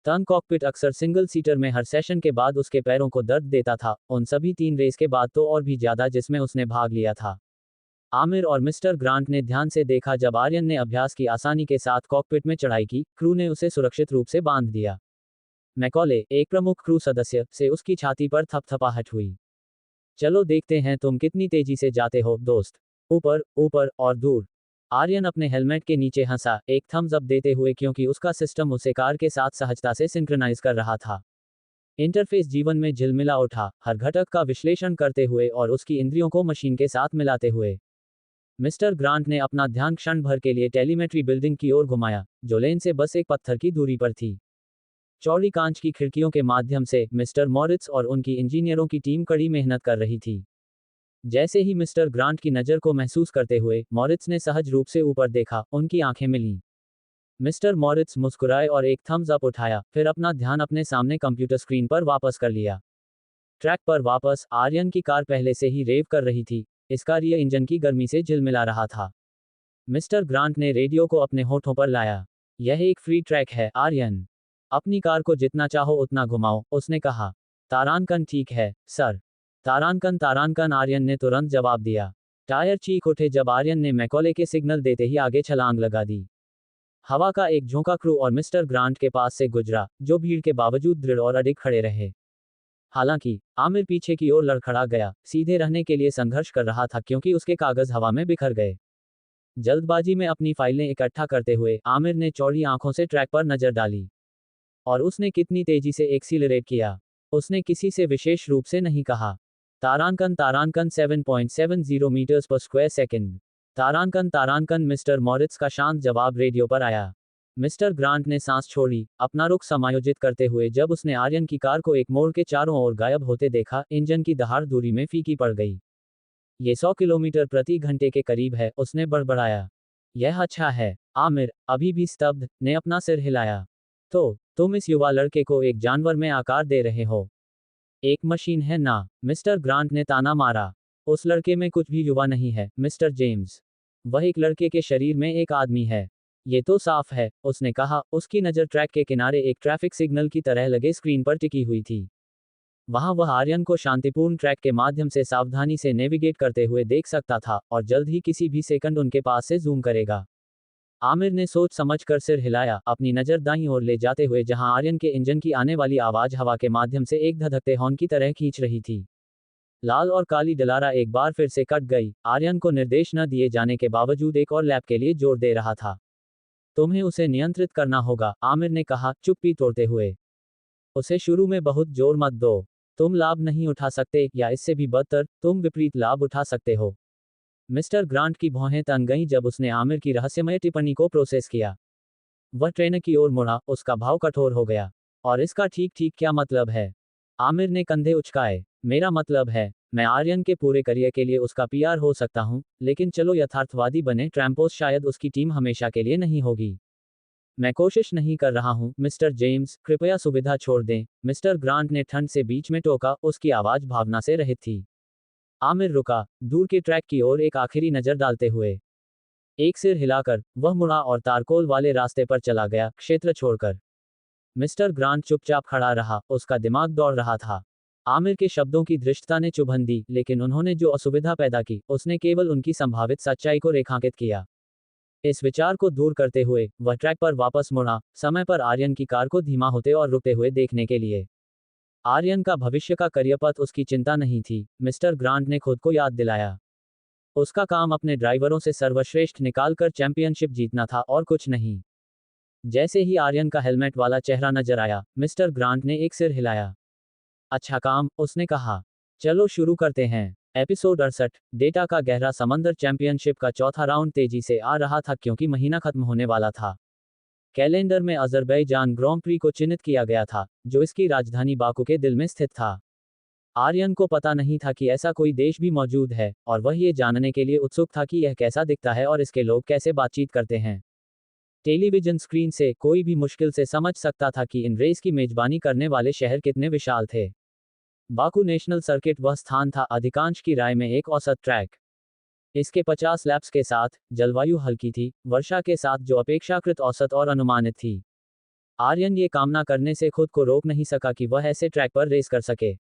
तंग कॉकपिट अक्सर सिंगल सीटर में हर सेशन के बाद उसके पैरों को दर्द देता था, उन सभी 3 रेस के बाद तो और भी ज्यादा जिसमें उसने भाग लिया था। आमिर और मिस्टर ग्रांट ने ध्यान से देखा जब आर्यन ने अभ्यास की आसानी के साथ कॉकपिट में चढ़ाई की, क्रू ने उसे सुरक्षित रूप से बांध दिया। मैकॉले, एक प्रमुख क्रू सदस्य, से उसकी छाती पर थपथपाहट हुई। चलो देखते हैं तुम कितनी तेजी से जाते हो, दोस्त। ऊपर, ऊपर, और दूर। आर्यन अपने हेलमेट के नीचे हंसा, एक थम्स अप देते हुए क्योंकि उसका सिस्टम उसे कार के साथ सहजता से सिंक्रनाइज कर रहा था। इंटरफेस जीवन में झिलमिला उठा, हर घटक का विश्लेषण करते हुए और उसकी इंद्रियों को मशीन के साथ मिलाते हुए। मिस्टर ग्रांट ने अपना ध्यान क्षण भर के लिए टेलीमेट्री बिल्डिंग की ओर घुमाया, जो लेन से बस एक पत्थर की दूरी पर थी। चौड़ी कांच की खिड़कियों के माध्यम से मिस्टर मॉरिट्स और उनकी इंजीनियरों की टीम कड़ी मेहनत कर रही थी। जैसे ही मिस्टर ग्रांट की नज़र को महसूस करते हुए मॉरिट्स ने सहज रूप से ऊपर देखा, उनकी आंखें मिलीं। मिस्टर मॉरिट्स मुस्कुराए और एक थम्स अप उठाया, फिर अपना ध्यान अपने सामने कंप्यूटर स्क्रीन पर वापस कर लिया। ट्रैक पर वापस, आर्यन की कार पहले से ही रेव कर रही थी, इसका रियर इंजन की गर्मी से झिलमिला रहा था। मिस्टर ग्रांट ने रेडियो को अपने होठों पर लाया। यह एक फ्री ट्रैक है, आर्यन। अपनी कार को जितना चाहो उतना घुमाओ, उसने कहा। तारांकन ठीक है, सर। तारांकन तारांकन, आर्यन ने तुरंत जवाब दिया। टायर चीख उठे जब आर्यन ने मैकॉले के सिग्नल देते ही आगे छलांग लगा दी। हवा का एक झोंका क्रू और मिस्टर ग्रांट के पास से गुजरा, जो भीड़ के बावजूद दृढ़ और अडिग खड़े रहे। हालांकि, आमिर पीछे की ओर लड़खड़ा गया, सीधे रहने के लिए संघर्ष कर रहा था क्योंकि उसके कागज हवा में बिखर गए। जल्दबाजी में अपनी फाइलें इकट्ठा करते हुए आमिर ने चौड़ी आंखों से ट्रैक पर नजर डाली। और उसने कितनी तेजी से एक्सीलरेट किया। उसने किसी से विशेष रूप से नहीं कहा। तारांकन तारांकन 7.70 मीटर्स पर स्क्वायर सेकंड। तारांकन तारांकन, मिस्टर मॉरिट्स का शांत जवाब रेडियो पर आया। मिस्टर ग्रांट ने सांस छोड़ी, अपना रुख समायोजित करते हुए जब उसने आर्यन की कार को एक मोड़ के चारों ओर गायब होते देखा, इंजन की दहाड़ दूरी में फीकी पड़ गई। ये 100 किलोमीटर प्रति घंटे के करीब है, उसने बड़बड़ाया। यह अच्छा है। आमिर, अभी भी स्तब्ध, ने अपना सिर हिलाया। तो, तुम इस युवा लड़के को एक जानवर में आकार दे रहे हो। एक मशीन है ना? मिस्टर ग्रांट ने ताना मारा। उस लड़के में कुछ भी युवा नहीं है, मिस्टर जेम्स। वह एक लड़के के शरीर में एक आदमी है। ये तो साफ है, उसने कहा, उसकी नज़र ट्रैक के किनारे एक ट्रैफिक सिग्नल की तरह लगे स्क्रीन पर टिकी हुई थी। वहां वह आर्यन को शांतिपूर्ण ट्रैक के माध्यम से सावधानी से नेविगेट करते हुए देख सकता था, और जल्द ही किसी भी सेकंड उनके पास से जूम करेगा। आमिर ने सोच समझकर सिर हिलाया, अपनी नज़र दाईं ओर ले जाते हुए जहां आर्यन के इंजन की आने वाली आवाज हवा के माध्यम से एक धधकते हॉर्न की तरह खींच रही थी। लाल और काली डलारा एक बार फिर से कट गई, आर्यन को निर्देश न दिए जाने के बावजूद एक और लैप के लिए जोर दे रहा था। तुम्हें उसे नियंत्रित करना होगा, आमिर ने कहा, चुप्पी तोड़ते हुए। उसे शुरू में बहुत जोर मत दो। तुम लाभ नहीं उठा सकते, या इससे भी बदतर, तुम विपरीत लाभ उठा सकते हो। मिस्टर ग्रांट की भौहें तन गईं जब उसने आमिर की रहस्यमय टिप्पणी को प्रोसेस किया। वह ट्रेनर की ओर मुड़ा, उसका भाव कठोर हो गया। और इसका ठीक ठीक क्या मतलब है? आमिर ने कंधे उचकाए। मेरा मतलब है, मैं आर्यन के पूरे करियर के लिए उसका PR हो सकता हूं, लेकिन चलो यथार्थवादी बने, ट्रैम्पोस शायद उसकी टीम हमेशा के लिए नहीं होगी। मैं कोशिश नहीं कर रहा हूं, मिस्टर जेम्स, कृपया सुविधा छोड़ दें, मिस्टर ग्रांट ने ठंड से बीच में टोका, उसकी आवाज भावना से रहित थी। आमिर रुका, दूर के ट्रैक की ओर एक आखिरी नजर डालते हुए। एक सिर हिलाकर, वह मुड़ा और तारकोल वाले रास्ते पर चला गया, क्षेत्र छोड़कर। मिस्टर ग्रांट चुपचाप खड़ा रहा, उसका दिमाग दौड़ रहा था। आमिर के शब्दों की धृष्टता ने चुभन दी, लेकिन उन्होंने जो असुविधा पैदा की, उसने केवल उनकी संभावित सच्चाई को रेखांकित किया। इस विचार को दूर करते हुए, वह ट्रैक पर वापस मुड़ा, समय पर आर्यन की कार को धीमा होते और रुकते हुए देखने के लिए। आर्यन का भविष्य का करियर पथ उसकी चिंता नहीं थी, मिस्टर ग्रांट ने खुद को याद दिलाया। उसका काम अपने ड्राइवरों से सर्वश्रेष्ठ निकालकर चैंपियनशिप जीतना था और कुछ नहीं। जैसे ही आर्यन का हेलमेट वाला चेहरा नजर आया, मिस्टर ग्रांट ने एक सिर हिलाया। अच्छा काम, उसने कहा। चलो शुरू करते हैं। एपिसोड 68, डेटा का गहरा समंदर। चैंपियनशिप का चौथा राउंड तेजी से आ रहा था क्योंकि महीना खत्म होने वाला था। कैलेंडर में अजरबैजान ग्रां प्री को चिन्हित किया गया था, जो इसकी राजधानी बाकू के दिल में स्थित था। आर्यन को पता नहीं था कि ऐसा कोई देश भी मौजूद है, और वह ये जानने के लिए उत्सुक था कि यह कैसा दिखता है और इसके लोग कैसे बातचीत करते हैं। टेलीविजन स्क्रीन से कोई भी मुश्किल से समझ सकता था कि इन रेस की मेजबानी करने वाले शहर कितने विशाल थे। बाकू नेशनल सर्किट वह स्थान था, अधिकांश की राय में एक औसत ट्रैक। इसके 50 लैप्स के साथ, जलवायु हल्की थी, वर्षा के साथ जो अपेक्षाकृत औसत और अनुमानित थी। आर्यन ये कामना करने से खुद को रोक नहीं सका कि वह ऐसे ट्रैक पर रेस कर सके।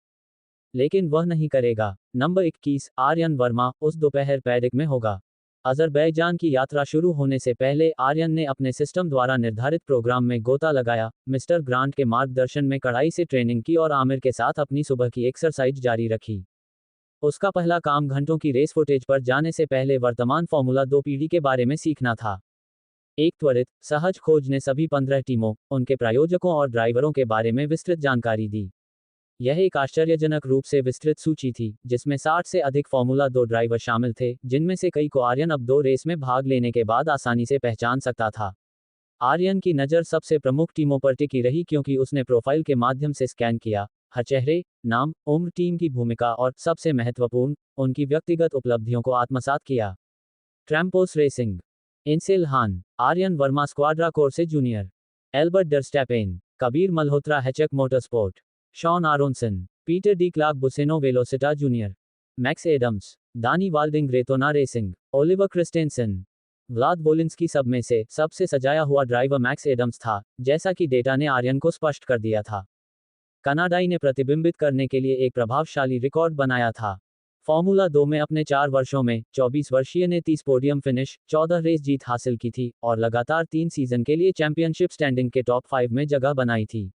लेकिन वह नहीं करेगा। नंबर 21, आर्यन वर्मा, उस दोपहर पैडिक में होगा। अजरबैजान की यात्रा शुरू होने से पहले आर्यन ने अपने सिस्टम द्वारा निर्धारित प्रोग्राम में गोता लगाया, मिस्टर ग्रांट के मार्गदर्शन में कड़ाई से ट्रेनिंग की और आमिर के साथ अपनी सुबह की एक्सरसाइज जारी रखी। उसका पहला काम घंटों की रेस फुटेज पर जाने से पहले वर्तमान फॉर्मूला 2 पीढ़ी के बारे में सीखना था। एक त्वरित, सहज खोज ने सभी 15 टीमों, उनके प्रायोजकों और ड्राइवरों के बारे में विस्तृत जानकारी दी। यह एक आश्चर्यजनक रूप से विस्तृत सूची थी, जिसमें 60 से अधिक फॉर्मूला 2 ड्राइवर शामिल थे, जिनमें से कई को आर्यन अब 2 रेस में भाग लेने के बाद आसानी से पहचान सकता था। आर्यन की नज़र सबसे प्रमुख टीमों पर टिकी रही क्योंकि उसने प्रोफाइल के माध्यम से स्कैन किया, हर चेहरे, नाम, उम्र, टीम की भूमिका और, सबसे महत्वपूर्ण, उनकी व्यक्तिगत उपलब्धियों को आत्मसात किया। ट्रैम्पोस रेसिंग। इंसेल हान, Aryan Verma Squadra Corse Junior, Elbert Durstappen, Kabir Malhotra Hachek Motorsport, Shaun Aaronson, Peter de Clark Buseno Velocita Junior, Max Adams, Dani Walding Retona Racing, Oliver Christensen. Vlad Wolinski. सब में से सबसे सजाया हुआ ड्राइवर मैक्स एडम्स था, जैसा कि डेटा ने आर्यन को स्पष्ट कर दिया था। कनाडाई ने प्रतिबिंबित करने के लिए एक प्रभावशाली रिकॉर्ड बनाया था। फॉर्मूला 2 में अपने 4 वर्षों में 24 वर्षीय ने 30 पोडियम फिनिश, 14 रेस जीत हासिल की थी और लगातार 3 सीजन के लिए चैंपियनशिप स्टैंडिंग के टॉप 5 में जगह बनाई थी।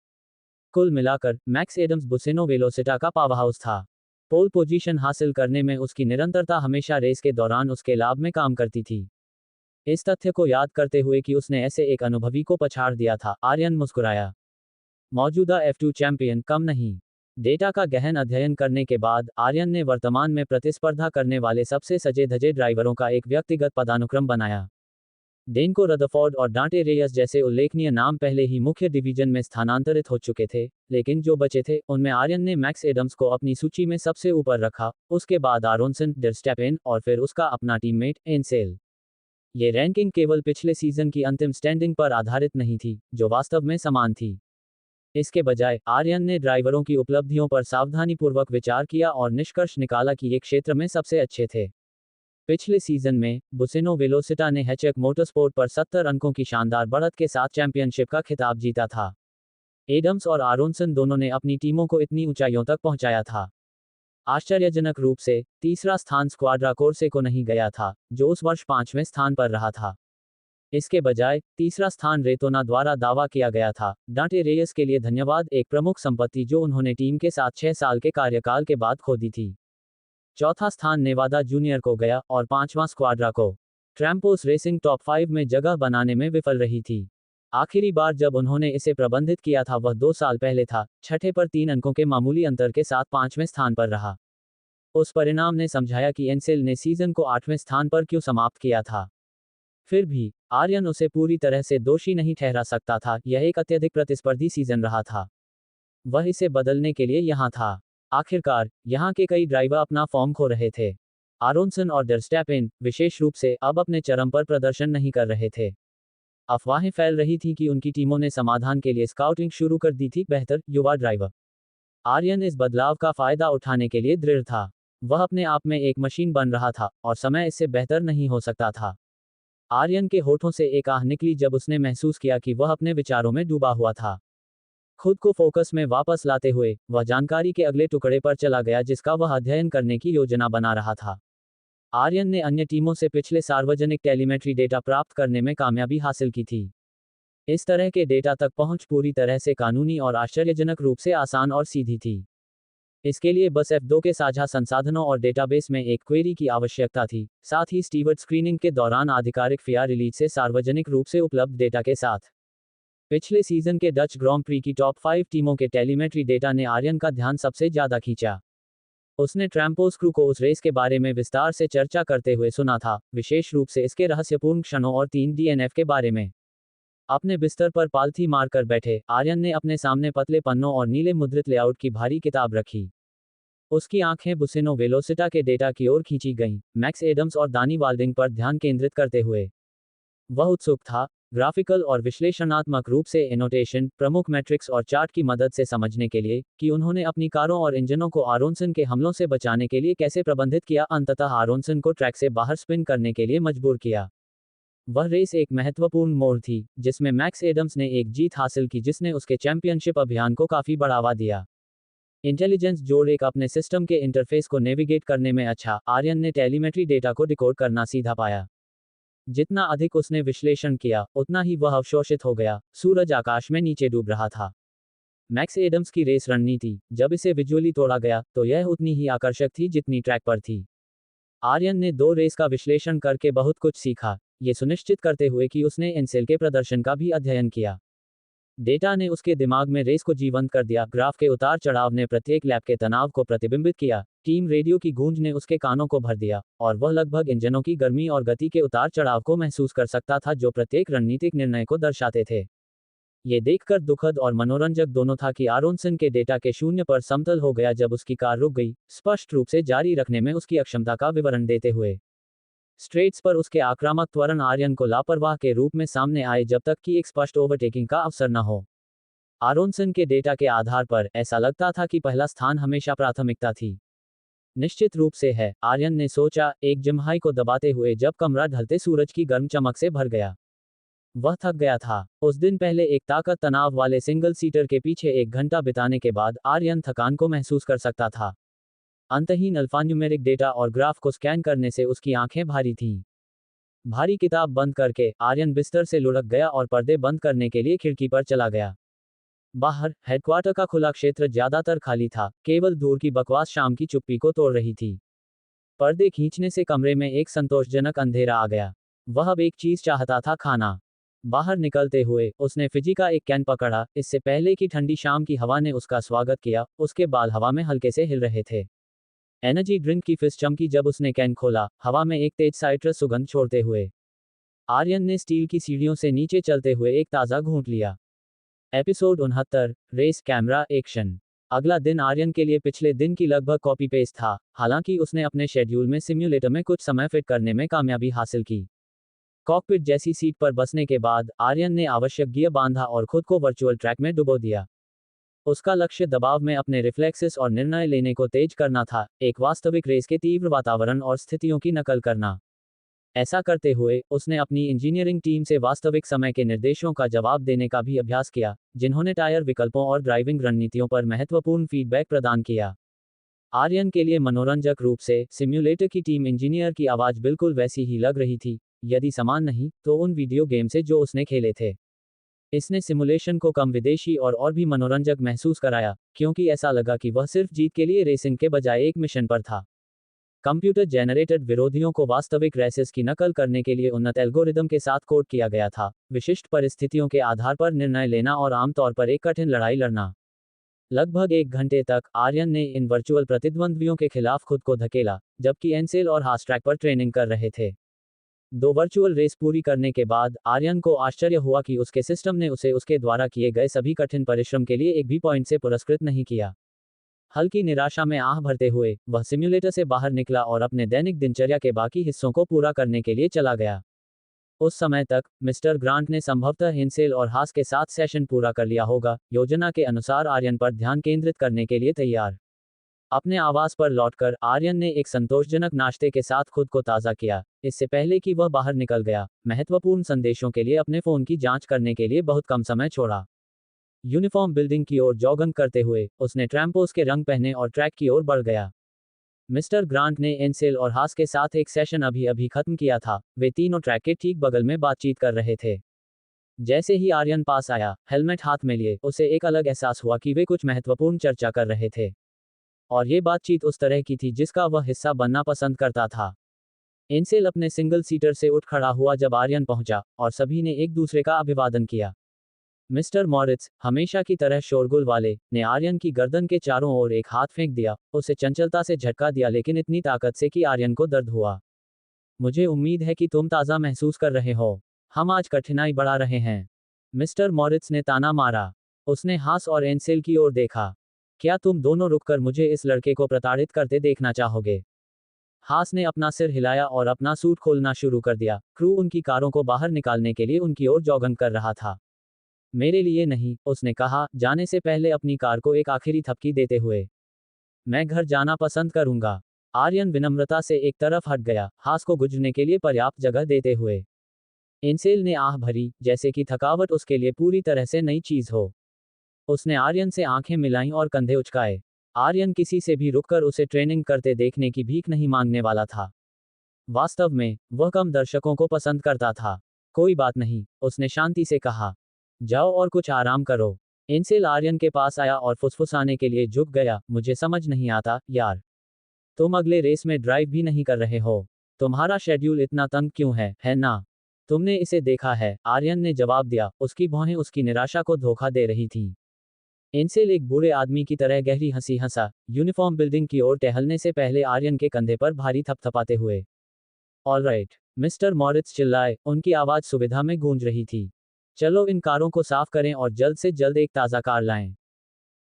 कुल मिलाकर, मैक्स एडम्स बुसेनो वेलोसिटा का पावरहाउस था। पोल पोजीशन हासिल करने में उसकी निरंतरता हमेशा रेस के दौरान उसके लाभ में काम करती थी। इस तथ्य को याद करते हुए कि उसने ऐसे एक अनुभवी को पछाड़ दिया था, आर्यन मुस्कुराया। मौजूदा F2 चैंपियन कम नहीं। डेटा का गहन अध्ययन करने के बाद, आर्यन ने वर्तमान में प्रतिस्पर्धा करने वाले सबसे सजे धजे ड्राइवरों का एक व्यक्तिगत पदानुक्रम बनाया। डेनको रदरफोर्ड और डांटे रेयस जैसे उल्लेखनीय नाम पहले ही मुख्य डिवीजन में स्थानांतरित हो चुके थे, लेकिन जो बचे थे, उनमें आर्यन ने मैक्स एडम्स को अपनी सूची में सबसे ऊपर रखा, उसके बाद आरोनसन, डर्स्टैपेन और फिर उसका अपना टीममेट, एंसेल। ये रैंकिंग केवल पिछले सीजन की अंतिम स्टैंडिंग पर आधारित नहीं थी, जो वास्तव में समान थी। इसके बजाय, आर्यन ने ड्राइवरों की उपलब्धियों पर सावधानीपूर्वक विचार किया और निष्कर्ष निकाला कि ये क्षेत्र में सबसे अच्छे थे। पिछले सीजन में, बुसेनो वेलोसिटा ने हैचक मोटरस्पोर्ट पर 70 अंकों की शानदार बढ़त के साथ चैंपियनशिप का खिताब जीता था। एडम्स और आरोनसन दोनों ने अपनी टीमों को इतनी ऊंचाइयों तक पहुंचाया था। आश्चर्यजनक रूप से, तीसरा स्थान स्क्वाड्रा कोर्से को नहीं गया था, जो उस वर्ष 5वें स्थान पर रहा था। इसके बजाय, तीसरा स्थान रेतोना द्वारा दावा किया गया था। डांटे रेयस के लिए धन्यवाद, एक प्रमुख संपत्ति जो उन्होंने टीम के साथ 6 साल के कार्यकाल के बाद खो दी थी। चौथा स्थान नेवादा जूनियर को गया और 5वां स्क्वाड्रा को। ट्रैम्पोस रेसिंग टॉप 5 में जगह बनाने में विफल रही थी। आखिरी बार जब उन्होंने इसे प्रबंधित किया था वह 2 साल पहले था, छठे पर 3 अंकों के मामूली अंतर के साथ 5वें स्थान पर रहा। उस परिणाम ने समझाया कि एंसेल ने सीजन को 8वें स्थान पर क्यों समाप्त किया था। फिर भी, आर्यन उसे पूरी तरह से दोषी नहीं ठहरा सकता था, यह एक अत्यधिक प्रतिस्पर्धी सीजन रहा था। वह इसे बदलने के लिए यहाँ था। आखिरकार, यहाँ के कई ड्राइवर अपना फॉर्म खो रहे थे। आरोनसन और डर्स्टैपेन, विशेष रूप से, अब अपने चरम पर प्रदर्शन नहीं कर रहे थे। अफवाहें फैल रही थी कि उनकी टीमों ने समाधान के लिए स्काउटिंग शुरू कर दी थी। बेहतर युवा ड्राइवर आर्यन इस बदलाव का फायदा उठाने के लिए दृढ़ था। वह अपने आप में एक मशीन बन रहा था और समय इससे बेहतर नहीं हो सकता था। आर्यन के होठों से एक आह निकली जब उसने महसूस किया कि वह अपने विचारों में डूबा हुआ था। खुद को फोकस में वापस लाते हुए वह जानकारी के अगले टुकड़े पर चला गया जिसका वह अध्ययन करने की योजना बना रहा था। आर्यन ने अन्य टीमों से पिछले सार्वजनिक टेलीमेट्री डेटा प्राप्त करने में कामयाबी हासिल की थी। इस तरह के डेटा तक पहुंच पूरी तरह से कानूनी और आश्चर्यजनक रूप से आसान और सीधी थी। इसके लिए बस F2 के साझा संसाधनों और डेटाबेस में एक क्वेरी की आवश्यकता थी, साथ ही स्टीवर्ड स्क्रीनिंग के दौरान आधिकारिक फिया रिलीज से सार्वजनिक रूप से उपलब्ध डेटा के साथ। पिछले सीजन के डच ग्रां प्री की टॉप 5 टीमों के टेलीमेट्री डेटा ने आर्यन का ध्यान सबसे ज्यादा खींचा। उसने ट्रैम्पोस क्रू को उस रेस के बारे में विस्तार से चर्चा करते हुए सुना था, विशेष रूप से इसके रहस्यपूर्ण क्षणों और 3 DNF के बारे में। अपने बिस्तर पर पालथी मारकर बैठे आर्यन ने अपने सामने पतले पन्नों और नीले मुद्रित लेआउट की भारी किताब रखी। उसकी आंखें बुसिनो वेलोसिटा के डेटा की ओर खींची गईं, मैक्स एडम्स और दानी वाल्डिंग पर ध्यान केंद्रित करते हुए। वह उत्सुक था, ग्राफिकल और विश्लेषणात्मक रूप से एनोटेशन, प्रमुख मैट्रिक्स और चार्ट की मदद से समझने के लिए कि उन्होंने अपनी कारों और इंजनों को आरोनसन के हमलों से बचाने के लिए कैसे प्रबंधित किया, अंततः आरोनसन को ट्रैक से बाहर स्पिन करने के लिए मजबूर किया। वह रेस एक महत्वपूर्ण मोड़ थी, जिसमें मैक्स एडम्स ने एक जीत हासिल की जिसने उसके चैंपियनशिप अभियान को काफी बढ़ावा दिया। इंटेलिजेंस जोड़ एक अपने सिस्टम के इंटरफेस को नेविगेट करने में अच्छा, आर्यन ने टेलीमेट्री डेटा को डिकोड करना सीधा पाया। जितना अधिक उसने विश्लेषण किया, उतना ही वह अवशोषित हो गया। सूरज आकाश में नीचे डूब रहा था। मैक्स एडम्स की रेस रणनीति, जब इसे विजुअली तोड़ा गया, तो यह उतनी ही आकर्षक थी जितनी ट्रैक पर थी। आर्यन ने 2 रेस का विश्लेषण करके बहुत कुछ सीखा, ये सुनिश्चित करते हुए कि उसने एनसेल के प्रदर्शन का भी अध्ययन किया। डेटा ने उसके दिमाग में रेस को जीवंत कर दिया, ग्राफ के उतार चढ़ाव ने प्रत्येक लैप के तनाव को प्रतिबिंबित किया, टीम रेडियो की गूंज ने उसके कानों को भर दिया, और वह लगभग इंजनों की गर्मी और गति के उतार चढ़ाव को महसूस कर सकता था जो प्रत्येक रणनीतिक निर्णय को दर्शाते थे। ये देखकर दुखद और मनोरंजक दोनों था कि आरोनसन के डेटा के शून्य पर समतल हो गया जब उसकी कार रुक गई, स्पष्ट रूप से जारी रखने में उसकी अक्षमता का विवरण देते हुए। स्ट्रेट्स पर उसके आक्रामक त्वरण आर्यन को लापरवाह के रूप में सामने आए जब तक कि एक स्पष्ट ओवरटेकिंग का अवसर न हो। आरोनसन के डेटा के आधार पर ऐसा लगता था कि पहला स्थान हमेशा प्राथमिकता थी। निश्चित रूप से है, आर्यन ने सोचा, एक जिम्हाई को दबाते हुए जब कमरा ढलते सूरज की गर्म चमक से भर गया। वह थक गया था। उस दिन पहले एक ताकत तनाव वाले सिंगल सीटर के पीछे 1 घंटा बिताने के बाद आर्यन थकान को महसूस कर सकता था। अंतहीन अल्फान्यूमेरिक डेटा और ग्राफ को स्कैन करने से उसकी आंखें भारी थीं। भारी किताब बंद करके आर्यन बिस्तर से लुढ़क गया और पर्दे बंद करने के लिए खिड़की पर चला गया। बाहर हेडक्वार्टर का खुला क्षेत्र ज्यादातर खाली था, केवल दूर की बकवास शाम की चुप्पी को तोड़ रही थी। पर्दे खींचने से कमरे में एक संतोषजनक अंधेरा आ गया। वह अब एक चीज चाहता था, खाना। बाहर निकलते हुए उसने फिजी का एक कैन पकड़ा, इससे पहले कि ठंडी शाम की हवा ने उसका स्वागत किया, उसके बाल हवा में हल्के से हिल रहे थे। एनर्जी ड्रिंक की फिस चमकी जब उसने कैन खोला, हवा में एक तेज साइट्रस सुगंध छोड़ते हुए। आर्यन ने स्टील की सीढ़ियों से नीचे चलते हुए एक ताज़ा घूंट लिया। Episode 69, race camera action. अगला दिन आर्यन के लिए पिछले दिन की लगभग कॉपी पेस्ट था, हालांकि उसने अपने शेड्यूल में सिम्युलेटर में कुछ समय फिट करने में कामयाबी हासिल की। कॉकपिट जैसी सीट पर बसने के बाद आर्यन ने आवश्यक गियर बांधा और खुद को वर्चुअल ट्रैक में डुबो दिया। उसका लक्ष्य दबाव में अपने रिफ्लेक्सेस और निर्णय लेने को तेज करना था, एक वास्तविक रेस के तीव्र वातावरण और स्थितियों की नकल करना। ऐसा करते हुए उसने अपनी इंजीनियरिंग टीम से वास्तविक समय के निर्देशों का जवाब देने का भी अभ्यास किया, जिन्होंने टायर विकल्पों और ड्राइविंग रणनीतियों पर महत्वपूर्ण फीडबैक प्रदान किया। आर्यन के लिए मनोरंजक रूप से सिम्युलेटर की टीम इंजीनियर की आवाज बिल्कुल वैसी ही लग रही थी, यदि समान नहीं तो उन वीडियो गेम से जो उसने खेले थे। इसने सिमुलेशन को कम विदेशी और भी मनोरंजक महसूस कराया, क्योंकि ऐसा लगा कि वह सिर्फ जीत के लिए रेसिंग के बजाय एक मिशन पर था। कंप्यूटर जेनरेटेड विरोधियों को वास्तविक रेसेस की नकल करने के लिए उन्नत एल्गोरिदम के साथ कोड किया गया था, विशिष्ट परिस्थितियों के आधार पर निर्णय लेना और आमतौर पर एक कठिन लड़ाई लड़ना। लगभग 1 घंटे तक आर्यन ने इन वर्चुअल प्रतिद्वंद्वियों के खिलाफ खुद को धकेला, जबकि एनसेल और हास ट्रैक पर ट्रेनिंग कर रहे थे। 2 वर्चुअल रेस पूरी करने के बाद आर्यन को आश्चर्य हुआ कि उसके सिस्टम ने उसे उसके द्वारा किए गए सभी कठिन परिश्रम के लिए एक भी पॉइंट से पुरस्कृत नहीं किया। हल्की निराशा में आह भरते हुए वह सिम्युलेटर से बाहर निकला और अपने दैनिक दिनचर्या के बाकी हिस्सों को पूरा करने के लिए चला गया। उस समय तक मिस्टर ग्रांट ने संभवतः हिंसेल और हास के साथ सेशन पूरा कर लिया होगा। योजना के अनुसार आर्यन पर ध्यान केंद्रित करने के लिए तैयार। अपने आवास पर लौटकर आर्यन ने एक संतोषजनक नाश्ते के साथ खुद को ताज़ा किया। इससे पहले कि वह बाहर निकल गया, महत्वपूर्ण संदेशों के लिए अपने फोन की जांच करने के लिए बहुत कम समय छोड़ा। यूनिफॉर्म बिल्डिंग की ओर जॉगिंग करते हुए उसने ट्रैम्पोस के रंग पहने और ट्रैक की ओर बढ़ गया। मिस्टर ग्रांट ने एंसेल और हास के साथ एक सेशन अभी अभी खत्म किया था। वे तीनों ट्रैक के ठीक बगल में बातचीत कर रहे थे। जैसे ही आर्यन पास आया, हेलमेट हाथ में लिए, उसे एक अलग एहसास हुआ कि वे कुछ महत्वपूर्ण चर्चा कर रहे थे। और ये बातचीत उस तरह की थी जिसका वह हिस्सा बनना पसंद करता था। एंसेल अपने सिंगल सीटर से उठ खड़ा हुआ जब आर्यन पहुंचा, और सभी ने एक दूसरे का अभिवादन किया। मिस्टर मॉरिट्स, हमेशा की तरह शोरगुल वाले, ने आर्यन की गर्दन के चारों ओर एक हाथ फेंक दिया, उसे चंचलता से झटका दिया, लेकिन इतनी ताकत से कि आर्यन को दर्द हुआ। मुझे उम्मीद है कि तुम ताज़ा महसूस कर रहे हो। हम आज कठिनाई बढ़ा रहे हैं। मिस्टर मॉरिट्स ने ताना मारा। उसने हास और एंसेल की ओर देखा। क्या तुम दोनों रुककर मुझे इस लड़के को प्रताड़ित करते देखना चाहोगे? हास ने अपना सिर हिलाया और अपना सूट खोलना शुरू कर दिया। क्रू उनकी कारों को बाहर निकालने के लिए उनकी ओर जॉगिंग कर रहा था। मेरे लिए नहीं, उसने कहा, जाने से पहले अपनी कार को एक आखिरी थपकी देते हुए। मैं घर जाना पसंद करूंगा। आर्यन विनम्रता से एक तरफ हट गया, हास को गुजरने के लिए पर्याप्त जगह देते हुए। एंसेल ने आह भरी, जैसे कि थकावट उसके लिए पूरी तरह से नई चीज हो। उसने आर्यन से आंखें मिलाईं और कंधे उचकाए। आर्यन किसी से भी रुककर उसे ट्रेनिंग करते देखने की भीख नहीं मांगने वाला था। वास्तव में, वह कम दर्शकों को पसंद करता था। कोई बात नहीं, उसने शांति से कहा। जाओ और कुछ आराम करो। एंसेल आर्यन के पास आया और फुसफुसाने के लिए झुक गया, मुझे समझ नहीं आता, यार। तुम अगले रेस में ड्राइव भी नहीं कर रहे हो। तुम्हारा शेड्यूल इतना तंग क्यों है ना? तुमने इसे देखा है, आर्यन ने जवाब दिया, उसकी भौहें उसकी निराशा को धोखा दे रही थीं। एंसेल एक बूढ़े आदमी की तरह गहरी हंसी हंसा, यूनिफॉर्म बिल्डिंग की ओर टहलने से पहले आर्यन के कंधे पर भारी थपथपाते हुए। ऑलराइट, मिस्टर मॉरिट्स चिल्लाए, उनकी आवाज सुविधा में गूंज रही थी। चलो इन कारों को साफ करें और जल्द से जल्द एक ताज़ा कार लाएं।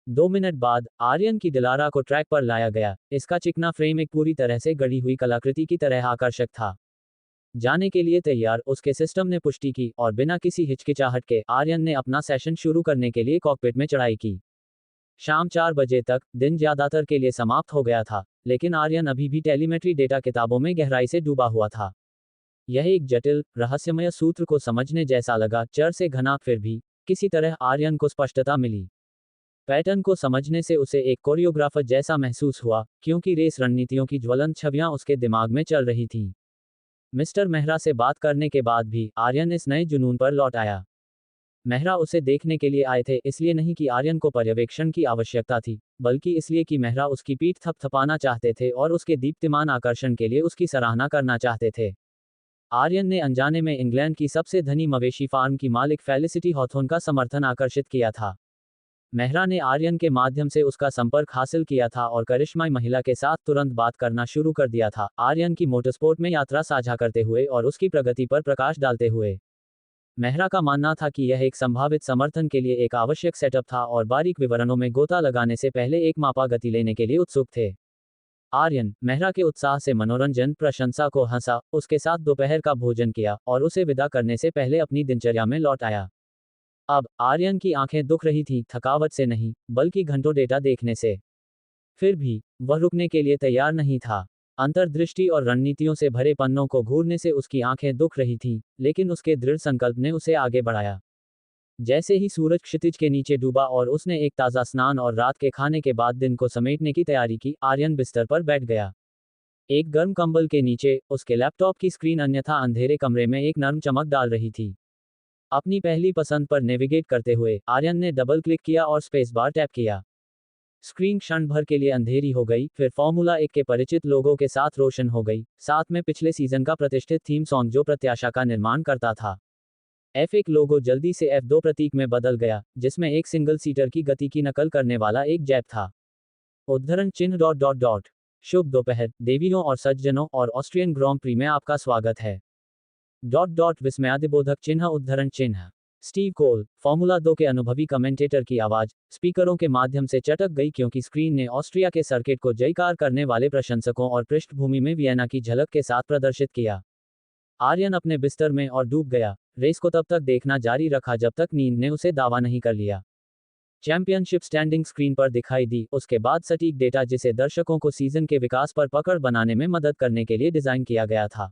2 मिनट बाद, आर्यन की डिलारा को ट्रैक पर लाया गया। इसका चिकना फ्रेम एक पूरी तरह से गढ़ी हुई कलाकृति की तरह आकर्षक था। जाने के लिए तैयार, उसके सिस्टम ने पुष्टि की, और बिना किसी हिचकिचाहट के, आर्यन ने अपना सेशन शुरू करने के लिए कॉकपिट में चढ़ाई की। शाम 4 बजे तक, दिन ज्यादातर के लिए समाप्त हो गया था, लेकिन आर्यन अभी भी टेलीमेट्री डेटा किताबों में गहराई से डूबा हुआ था। यह एक जटिल, रहस्यमय सूत्र को समझने जैसा लगा, चर से घना, फिर भी, किसी तरह आर्यन को स्पष्टता मिली। पैटर्न को समझने से उसे एक कोरियोग्राफर जैसा महसूस हुआ, क्योंकि रेस रणनीतियों की ज्वलंत छवियां उसके दिमाग में चल रही थीं। मिस्टर मेहरा से बात करने के बाद भी, आर्यन इस नए जुनून पर लौट आया। मेहरा उसे देखने के लिए आए थे, इसलिए नहीं कि आर्यन को पर्यवेक्षण की आवश्यकता थी, बल्कि इसलिए कि मेहरा उसकी पीठ थपथपाना चाहते थे और उसके दीप्तिमान आकर्षण के लिए उसकी सराहना करना चाहते थे। आर्यन ने अनजाने में इंग्लैंड की सबसे धनी मवेशी फार्म की मालिक फेलिसिटी हॉथोर्न का समर्थन आकर्षित किया था। मेहरा ने आर्यन के माध्यम से उसका संपर्क हासिल किया था और करिश्माई महिला के साथ तुरंत बात करना शुरू कर दिया था, आर्यन की मोटरस्पोर्ट में यात्रा साझा करते हुए और उसकी प्रगति पर प्रकाश डालते हुए। मेहरा का मानना था कि यह एक संभावित समर्थन के लिए एक आवश्यक सेटअप था और बारीक विवरणों में गोता लगाने से पहले एक मापा गति लेने के लिए उत्सुक थे। आर्यन, मेहरा के उत्साह से मनोरंजन, प्रशंसा को हंसा, उसके साथ दोपहर का भोजन किया, और उसे विदा करने से पहले अपनी दिनचर्या में लौट आया। अब, आर्यन की आंखें दुख रही थीं, थकावट से नहीं, बल्कि घंटों डेटा देखने से। फिर भी, वह रुकने के लिए तैयार नहीं था। अंतर्दृष्टि और रणनीतियों से भरे पन्नों को घूरने से उसकी आंखें दुख रही थीं, लेकिन उसके दृढ़ संकल्प ने उसे आगे बढ़ाया। जैसे ही सूरज क्षितिज के नीचे डूबा और उसने एक ताज़ा स्नान और रात के खाने के बाद दिन को समेटने की तैयारी की, आर्यन बिस्तर पर बैठ गया। एक गर्म कंबल के नीचे, उसके लैपटॉप की स्क्रीन अन्यथा अंधेरे कमरे में एक नर्म चमक डाल रही थी। अपनी पहली पसंद पर नेविगेट करते हुए, आर्यन ने डबल क्लिक किया और स्पेस बार टैप किया। स्क्रीन क्षण भर के लिए अंधेरी हो गई, फिर फॉर्मूला 1 के परिचित लोगों के साथ रोशन हो गई, साथ में पिछले सीजन का प्रतिष्ठित थीम सॉन्ग जो प्रत्याशा का निर्माण करता था। F1 लोगो जल्दी से F2 प्रतीक में बदल गया, जिसमें एक सिंगल सीटर की गति की नकल करने वाला एक जैप था। उद्धरण चिन्ह ... शुभ दोपहर, देवियों और सज्जनों, और ऑस्ट्रियन ग्रां प्री में आपका स्वागत है। विस्मयादिबोधक चिन्ह उद्धरण चिन्ह। स्टीव कोल, फॉर्मूला 2 के अनुभवी कमेंटेटर की आवाज, स्पीकरों के माध्यम से चटक गई क्योंकि स्क्रीन ने ऑस्ट्रिया के सर्किट को जयकार करने वाले प्रशंसकों और पृष्ठभूमि में वियना की झलक के साथ प्रदर्शित किया। आर्यन अपने बिस्तर में और डूब गया, रेस को तब तक देखना जारी रखा जब तक नींद ने उसे दावा नहीं कर लिया। चैंपियनशिप स्टैंडिंग स्क्रीन पर दिखाई दी, उसके बाद सटीक डेटा जिसे दर्शकों को सीजन के विकास पर पकड़ बनाने में मदद करने के लिए डिजाइन किया गया था।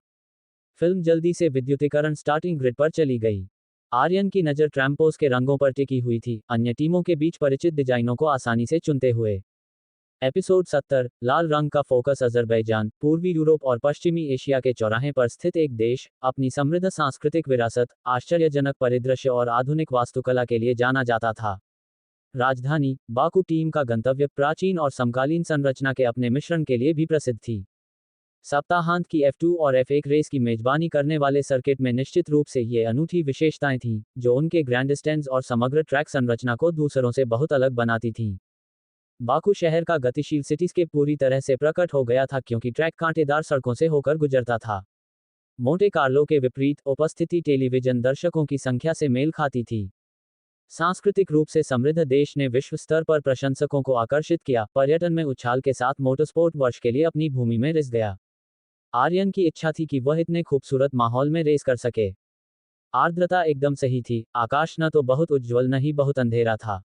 फिल्म जल्दी से विद्युतीकरण स्टार्टिंग ग्रिड पर चली गई। आर्यन की नज़र ट्रैम्पोस के रंगों पर टिकी हुई थी, अन्य टीमों के बीच परिचित डिजाइनों को आसानी से चुनते हुए। एपिसोड 70, लाल रंग का फोकस अजरबैजान, पूर्वी यूरोप और पश्चिमी एशिया के चौराहे पर स्थित एक देश, अपनी समृद्ध सांस्कृतिक विरासत, आश्चर्यजनक परिदृश्य और आधुनिक वास्तुकला के लिए जाना जाता था। राजधानी बाकू टीम का गंतव्य प्राचीन और समकालीन संरचना के अपने मिश्रण के लिए भी प्रसिद्ध थी। सप्ताहांत की F2 और F1 रेस की मेजबानी करने वाले सर्किट में निश्चित रूप से ये अनूठी विशेषताएं थीं, जो उनके ग्रैंडस्टैंड्स और समग्र ट्रैक संरचना को दूसरों से बहुत अलग बनाती थीं। बाकू शहर का गतिशील सिटीस्केप पूरी तरह से प्रकट हो गया था क्योंकि ट्रैक कांटेदार सड़कों से होकर गुजरता था। मोंटे कार्लो के विपरीत उपस्थिति टेलीविजन दर्शकों की संख्या से मेल खाती थी। सांस्कृतिक रूप से समृद्ध देश ने विश्व स्तर पर प्रशंसकों को आकर्षित किया, पर्यटन में उछाल के साथ मोटरस्पोर्ट वर्ष के लिए अपनी भूमि में रिस गया। आर्यन की इच्छा थी कि वह इतने खूबसूरत माहौल में रेस कर सके। आर्द्रता एकदम सही थी, आकाश न तो बहुत उज्ज्वल न ही बहुत अंधेरा था।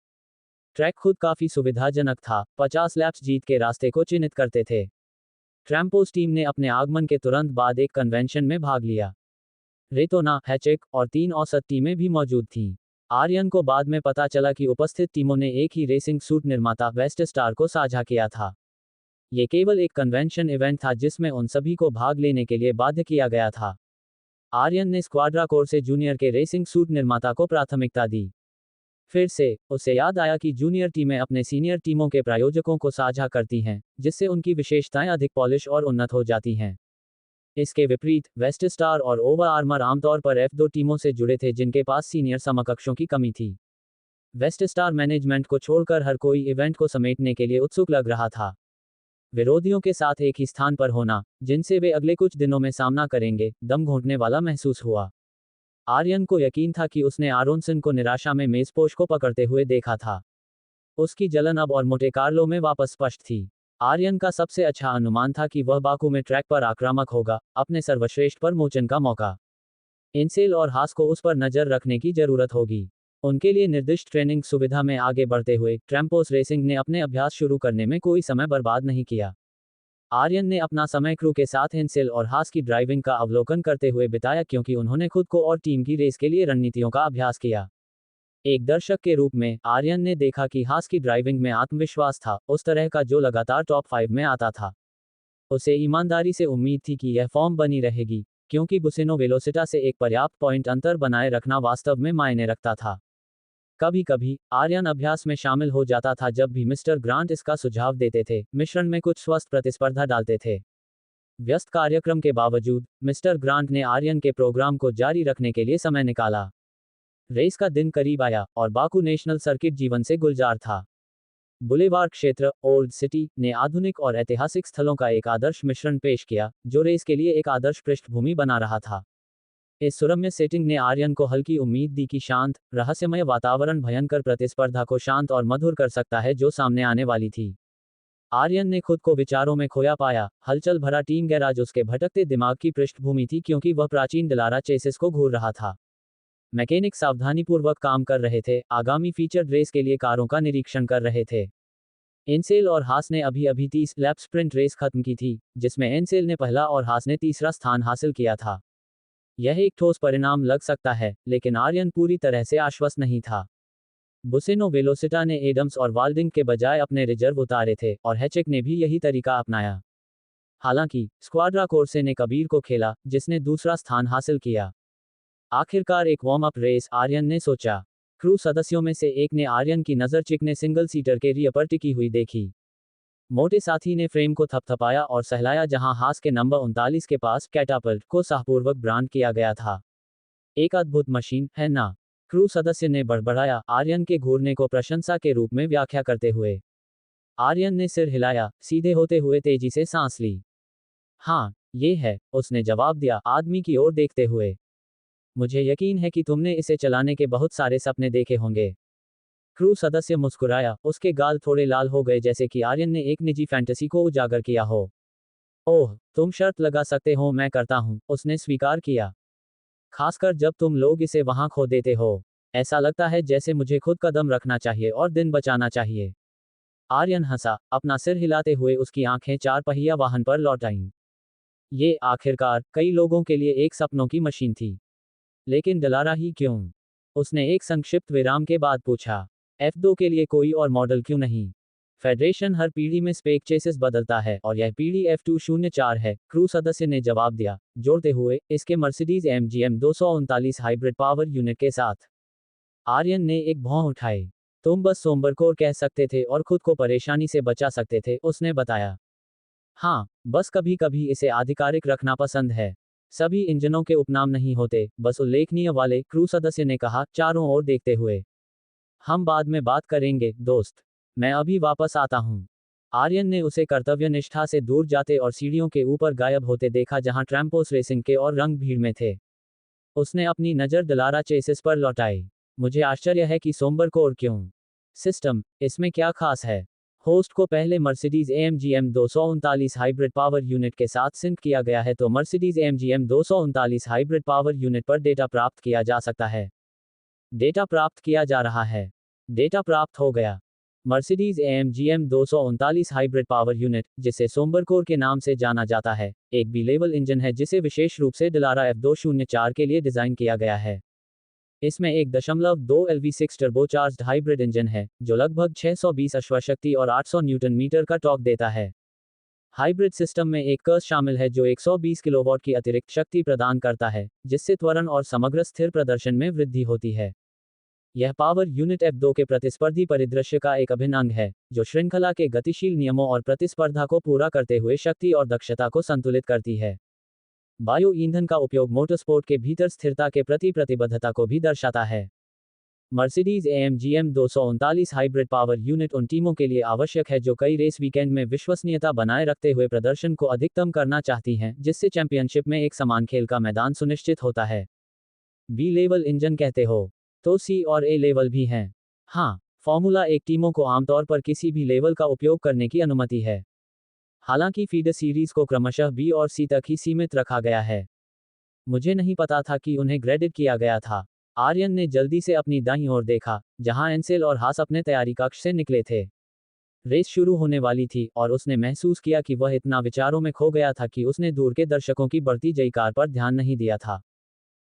ट्रैक खुद काफी सुविधाजनक था, 50 लैप्स जीत के रास्ते को चिन्हित करते थे। ट्रैम्पोस टीम ने अपने आगमन के तुरंत बाद एक कन्वेंशन में भाग लिया। रेतोना, हैचेक और 3 औसत टीमें भी मौजूद थीं। आर्यन को बाद में पता चला कि उपस्थित टीमों ने एक ही रेसिंग सूट निर्माता वेस्ट स्टार को साझा किया था। ये केवल एक कन्वेंशन इवेंट था जिसमें उन सभी को भाग लेने के लिए बाध्य किया गया था। आर्यन ने स्क्वाड्रा कोर्से जूनियर के रेसिंग सूट निर्माता को प्राथमिकता दी। फिर से उसे याद आया कि जूनियर टीमें अपने सीनियर टीमों के प्रायोजकों को साझा करती हैं, जिससे उनकी विशेषताएं अधिक पॉलिश और उन्नत हो जाती हैं। इसके विपरीत वेस्ट स्टार और ओवर आर्मर आमतौर पर F2 टीमों से जुड़े थे जिनके पास सीनियर समकक्षों की कमी थी। वेस्ट स्टार मैनेजमेंट को छोड़कर हर कोई इवेंट को समेटने के लिए उत्सुक लग रहा था। विरोधियों के साथ एक ही स्थान पर होना, जिनसे वे अगले कुछ दिनों में सामना करेंगे, दम घोंटने वाला महसूस हुआ। आर्यन को यकीन था कि उसने आरोनसन को निराशा में मेजपोश को पकड़ते हुए देखा था। उसकी जलन अब और मोटे कार्लो में वापस स्पष्ट थी। आर्यन का सबसे अच्छा अनुमान था कि वह बाकू में ट्रैक पर आक्रामक होगा, अपने सर्वश्रेष्ठ पर मोचन का मौका। इनसेल और हास को उस पर नजर रखने की जरूरत होगी। उनके लिए निर्दिष्ट ट्रेनिंग सुविधा में आगे बढ़ते हुए ट्रैम्पोस रेसिंग ने अपने अभ्यास शुरू करने में कोई समय बर्बाद नहीं किया। आर्यन ने अपना समय क्रू के साथ हिंसेल और हास की ड्राइविंग का अवलोकन करते हुए बिताया क्योंकि उन्होंने खुद को और टीम की रेस के लिए रणनीतियों का अभ्यास किया। एक दर्शक के रूप में आर्यन ने देखा कि हास की ड्राइविंग में आत्मविश्वास था, उस तरह का जो लगातार टॉप 5 में आता था। उसे ईमानदारी से उम्मीद थी कि यह फॉर्म बनी रहेगी, क्योंकि बुसेनो वेलोसिटा से एक पर्याप्त पॉइंट अंतर बनाए रखना वास्तव में मायने रखता था। कभी कभी आर्यन अभ्यास में शामिल हो जाता था जब भी मिस्टर ग्रांट इसका सुझाव देते थे, मिश्रण में कुछ स्वस्थ प्रतिस्पर्धा डालते थे। व्यस्त कार्यक्रम के बावजूद मिस्टर ग्रांट ने आर्यन के प्रोग्राम को जारी रखने के लिए समय निकाला। रेस का दिन करीब आया और बाकू नेशनल सर्किट जीवन से गुलजार था। बुलेवार्ड क्षेत्र, ओल्ड सिटी, ने आधुनिक और ऐतिहासिक स्थलों का एक आदर्श मिश्रण पेश किया, जो रेस के लिए एक आदर्श पृष्ठभूमि बना रहा था। इस सुरम्य सेटिंग ने आर्यन को हल्की उम्मीद दी कि शांत, रहस्यमय वातावरण भयंकर प्रतिस्पर्धा को शांत और मधुर कर सकता है जो सामने आने वाली थी। आर्यन ने खुद को विचारों में खोया पाया, हलचल भरा टीम गैराज उसके भटकते दिमाग की पृष्ठभूमि थी क्योंकि वह प्राचीन डिलारा चेसिस को घूर रहा था। मैकेनिक सावधानीपूर्वक काम कर रहे थे, आगामी फीचर्ड रेस के लिए कारों का निरीक्षण कर रहे थे। एनसेल और हास ने अभी 30 लैप स्प्रिंट रेस खत्म की थी, जिसमें एनसेल ने पहला और हास ने तीसरा स्थान हासिल किया था। यह एक ठोस परिणाम लग सकता है, लेकिन आर्यन पूरी तरह से आश्वस्त नहीं था। बुसेनो वेलोसिटा ने एडम्स और वाल्डिंग के बजाय अपने रिजर्व उतारे थे, और हैचेक ने भी यही तरीका अपनाया। हालांकि स्क्वाड्रा कोर्से ने कबीर को खेला, जिसने दूसरा स्थान हासिल किया। आखिरकार एक वार्म अप रेस, आर्यन ने सोचा। क्रू सदस्यों में से एक ने आर्यन की नज़र चिकने सिंगल सीटर के रियर पर टिकी हुई देखी। मोटे साथी ने फ्रेम को थपथपाया और सहलाया जहां हास के नंबर 39 के पास कैटापल्ट को साहपूर्वक ब्रांड किया गया था। एक अद्भुत मशीन है ना? क्रू सदस्य ने बड़बड़ाया, आर्यन के घूरने को प्रशंसा के रूप में व्याख्या करते हुए। आर्यन ने सिर हिलाया, सीधे होते हुए तेजी से सांस ली। हाँ, ये है, उसने जवाब दिया, आदमी की ओर देखते हुए। मुझे यकीन है कि तुमने इसे चलाने के बहुत सारे सपने देखे होंगे। क्रू सदस्य मुस्कुराया, उसके गाल थोड़े लाल हो गए जैसे कि आर्यन ने एक निजी फैंटेसी को उजागर किया हो। ओह, तुम शर्त लगा सकते हो, मैं करता हूँ, उसने स्वीकार किया। खासकर जब तुम लोग इसे वहां खो देते हो। ऐसा लगता है जैसे मुझे खुद कदम रखना चाहिए और दिन बचाना चाहिए। आर्यन हंसा, अपना सिर हिलाते हुए उसकी आंखें चार पहिया वाहन पर लौट आईं। ये आखिरकार कई लोगों के लिए एक सपनों की मशीन थी। लेकिन डलारा ही क्यों? उसने एक संक्षिप्त विराम के बाद पूछा। F2 के लिए कोई और मॉडल क्यों नहीं? फेडरेशन हर पीढ़ी में स्पेक चेसिस बदलता है और यह पीढ़ी F204 है, क्रू सदस्य ने जवाब दिया, जोड़ते हुए इसके Mercedes MGM 239 hybrid power unit के साथ। आर्यन ने एक भौं उठाई। तुम बस सोमबरकोर कह सकते थे और खुद को परेशानी से बचा सकते थे, उसने बताया। हाँ, बस कभी कभी इसे आधिकारिक रखना पसंद है। सभी इंजनों के उपनाम नहीं होते, बस उल्लेखनीय वाले, क्रू सदस्य ने कहा, चारों ओर देखते हुए। हम बाद में बात करेंगे, दोस्त। मैं अभी वापस आता हूँ। आर्यन ने उसे कर्तव्यनिष्ठा से दूर जाते और सीढ़ियों के ऊपर गायब होते देखा जहां ट्रैम्पोस रेसिंग के और रंग भीड़ में थे। उसने अपनी नज़र दलारा चेसिस पर लौटाई। मुझे आश्चर्य है कि सोमबरकोर क्यों? सिस्टम, इसमें क्या खास है? होस्ट को पहले Mercedes AMG M239 hybrid power unit के साथ सिंक किया गया है, तो Mercedes AMG M239 hybrid power unit पर डेटा प्राप्त किया जा सकता है। डेटा प्राप्त किया जा रहा है। डेटा प्राप्त हो गया। Mercedes AMG M239 hybrid power unit, जिसे सोमबरकोर के नाम से जाना जाता है, एक बी लेवल इंजन है जिसे विशेष रूप से डलारा F204 के लिए डिजाइन किया गया है। इसमें 1.2 LV6 टर्बोचार्ज्ड हाइब्रिड इंजन है, जो लगभग 620 अश्वशक्ति और 800 न्यूटन मीटर का टॉर्क देता है। हाइब्रिड सिस्टम में एक कर्स शामिल है जो 120 किलोवाट की अतिरिक्त शक्ति प्रदान करता है, जिससे त्वरण और समग्र स्थिर प्रदर्शन में वृद्धि होती है। यह पावर यूनिट F2 के प्रतिस्पर्धी परिदृश्य का एक अभिन्न अंग है, जो श्रृंखला के गतिशील नियमों और प्रतिस्पर्धा को पूरा करते हुए शक्ति और दक्षता को संतुलित करती है। बायो ईंधन का उपयोग मोटरस्पोर्ट के भीतर स्थिरता के प्रति प्रतिबद्धता को भी दर्शाता है। Mercedes AMG M239 hybrid power unit उन टीमों के लिए आवश्यक है जो कई रेस वीकेंड में विश्वसनीयता बनाए रखते हुए प्रदर्शन को अधिकतम करना चाहती हैं, जिससे चैंपियनशिप में एक समान खेल का मैदान सुनिश्चित होता है। बी लेवल इंजन कहते हो तो सी और ए लेवल भी हैं। हाँ, फॉर्मूला एक टीमों को आमतौर पर किसी भी लेवल का उपयोग करने की अनुमति है। हालांकि फीडर सीरीज को क्रमशः बी और सी तक ही सीमित रखा गया है। मुझे नहीं पता था कि उन्हें ग्रेडेड किया गया था। आर्यन ने जल्दी से अपनी दाईं ओर देखा, जहां एंसेल और हास अपने तैयारी कक्ष से निकले थे। रेस शुरू होने वाली थी और उसने महसूस किया कि वह इतना विचारों में खो गया था कि उसने दूर के दर्शकों की बढ़ती जयकार पर ध्यान नहीं दिया था।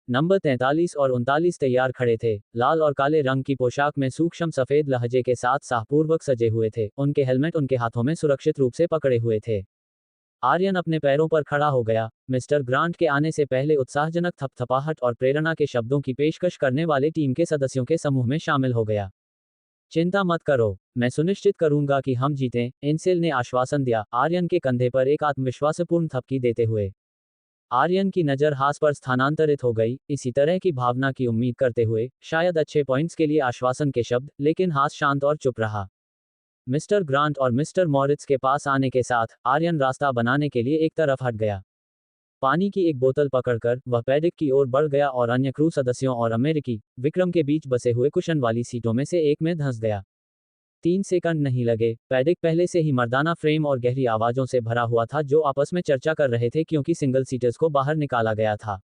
नंबर 43 और 39 तैयार खड़े थे, लाल और काले रंग की पोशाक में सूक्ष्म सफेद लहजे के साथ साहपूर्वक सजे हुए थे, उनके हेलमेट उनके हाथों में सुरक्षित रूप से पकड़े हुए थे। आर्यन अपने पैरों पर खड़ा हो गया। मिस्टर ग्रांट के आने से पहले उत्साहजनक थपथपाहट और प्रेरणा के शब्दों की पेशकश करने वाले टीम के सदस्यों के समूह में शामिल हो गया। चिंता मत करो, मैं सुनिश्चित करूंगा कि हम जीतें, एंसेल ने आश्वासन दिया, आर्यन के कंधे पर एक आत्मविश्वासपूर्ण थपकी देते हुए। आर्यन की नज़र हास पर स्थानांतरित हो गई, इसी तरह की भावना की उम्मीद करते हुए, शायद अच्छे पॉइंट्स के लिए आश्वासन के शब्द, लेकिन हास शांत और चुप रहा। मिस्टर ग्रांट और मिस्टर मॉरिट्स के पास आने के साथ, आर्यन रास्ता बनाने के लिए एक तरफ हट गया। पानी की एक बोतल पकड़कर, वह पैडिक की ओर बढ़ गया और अन्य क्रू सदस्यों और अमेरिकी विक्रम के बीच बसे हुए कुशन वाली सीटों में से एक में धंस गया। 3 सेकंड नहीं लगे, पैडिक पहले से ही मर्दाना फ्रेम और गहरी आवाजों से भरा हुआ था जो आपस में चर्चा कर रहे थे क्योंकि सिंगल सीटर्स को बाहर निकाला गया था।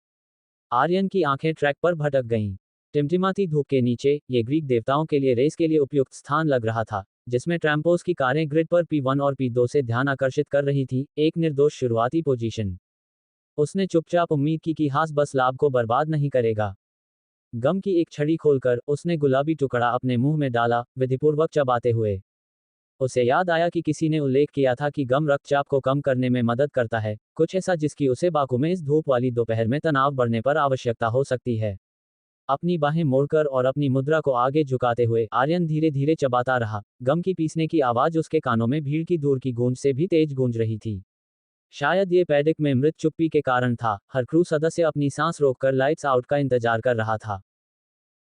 आर्यन की आंखें ट्रैक पर भटक गईं। टिमटिमाती धूप के नीचे, ये ग्रीक देवताओं के लिए रेस के लिए उपयुक्त स्थान लग रहा था, जिसमें ट्रैम्पोस की कारें ग्रिड पर P1 और P2 से ध्यान आकर्षित कर रही थीं, एक निर्दोष शुरुआती पोजीशन। उसने चुपचाप उम्मीद की कि हास बस लाभ को बर्बाद नहीं करेगा। गम की एक छड़ी खोलकर, उसने गुलाबी टुकड़ा अपने मुंह में डाला, विधिपूर्वक चबाते हुए। उसे याद आया कि किसी ने उल्लेख किया था कि गम रक्तचाप को कम करने में मदद करता है, कुछ ऐसा जिसकी उसे बाकू में इस धूप वाली दोपहर में तनाव बढ़ने पर आवश्यकता हो सकती है। अपनी बाहें मोड़कर और अपनी मुद्रा को आगे झुकाते हुए, आर्यन धीरे धीरे चबाता रहा। गम की पीसने की आवाज उसके कानों में भीड़ की दूर की गूंज से भी तेज गूंज रही थी। शायद ये पैडिक में मृत चुप्पी के कारण था। हर क्रू सदस्य अपनी सांस रोककर लाइट्स आउट का इंतजार कर रहा था।